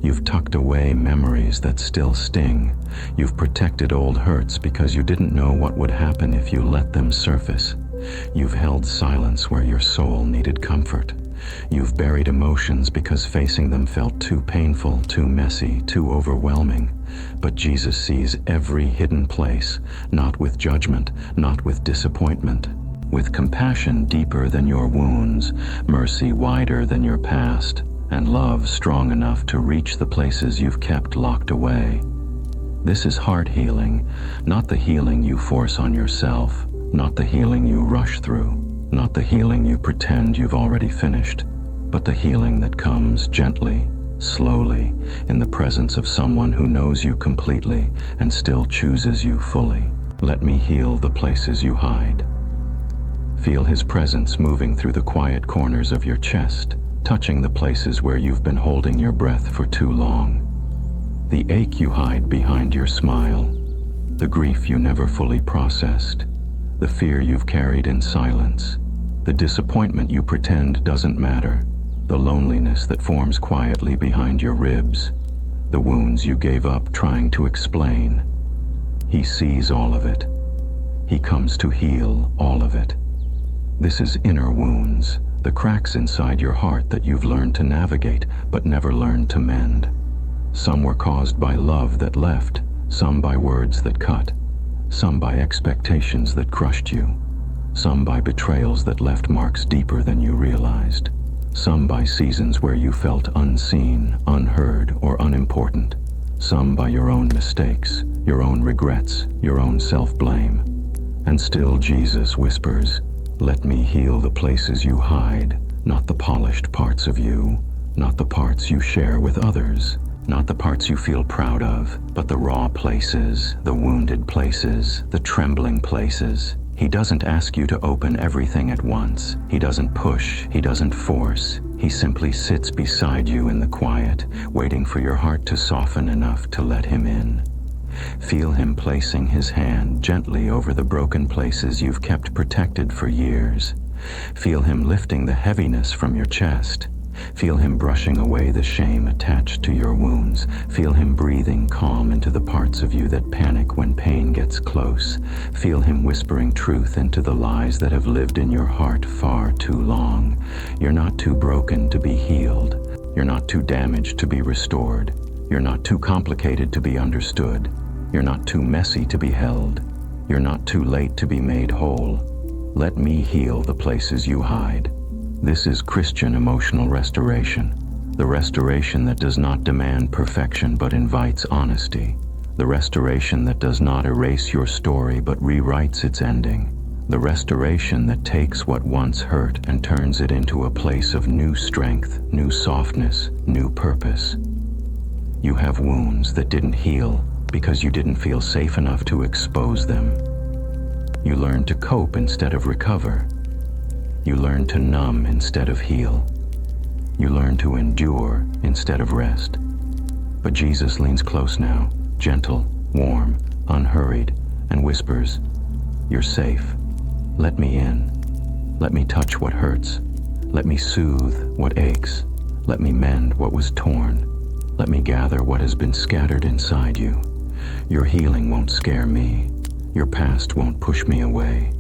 You've tucked away memories that still sting. You've protected old hurts because you didn't know what would happen if you let them surface. You've held silence where your soul needed comfort. You've buried emotions because facing them felt too painful, too messy, too overwhelming. But Jesus sees every hidden place, not with judgment, not with disappointment. With compassion deeper than your wounds, mercy wider than your past, and love strong enough to reach the places you've kept locked away. This is heart healing, not the healing you force on yourself, not the healing you rush through, not the healing you pretend you've already finished, but the healing that comes gently, slowly, in the presence of someone who knows you completely and still chooses you fully. Let me heal the places you hide. Feel his presence moving through the quiet corners of your chest, touching the places where you've been holding your breath for too long. The ache you hide behind your smile, the grief you never fully processed, the fear you've carried in silence, the disappointment you pretend doesn't matter, the loneliness that forms quietly behind your ribs, the wounds you gave up trying to explain. He sees all of it. He comes to heal all of it. This is inner wounds, the cracks inside your heart that you've learned to navigate but never learned to mend. Some were caused by love that left, some by words that cut, some by expectations that crushed you, some by betrayals that left marks deeper than you realized, some by seasons where you felt unseen, unheard, or unimportant, some by your own mistakes, your own regrets, your own self-blame. And still Jesus whispers, "Let me heal the places you hide, not the polished parts of you, not the parts you share with others, not the parts you feel proud of, but the raw places, the wounded places, the trembling places." He doesn't ask you to open everything at once. He doesn't push. He doesn't force. He simply sits beside you in the quiet, waiting for your heart to soften enough to let him in. Feel him placing his hand gently over the broken places you've kept protected for years. Feel him lifting the heaviness from your chest. Feel him brushing away the shame attached to your wounds. Feel him breathing calm into the parts of you that panic when pain gets close. Feel him whispering truth into the lies that have lived in your heart far too long. You're not too broken to be healed. You're not too damaged to be restored. You're not too complicated to be understood. You're not too messy to be held. You're not too late to be made whole. Let me heal the places you hide. This is Christian emotional restoration, the restoration that does not demand perfection but invites honesty. The restoration that does not erase your story but rewrites its ending. The restoration that takes what once hurt and turns it into a place of new strength, new softness, new purpose. You have wounds that didn't heal because you didn't feel safe enough to expose them. You learned to cope instead of recover. You learned to numb instead of heal. You learned to endure instead of rest. But Jesus leans close now, gentle, warm, unhurried, and whispers, "You're safe. Let me in. Let me touch what hurts. Let me soothe what aches. Let me mend what was torn. Let me gather what has been scattered inside you. Your healing won't scare me. Your past won't push me away.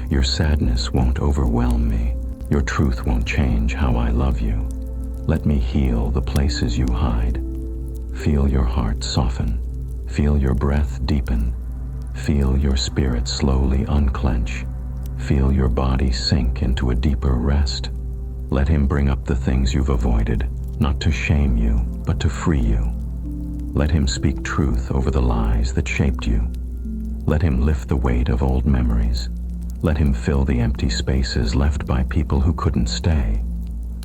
Your sadness won't overwhelm me. Your truth won't change how I love you. Let me heal the places you hide. Feel your heart soften. Feel your breath deepen. Feel your spirit slowly unclench. Feel your body sink into a deeper rest. Let him bring up the things you've avoided, not to shame you, but to free you. Let him speak truth over the lies that shaped you. Let him lift the weight of old memories. Let him fill the empty spaces left by people who couldn't stay.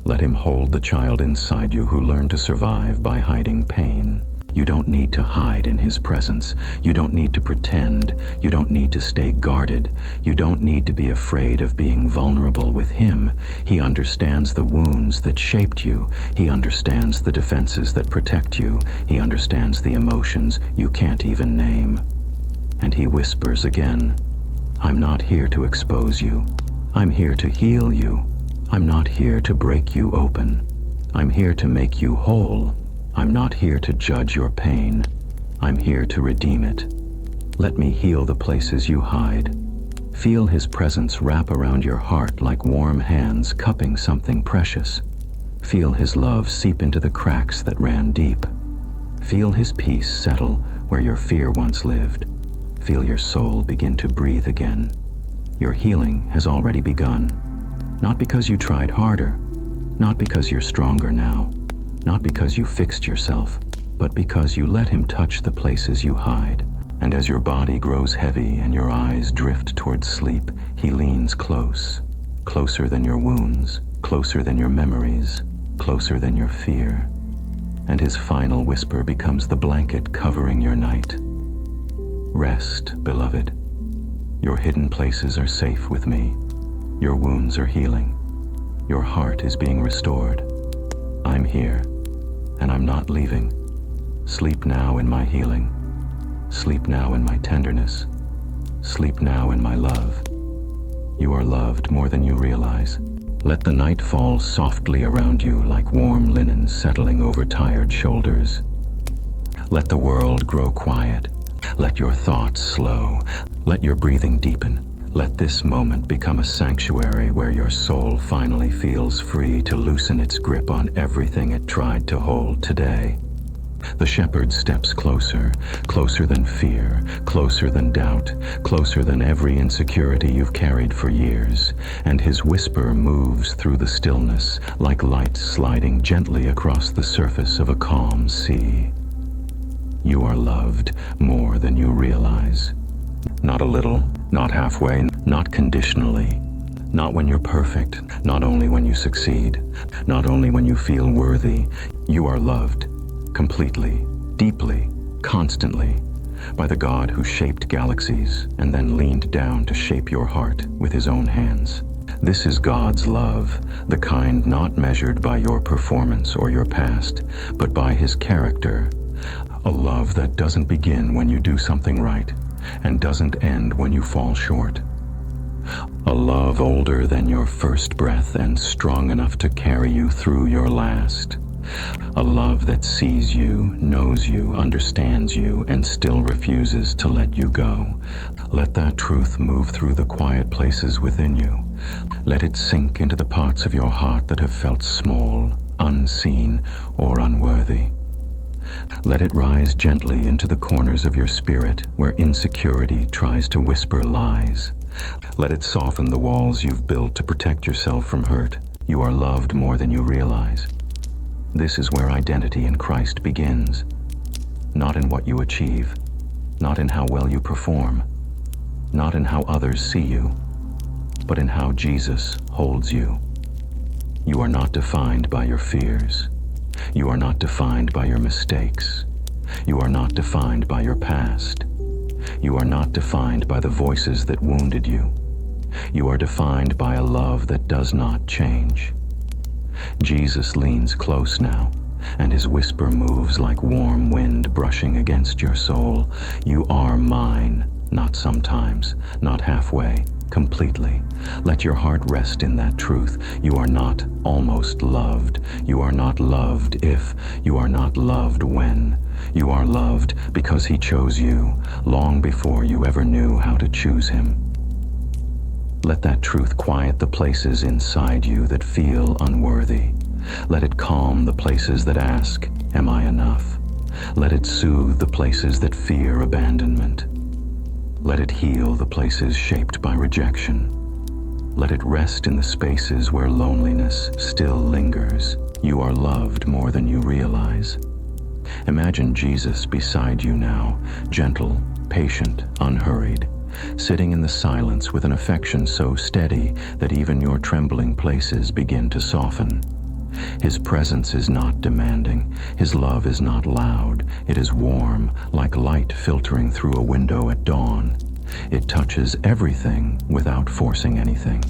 Let him hold the child inside you who learned to survive by hiding pain. You don't need to hide in his presence. You don't need to pretend. You don't need to stay guarded. You don't need to be afraid of being vulnerable with him. He understands the wounds that shaped you. He understands the defenses that protect you. He understands the emotions you can't even name. And he whispers again, "I'm not here to expose you. I'm here to heal you. I'm not here to break you open. I'm here to make you whole. I'm not here to judge your pain. I'm here to redeem it. Let me heal the places you hide. Feel his presence wrap around your heart like warm hands cupping something precious. Feel his love seep into the cracks that ran deep. Feel his peace settle where your fear once lived. Feel your soul begin to breathe again. Your healing has already begun. Not because you tried harder, not because you're stronger now, not because you fixed yourself, but because you let him touch the places you hide. And as your body grows heavy and your eyes drift towards sleep, he leans close, closer than your wounds, closer than your memories, closer than your fear. And his final whisper becomes the blanket covering your night. Rest, beloved. Your hidden places are safe with me. Your wounds are healing. Your heart is being restored. I'm here, and I'm not leaving. Sleep now in my healing. Sleep now in my tenderness. Sleep now in my love. You are loved more than you realize. Let the night fall softly around you like warm linen settling over tired shoulders. Let the world grow quiet. Let your thoughts slow. Let your breathing deepen. Let this moment become a sanctuary where your soul finally feels free to loosen its grip on everything it tried to hold today. The shepherd steps closer, closer than fear, closer than doubt, closer than every insecurity you've carried for years, and his whisper moves through the stillness like light sliding gently across the surface of a calm sea. You are loved more than you realize. Not a little, not halfway, not conditionally. Not when you're perfect, not only when you succeed, not only when you feel worthy. You are loved, completely, deeply, constantly, by the God who shaped galaxies and then leaned down to shape your heart with his own hands. This is God's love, the kind not measured by your performance or your past, but by his character. A love that doesn't begin when you do something right, and doesn't end when you fall short. A love older than your first breath and strong enough to carry you through your last. A love that sees you, knows you, understands you, and still refuses to let you go. Let that truth move through the quiet places within you. Let it sink into the parts of your heart that have felt small, unseen, or unworthy. Let it rise gently into the corners of your spirit where insecurity tries to whisper lies. Let it soften the walls you've built to protect yourself from hurt. You are loved more than you realize. This is where identity in Christ begins. Not in what you achieve, not in how well you perform, not in how others see you, but in how Jesus holds you. You are not defined by your fears. You are not defined by your mistakes. You are not defined by your past. You are not defined by the voices that wounded you. You are defined by a love that does not change. Jesus leans close now, and his whisper moves like warm wind brushing against your soul. You are mine, not sometimes, not halfway, completely. Let your heart rest in that truth. You are not almost loved. You are not loved if. You are not loved when. You are loved because he chose you long before you ever knew how to choose him. Let that truth quiet the places inside you that feel unworthy. Let it calm the places that ask, am I enough? Let it soothe the places that fear abandonment. Let it heal the places shaped by rejection. Let it rest in the spaces where loneliness still lingers. You are loved more than you realize. Imagine Jesus beside you now, gentle, patient, unhurried, sitting in the silence with an affection so steady that even your trembling places begin to soften. His presence is not demanding. His love is not loud. It is warm, like light filtering through a window at dawn. It touches everything without forcing anything.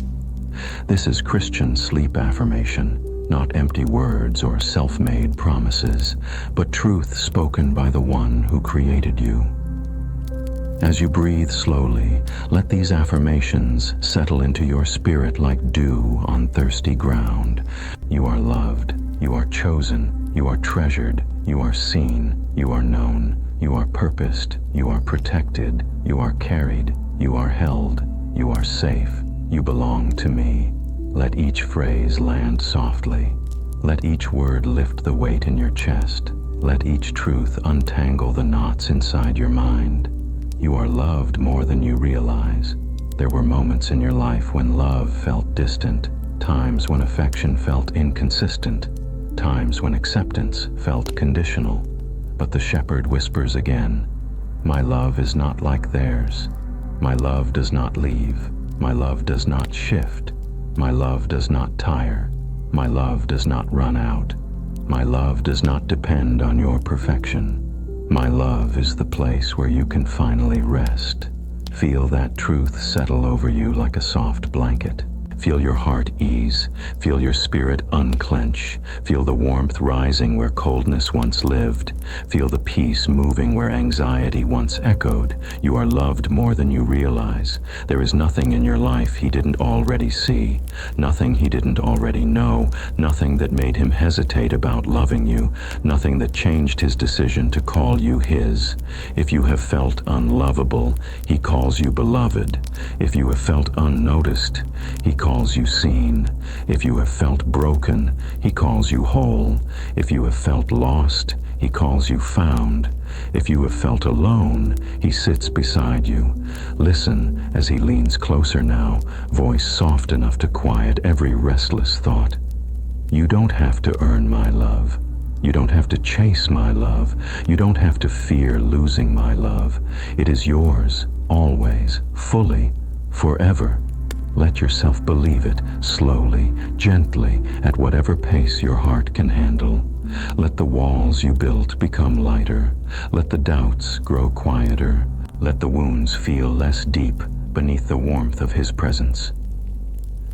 This is Christian sleep affirmation, not empty words or self-made promises, but truth spoken by the one who created you. As you breathe slowly, let these affirmations settle into your spirit like dew on thirsty ground. You are loved, you are chosen, you are treasured, you are seen, you are known, you are purposed, you are protected, you are carried, you are held, you are safe, you belong to me. Let each phrase land softly. Let each word lift the weight in your chest. Let each truth untangle the knots inside your mind. You are loved more than you realize. There were moments in your life when love felt distant, times when affection felt inconsistent, times when acceptance felt conditional. But the shepherd whispers again, my love is not like theirs. My love does not leave. My love does not shift. My love does not tire. My love does not run out. My love does not depend on your perfection. My love is the place where you can finally rest. Feel that truth settle over you like a soft blanket. Feel your heart ease. Feel your spirit unclench. Feel the warmth rising where coldness once lived. Feel the peace moving where anxiety once echoed. You are loved more than you realize. There is nothing in your life he didn't already see. Nothing he didn't already know. Nothing that made him hesitate about loving you. Nothing that changed his decision to call you his. If you have felt unlovable, he calls you beloved. If you have felt unnoticed, he calls you seen. If you have felt broken, he calls you whole. If you have felt lost, he calls you found. If you have felt alone, he sits beside you. Listen as he leans closer now, voice soft enough to quiet every restless thought. You don't have to earn my love. You don't have to chase my love. You don't have to fear losing my love. It is yours, always, fully, forever. Let yourself believe it, slowly, gently, at whatever pace your heart can handle. Let the walls you built become lighter. Let the doubts grow quieter. Let the wounds feel less deep beneath the warmth of his presence.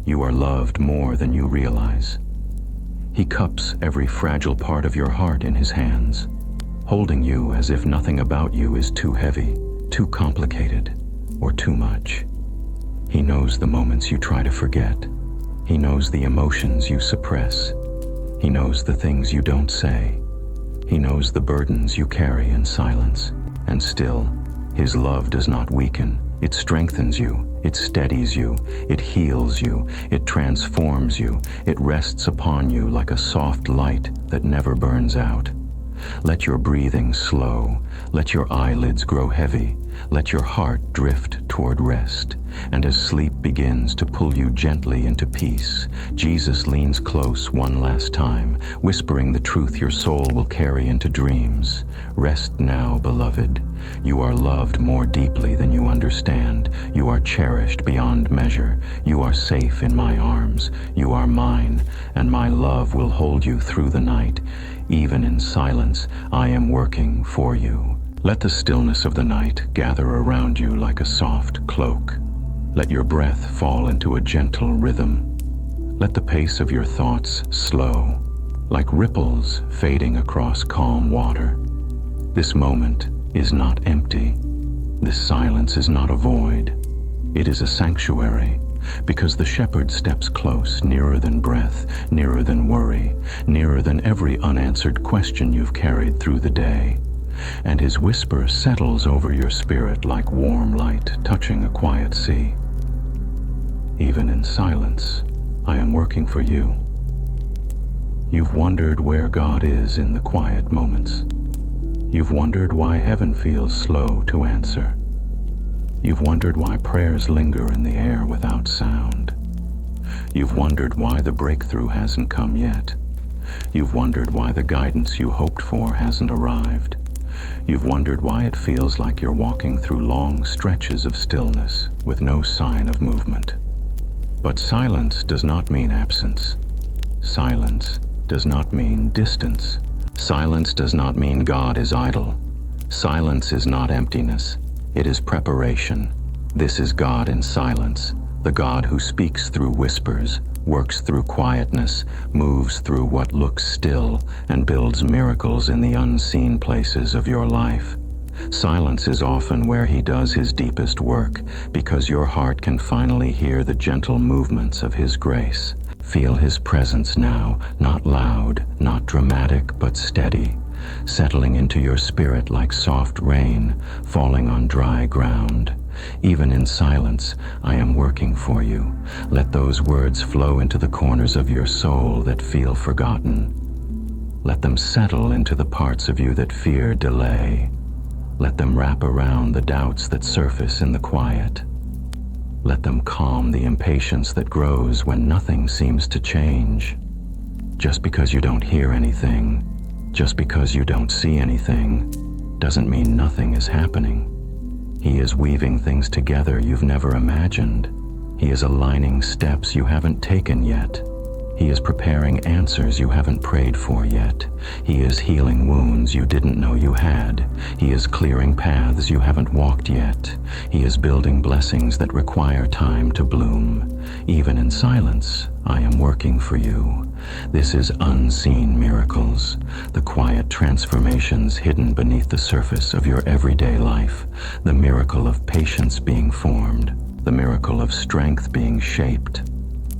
You are loved more than you realize. He cups every fragile part of your heart in his hands, holding you as if nothing about you is too heavy, too complicated, or too much. He knows the moments you try to forget. He knows the emotions you suppress. He knows the things you don't say. He knows the burdens you carry in silence. And still, his love does not weaken. It strengthens you. It steadies you. It heals you. It transforms you. It rests upon you like a soft light that never burns out. Let your breathing slow. Let your eyelids grow heavy. Let your heart drift toward rest. And as sleep begins to pull you gently into peace, Jesus leans close one last time, whispering the truth your soul will carry into dreams. Rest now, beloved. You are loved more deeply than you understand. You are cherished beyond measure. You are safe in my arms. You are mine, and my love will hold you through the night. Even in silence, I am working for you. Let the stillness of the night gather around you like a soft cloak. Let your breath fall into a gentle rhythm. Let the pace of your thoughts slow, like ripples fading across calm water. This moment is not empty. This silence is not a void. It is a sanctuary, because the shepherd steps close, nearer than breath, nearer than worry, nearer than every unanswered question you've carried through the day. And his whisper settles over your spirit like warm light touching a quiet sea. Even in silence, I am working for you. You've wondered where God is in the quiet moments. You've wondered why heaven feels slow to answer. You've wondered why prayers linger in the air without sound. You've wondered why the breakthrough hasn't come yet. You've wondered why the guidance you hoped for hasn't arrived. You've wondered why it feels like you're walking through long stretches of stillness with no sign of movement. But silence does not mean absence. Silence does not mean distance. Silence does not mean God is idle. Silence is not emptiness. It is preparation. This is God in silence, the God who speaks through whispers, works through quietness, moves through what looks still, and builds miracles in the unseen places of your life. Silence is often where he does his deepest work, because your heart can finally hear the gentle movements of his grace. Feel his presence now, not loud, not dramatic, but steady, settling into your spirit like soft rain, falling on dry ground. Even in silence, I am working for you. Let those words flow into the corners of your soul that feel forgotten. Let them settle into the parts of you that fear delay. Let them wrap around the doubts that surface in the quiet. Let them calm the impatience that grows when nothing seems to change. Just because you don't hear anything, just because you don't see anything, doesn't mean nothing is happening. He is weaving things together you've never imagined. He is aligning steps you haven't taken yet. He is preparing answers you haven't prayed for yet. He is healing wounds you didn't know you had. He is clearing paths you haven't walked yet. He is building blessings that require time to bloom. Even in silence, I am working for you. This is unseen miracles, the quiet transformations hidden beneath the surface of your everyday life, the miracle of patience being formed, the miracle of strength being shaped,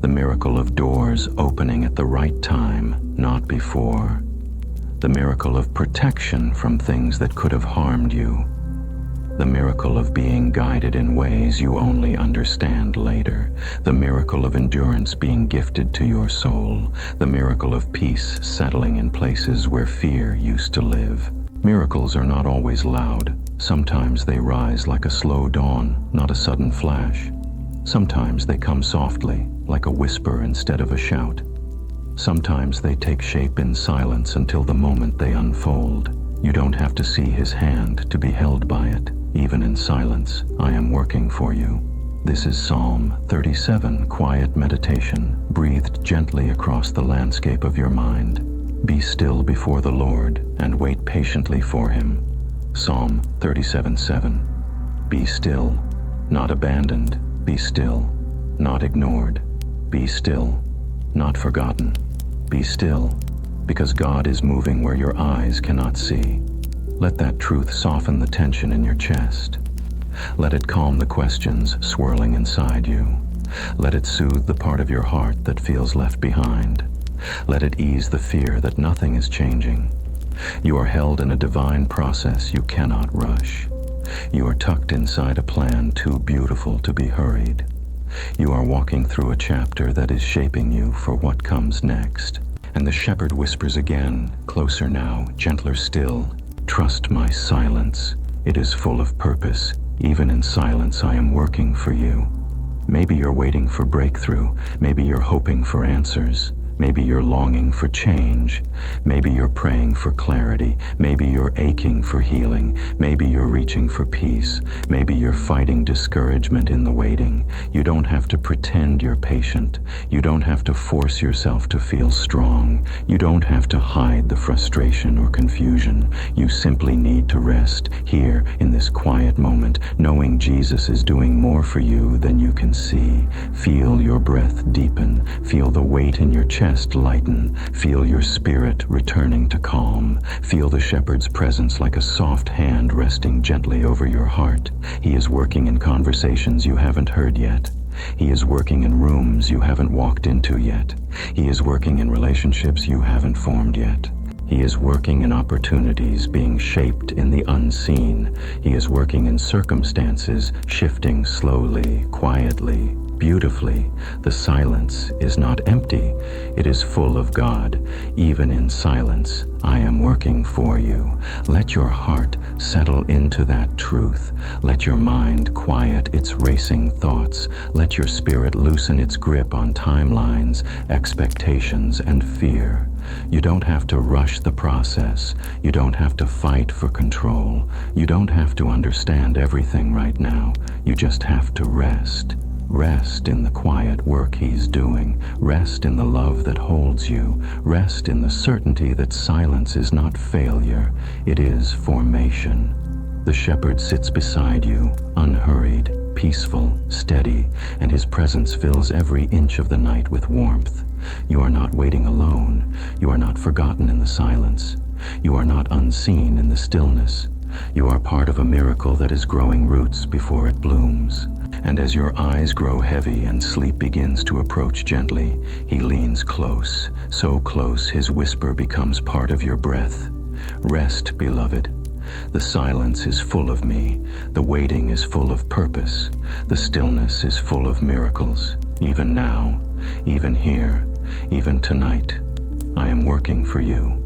the miracle of doors opening at the right time, not before, the miracle of protection from things that could have harmed you, the miracle of being guided in ways you only understand later, the miracle of endurance being gifted to your soul, the miracle of peace settling in places where fear used to live. Miracles are not always loud. Sometimes they rise like a slow dawn, not a sudden flash. Sometimes they come softly, like a whisper instead of a shout. Sometimes they take shape in silence until the moment they unfold. You don't have to see his hand to be held by it. Even in silence, I am working for you. This is Psalm 37, quiet meditation, breathed gently across the landscape of your mind. Be still before the Lord and wait patiently for him. Psalm 37:7. Be still, not abandoned. Be still, not ignored. Be still, not forgotten. Be still, because God is moving where your eyes cannot see. Let that truth soften the tension in your chest. Let it calm the questions swirling inside you. Let it soothe the part of your heart that feels left behind. Let it ease the fear that nothing is changing. You are held in a divine process you cannot rush. You are tucked inside a plan too beautiful to be hurried. You are walking through a chapter that is shaping you for what comes next. And the shepherd whispers again, closer now, gentler still. Trust my silence. It is full of purpose. Even in silence, I am working for you. Maybe you're waiting for breakthrough. Maybe you're hoping for answers. Maybe you're longing for change. Maybe you're praying for clarity. Maybe you're aching for healing. Maybe you're reaching for peace. Maybe you're fighting discouragement in the waiting. You don't have to pretend you're patient. You don't have to force yourself to feel strong. You don't have to hide the frustration or confusion. You simply need to rest here in this quiet moment, knowing Jesus is doing more for you than you can see. Feel your breath deepen. Feel the weight in your chest lighten. Feel your spirit returning to calm. Feel the shepherd's presence like a soft hand resting gently over your heart. He is working in conversations you haven't heard yet. He is working in rooms you haven't walked into yet. He is working in relationships you haven't formed yet. He is working in opportunities being shaped in the unseen. He is working in circumstances shifting slowly, quietly, beautifully. The silence is not empty. It is full of God. Even in silence, I am working for you. Let your heart settle into that truth. Let your mind quiet its racing thoughts. Let your spirit loosen its grip on timelines, expectations, and fear. You don't have to rush the process. You don't have to fight for control. You don't have to understand everything right now. You just have to rest. Rest in the quiet work He's doing. Rest in the love that holds you. Rest in the certainty that silence is not failure. It is formation. The shepherd sits beside you, unhurried, peaceful, steady, and His presence fills every inch of the night with warmth. You are not waiting alone. You are not forgotten in the silence. You are not unseen in the stillness. You are part of a miracle that is growing roots before it blooms. And as your eyes grow heavy and sleep begins to approach gently, He leans close, so close His whisper becomes part of your breath. Rest, beloved. The silence is full of me. The waiting is full of purpose. The stillness is full of miracles. Even now, even here, even tonight, I am working for you.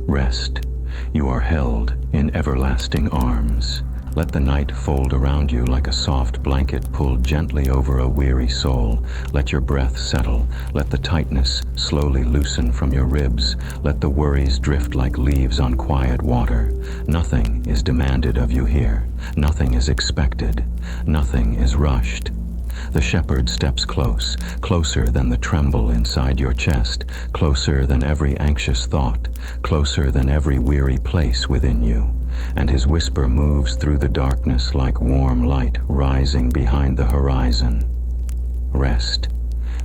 Rest. You are held in everlasting arms. Let the night fold around you like a soft blanket pulled gently over a weary soul. Let your breath settle. Let the tightness slowly loosen from your ribs. Let the worries drift like leaves on quiet water. Nothing is demanded of you here. Nothing is expected. Nothing is rushed. The shepherd steps close, closer than the tremble inside your chest, closer than every anxious thought, closer than every weary place within you. And His whisper moves through the darkness like warm light rising behind the horizon. Rest.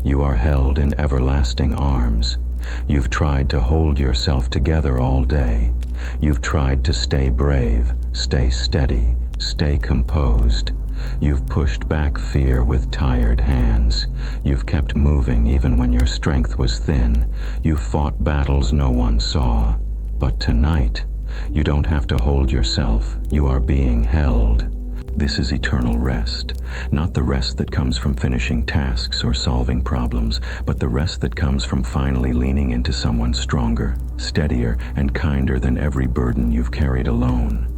You are held in everlasting arms. You've tried to hold yourself together all day. You've tried to stay brave, stay steady, stay composed. You've pushed back fear with tired hands. You've kept moving even when your strength was thin. You've fought battles no one saw. But tonight, you don't have to hold yourself. You are being held. This is eternal rest. Not the rest that comes from finishing tasks or solving problems, but the rest that comes from finally leaning into someone stronger, steadier, and kinder than every burden you've carried alone.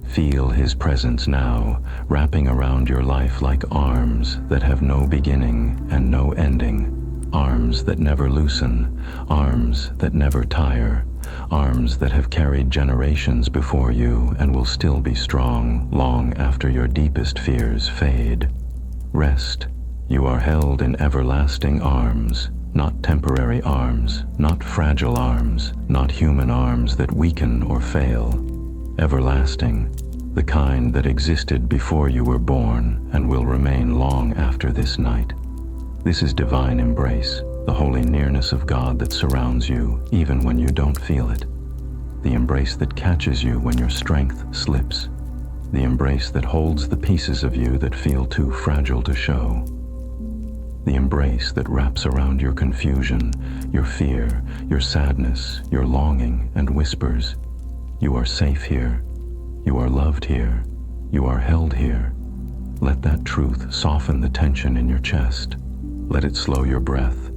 Feel His presence now, wrapping around your life like arms that have no beginning and no ending. Arms that never loosen, arms that never tire, arms that have carried generations before you and will still be strong long after your deepest fears fade. Rest. You are held in everlasting arms, not temporary arms, not fragile arms, not human arms that weaken or fail. Everlasting, the kind that existed before you were born and will remain long after this night. This is divine embrace, the holy nearness of God that surrounds you even when you don't feel it. The embrace that catches you when your strength slips. The embrace that holds the pieces of you that feel too fragile to show. The embrace that wraps around your confusion, your fear, your sadness, your longing, and whispers, "You are safe here. You are loved here. You are held here." Let that truth soften the tension in your chest. Let it slow your breath.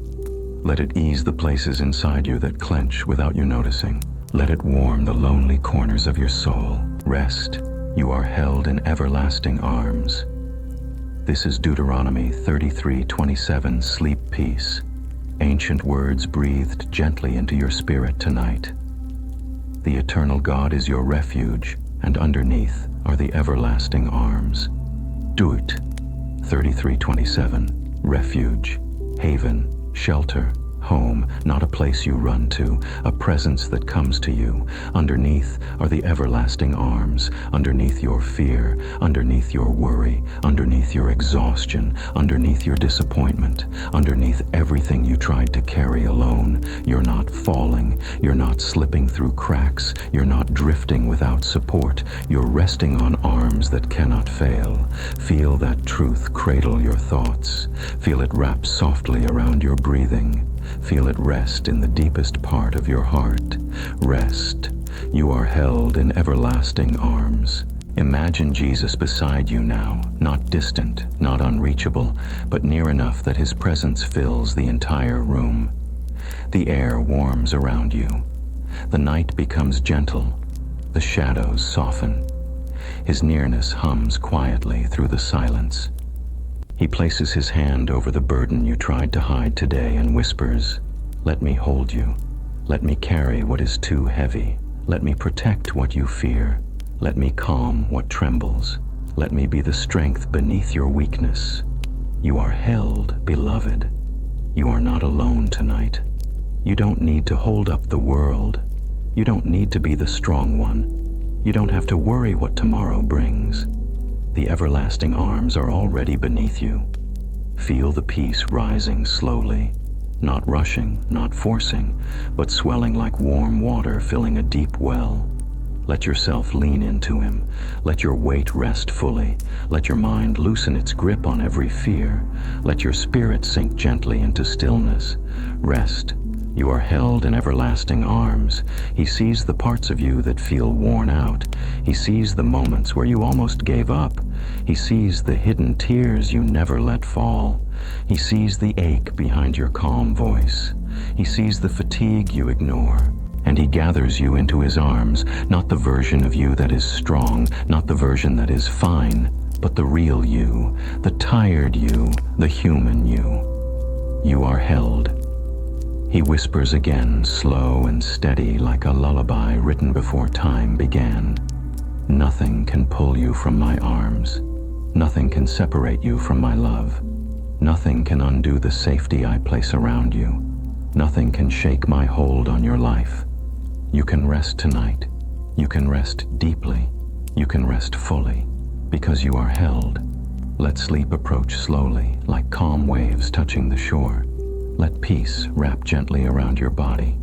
Let it ease the places inside you that clench without you noticing. Let it warm the lonely corners of your soul. Rest. You are held in everlasting arms. This is Deuteronomy 33:27, Sleep Peace. Ancient words breathed gently into your spirit tonight. The eternal God is your refuge, and underneath are the everlasting arms. Deut 33:27, refuge, haven, shelter, home, not a place you run to, a presence that comes to you. Underneath are the everlasting arms, underneath your fear, underneath your worry, underneath your exhaustion, underneath your disappointment, underneath everything you tried to carry alone. You're not falling, you're not slipping through cracks, you're not drifting without support. You're resting on arms that cannot fail. Feel that truth cradle your thoughts. Feel it wrap softly around your breathing. Feel it rest in the deepest part of your heart. Rest. You are held in everlasting arms. Imagine Jesus beside you now, not distant, not unreachable, but near enough that his presence fills the entire room. The air warms around you. The night becomes gentle. The shadows soften. His nearness hums quietly through the silence. He places his hand over the burden you tried to hide today and whispers, "Let me hold you. Let me carry what is too heavy. Let me protect what you fear. Let me calm what trembles. Let me be the strength beneath your weakness." You are held, beloved. You are not alone tonight. You don't need to hold up the world. You don't need to be the strong one. You don't have to worry what tomorrow brings. The everlasting arms are already beneath you. Feel the peace rising slowly, not rushing, not forcing, but swelling like warm water filling a deep well. Let yourself lean into him. Let your weight rest fully. Let your mind loosen its grip on every fear. Let your spirit sink gently into stillness. Rest. You are held in everlasting arms. He sees the parts of you that feel worn out. He sees the moments where you almost gave up. He sees the hidden tears you never let fall. He sees the ache behind your calm voice. He sees the fatigue you ignore. And he gathers you into his arms, not the version of you that is strong, not the version that is fine, but the real you, the tired you, the human you. You are held. He whispers again, slow and steady, like a lullaby written before time began. Nothing can pull you from my arms. Nothing can separate you from my love. Nothing can undo the safety I place around you. Nothing can shake my hold on your life. You can rest tonight. You can rest deeply. You can rest fully, because you are held. Let sleep approach slowly, like calm waves touching the shore. Let peace wrap gently around your body.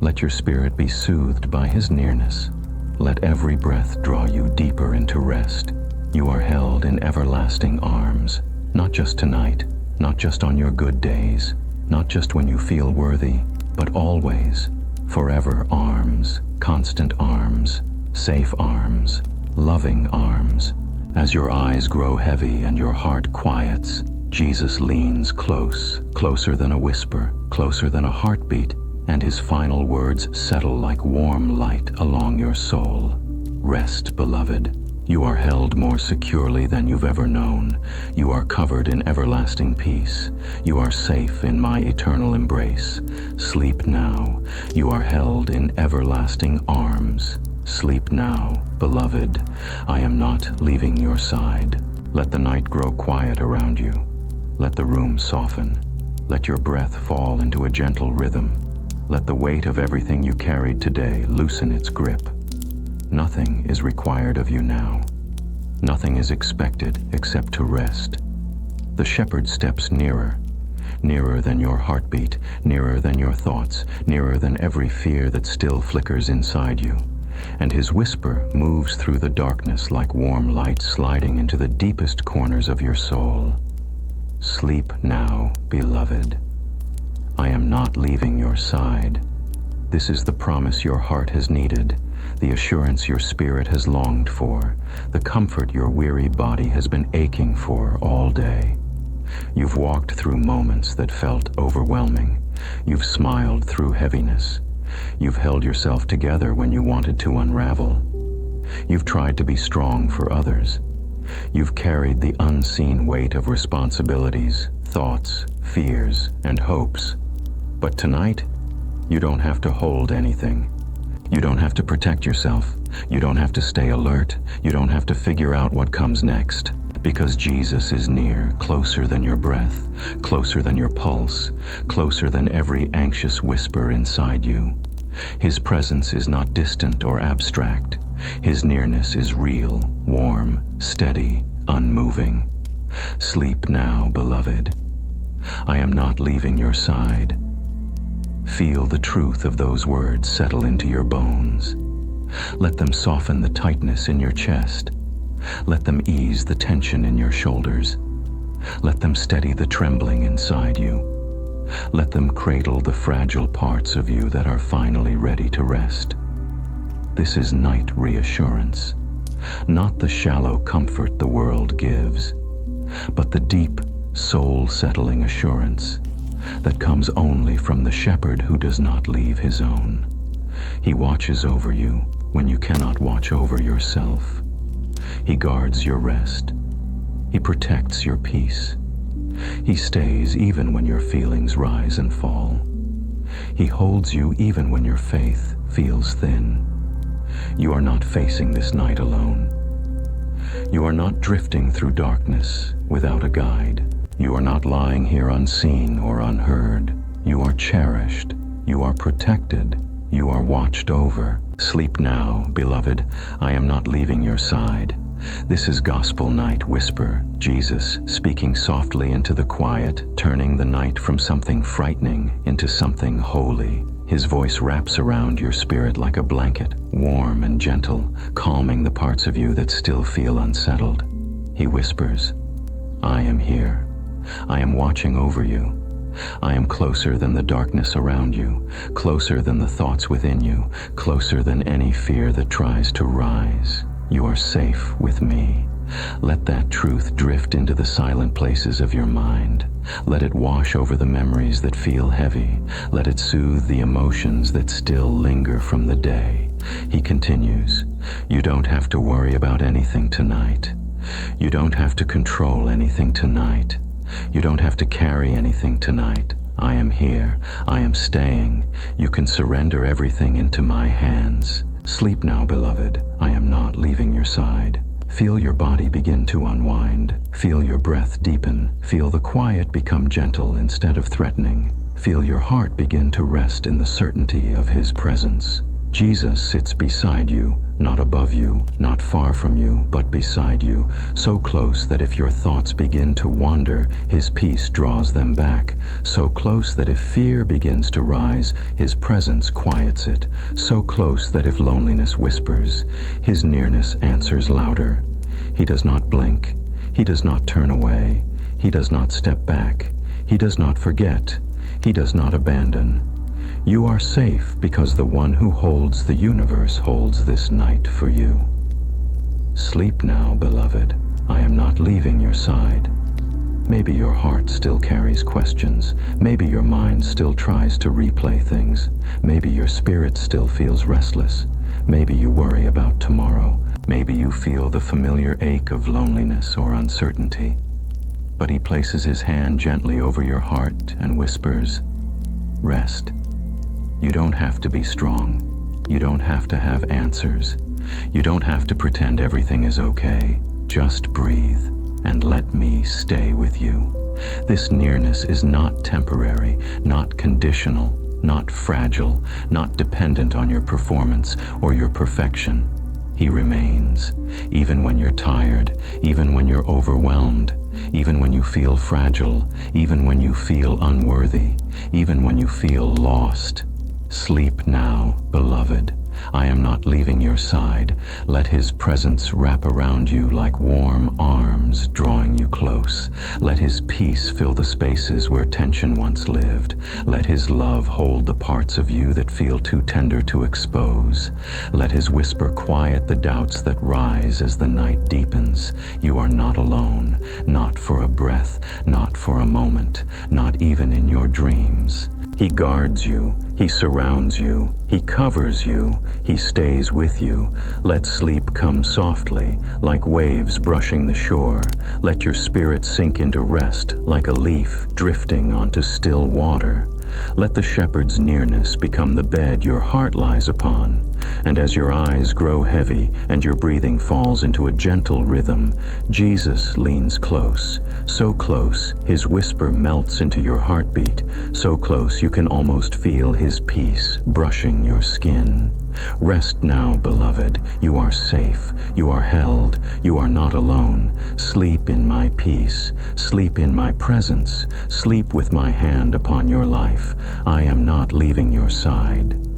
Let your spirit be soothed by his nearness. Let every breath draw you deeper into rest. You are held in everlasting arms, not just tonight, not just on your good days, not just when you feel worthy, but always, forever arms, constant arms, safe arms, loving arms. As your eyes grow heavy and your heart quiets, Jesus leans close, closer than a whisper, closer than a heartbeat, and his final words settle like warm light along your soul. Rest, beloved. You are held more securely than you've ever known. You are covered in everlasting peace. You are safe in my eternal embrace. Sleep now. You are held in everlasting arms. Sleep now, beloved. I am not leaving your side. Let the night grow quiet around you. Let the room soften. Let your breath fall into a gentle rhythm. Let the weight of everything you carried today loosen its grip. Nothing is required of you now. Nothing is expected except to rest. The shepherd steps nearer, nearer than your heartbeat, nearer than your thoughts, nearer than every fear that still flickers inside you. And his whisper moves through the darkness like warm light sliding into the deepest corners of your soul. Sleep now, beloved. I am not leaving your side. This is the promise your heart has needed, the assurance your spirit has longed for, the comfort your weary body has been aching for all day. You've walked through moments that felt overwhelming. You've smiled through heaviness. You've held yourself together when you wanted to unravel. You've tried to be strong for others. You've carried the unseen weight of responsibilities, thoughts, fears, and hopes. But tonight, you don't have to hold anything. You don't have to protect yourself. You don't have to stay alert. You don't have to figure out what comes next. Because Jesus is near, closer than your breath, closer than your pulse, closer than every anxious whisper inside you. His presence is not distant or abstract. His nearness is real, warm, steady, unmoving. Sleep now, beloved. I am not leaving your side. Feel the truth of those words settle into your bones. Let them soften the tightness in your chest. Let them ease the tension in your shoulders. Let them steady the trembling inside you. Let them cradle the fragile parts of you that are finally ready to rest. This is night reassurance, not the shallow comfort the world gives, but the deep, soul-settling assurance that comes only from the shepherd who does not leave his own. He watches over you when you cannot watch over yourself. He guards your rest. He protects your peace. He stays even when your feelings rise and fall. He holds you even when your faith feels thin. You are not facing this night alone. You are not drifting through darkness without a guide. You are not lying here unseen or unheard. You are cherished. You are protected. You are watched over. Sleep now, beloved. I am not leaving your side. This is Gospel Night Whisper, Jesus speaking softly into the quiet, turning the night from something frightening into something holy. His voice wraps around your spirit like a blanket, warm and gentle, calming the parts of you that still feel unsettled. He whispers, I am here. I am watching over you. I am closer than the darkness around you, closer than the thoughts within you, closer than any fear that tries to rise. You are safe with me. Let that truth drift into the silent places of your mind. Let it wash over the memories that feel heavy. Let it soothe the emotions that still linger from the day. He continues, you don't have to worry about anything tonight. You don't have to control anything tonight. You don't have to carry anything tonight. I am here. I am staying. You can surrender everything into my hands. Sleep now, beloved. I am not leaving your side. Feel your body begin to unwind. Feel your breath deepen. Feel the quiet become gentle instead of threatening. Feel your heart begin to rest in the certainty of his presence. Jesus sits beside you, not above you, not far from you, but beside you, so close that if your thoughts begin to wander, his peace draws them back, so close that if fear begins to rise, his presence quiets it, so close that if loneliness whispers, his nearness answers louder. He does not blink. He does not turn away. He does not step back. He does not forget. He does not abandon. You are safe because the one who holds the universe holds this night for you. Sleep now, beloved. I am not leaving your side. Maybe your heart still carries questions. Maybe your mind still tries to replay things. Maybe your spirit still feels restless. Maybe you worry about tomorrow. Maybe you feel the familiar ache of loneliness or uncertainty. But he places his hand gently over your heart and whispers, rest. You don't have to be strong. You don't have to have answers. You don't have to pretend everything is okay. Just breathe and let me stay with you. This nearness is not temporary, not conditional, not fragile, not dependent on your performance or your perfection. He remains, even when you're tired, even when you're overwhelmed, even when you feel fragile, even when you feel unworthy, even when you feel lost. Sleep now, beloved. I am not leaving your side. Let his presence wrap around you like warm arms, drawing you close. Let his peace fill the spaces where tension once lived. Let his love hold the parts of you that feel too tender to expose. Let his whisper quiet the doubts that rise as the night deepens. You are not alone, not for a breath, not for a moment, not even in your dreams. He guards you, He surrounds you, He covers you, He stays with you. Let sleep come softly, like waves brushing the shore. Let your spirit sink into rest, like a leaf drifting onto still water. Let the shepherd's nearness become the bed your heart lies upon. And as your eyes grow heavy and your breathing falls into a gentle rhythm, Jesus leans close, so close His whisper melts into your heartbeat, so close you can almost feel His peace brushing your skin. Rest now, beloved. You are safe. You are held. You are not alone. Sleep in my peace. Sleep in my presence. Sleep with my hand upon your life. I am not leaving your side.